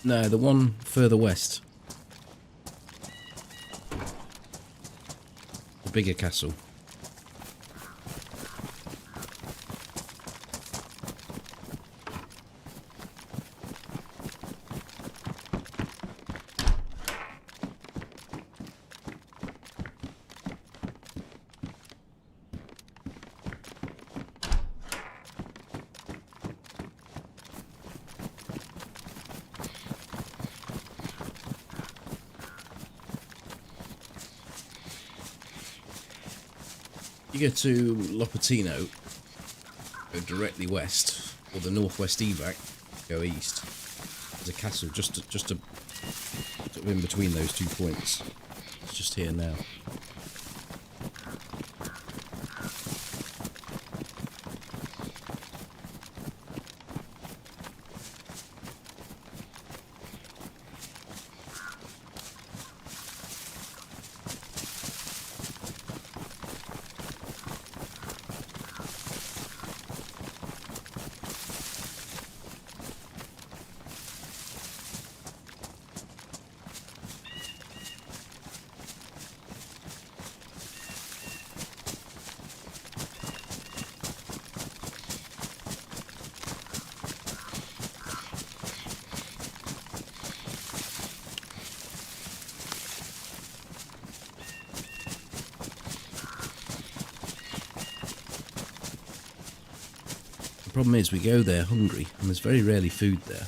No, the one further west. The bigger castle. You go to Lopatino, go directly west, or the northwest evac, go east. There's a castle just sort of in between those 2 points. It's just here now. Problem is, we go there hungry, and there's very rarely food there.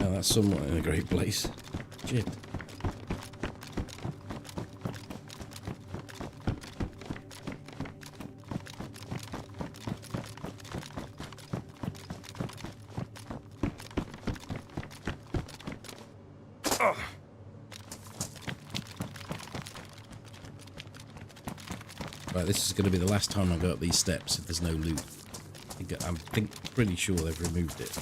Oh, that's somewhat in a great place. Shit. Right, this is going to be the last time I go up these steps if there's no loot. I'm pretty sure they've removed it.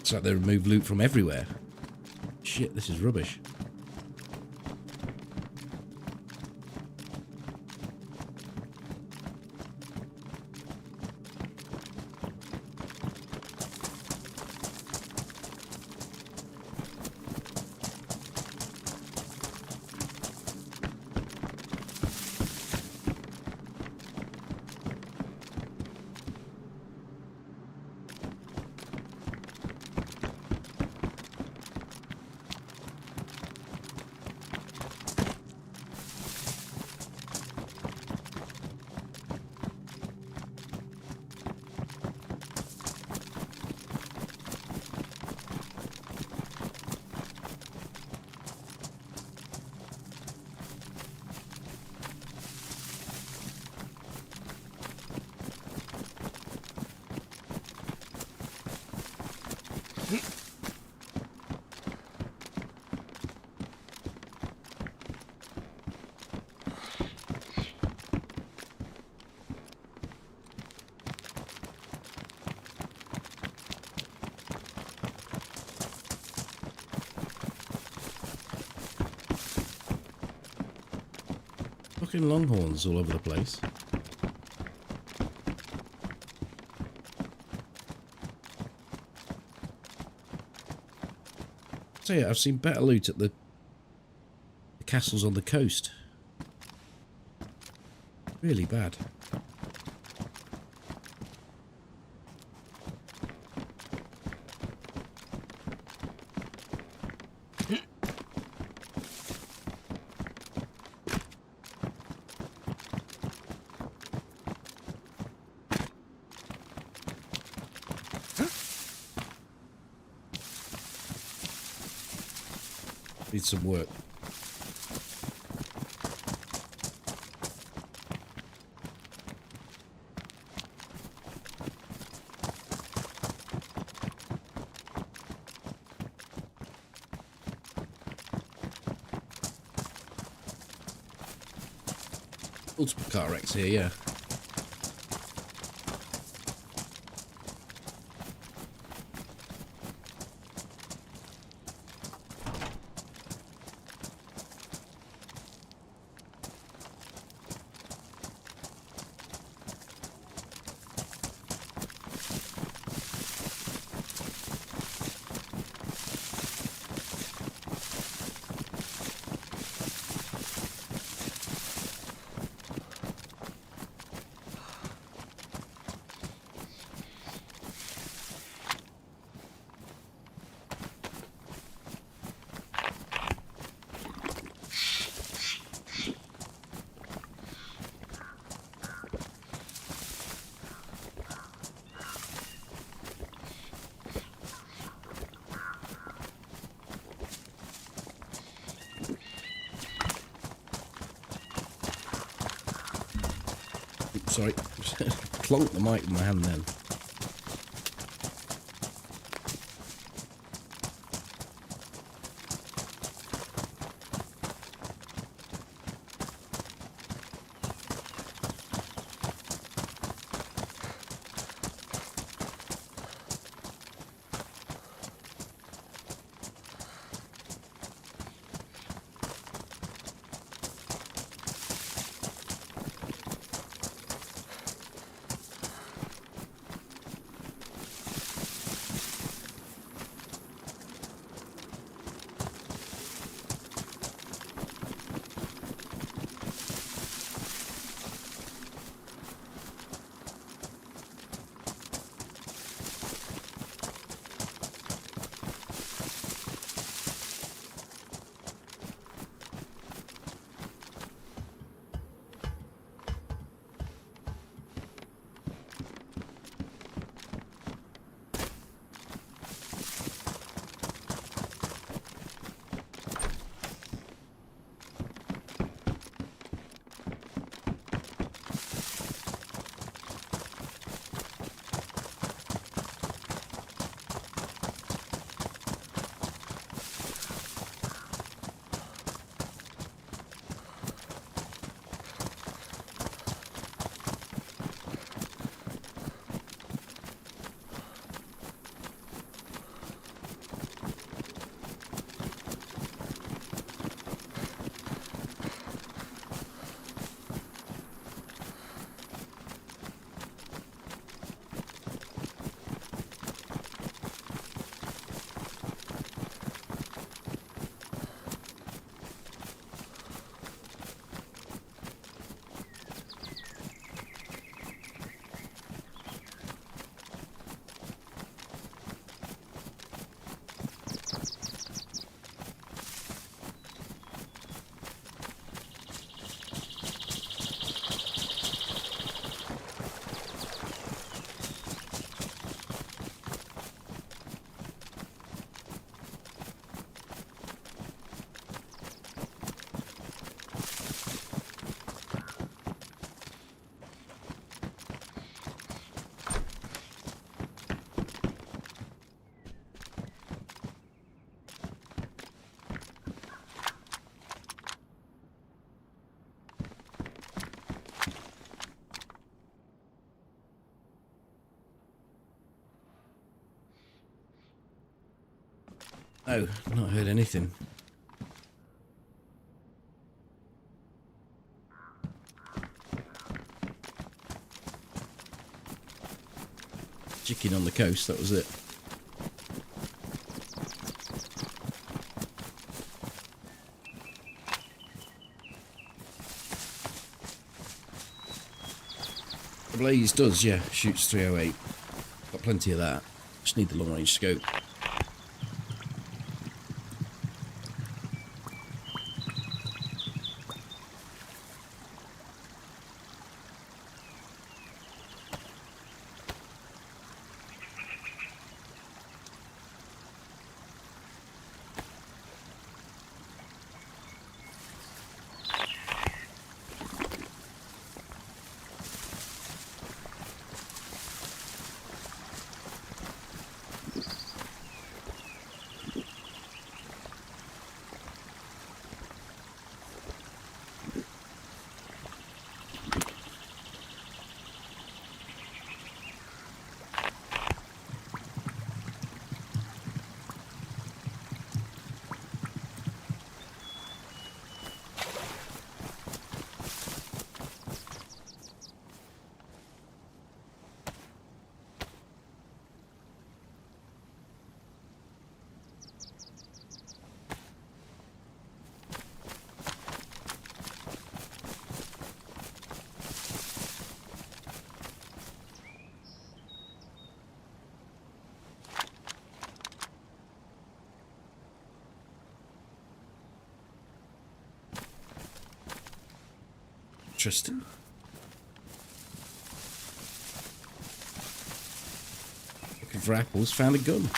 It's like they remove loot from everywhere. Shit, this is rubbish. Fucking longhorns all over the place. So yeah, I've seen better loot at the castles on the coast. Really bad. Need some work. multiple car wrecks here, yeah. Oops, sorry. Clonked the mic with my hand then. No, not heard anything. Chicken on the coast, that was it. The Blaze does, yeah, shoots 308. Got plenty of that. Just need the long range scope. Interesting. Looking for apples, found a gun.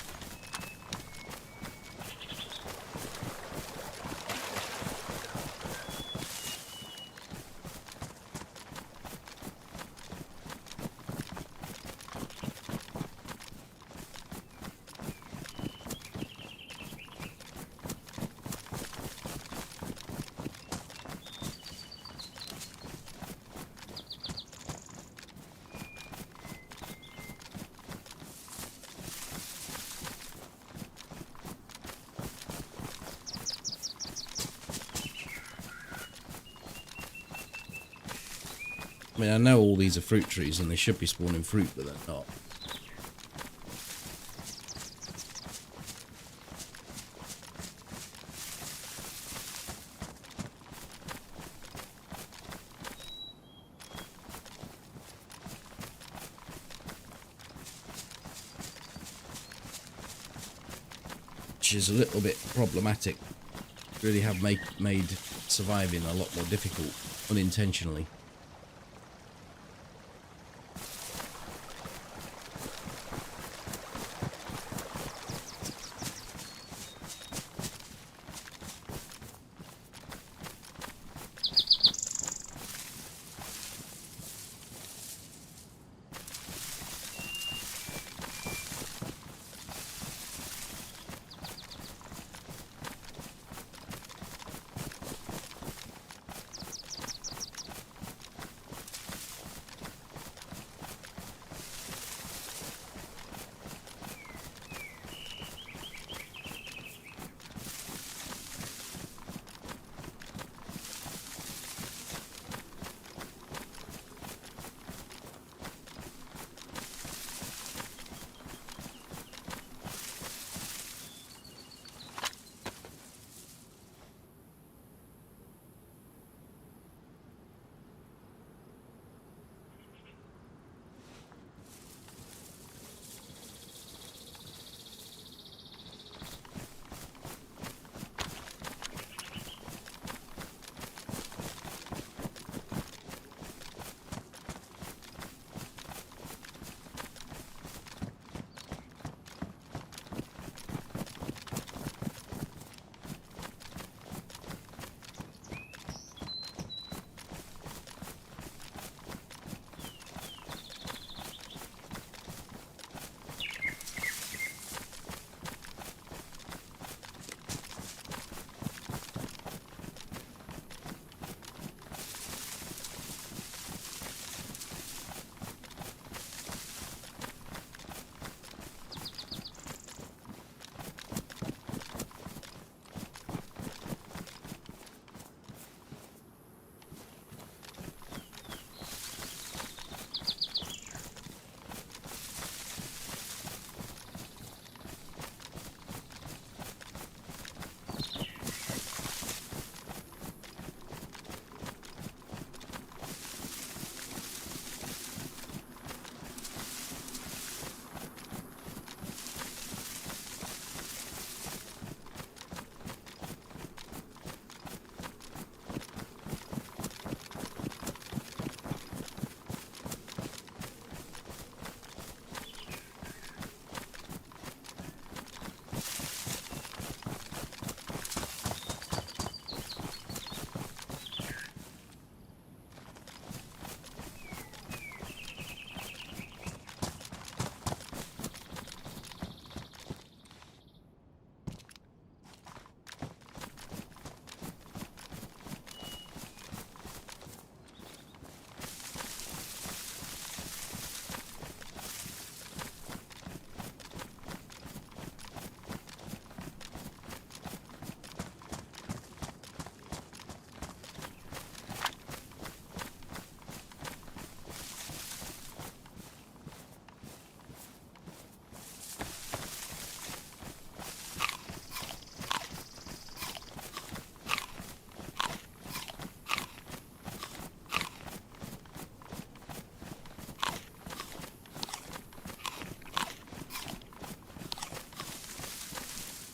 I mean, I know all these are fruit trees and they should be spawning fruit, but they're not. Which is a little bit problematic. Really have made surviving a lot more difficult, unintentionally.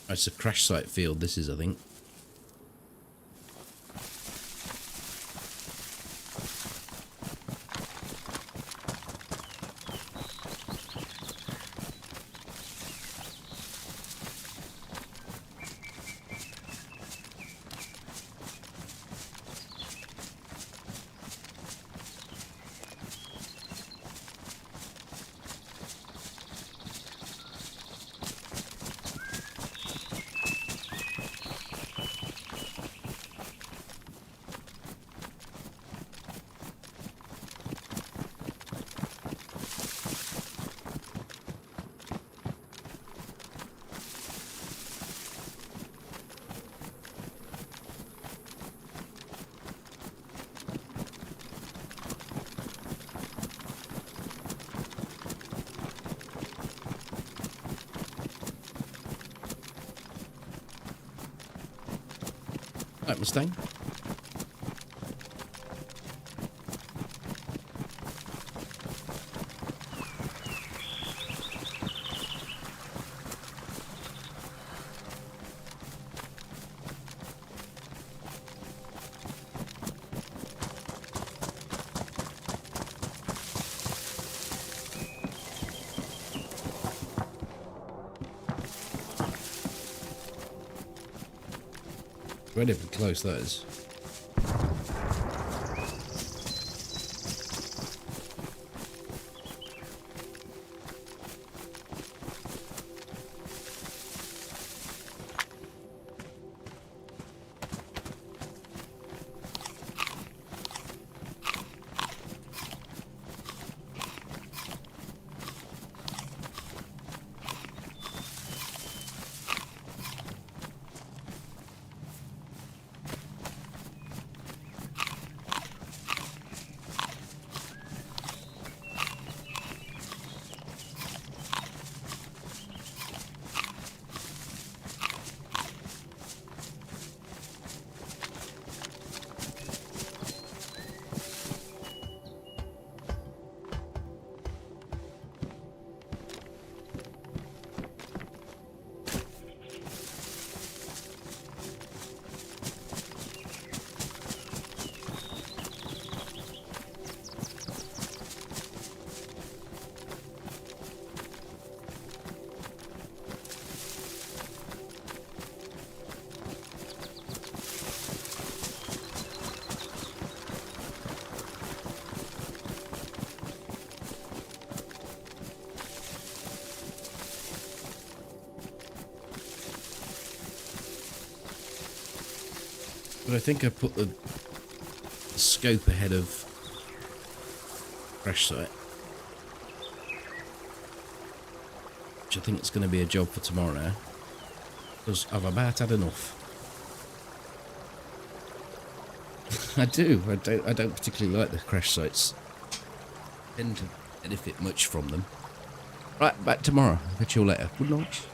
It's a crash site field, this is, I think. Right, Mustang. Incredibly close, that is. But I think I put the scope ahead of crash site, which I think is going to be a job for tomorrow now, because I've about had enough. I do. I don't particularly like the crash sites. I tend to benefit much from them. Right, back tomorrow. I'll catch you all later. Good night.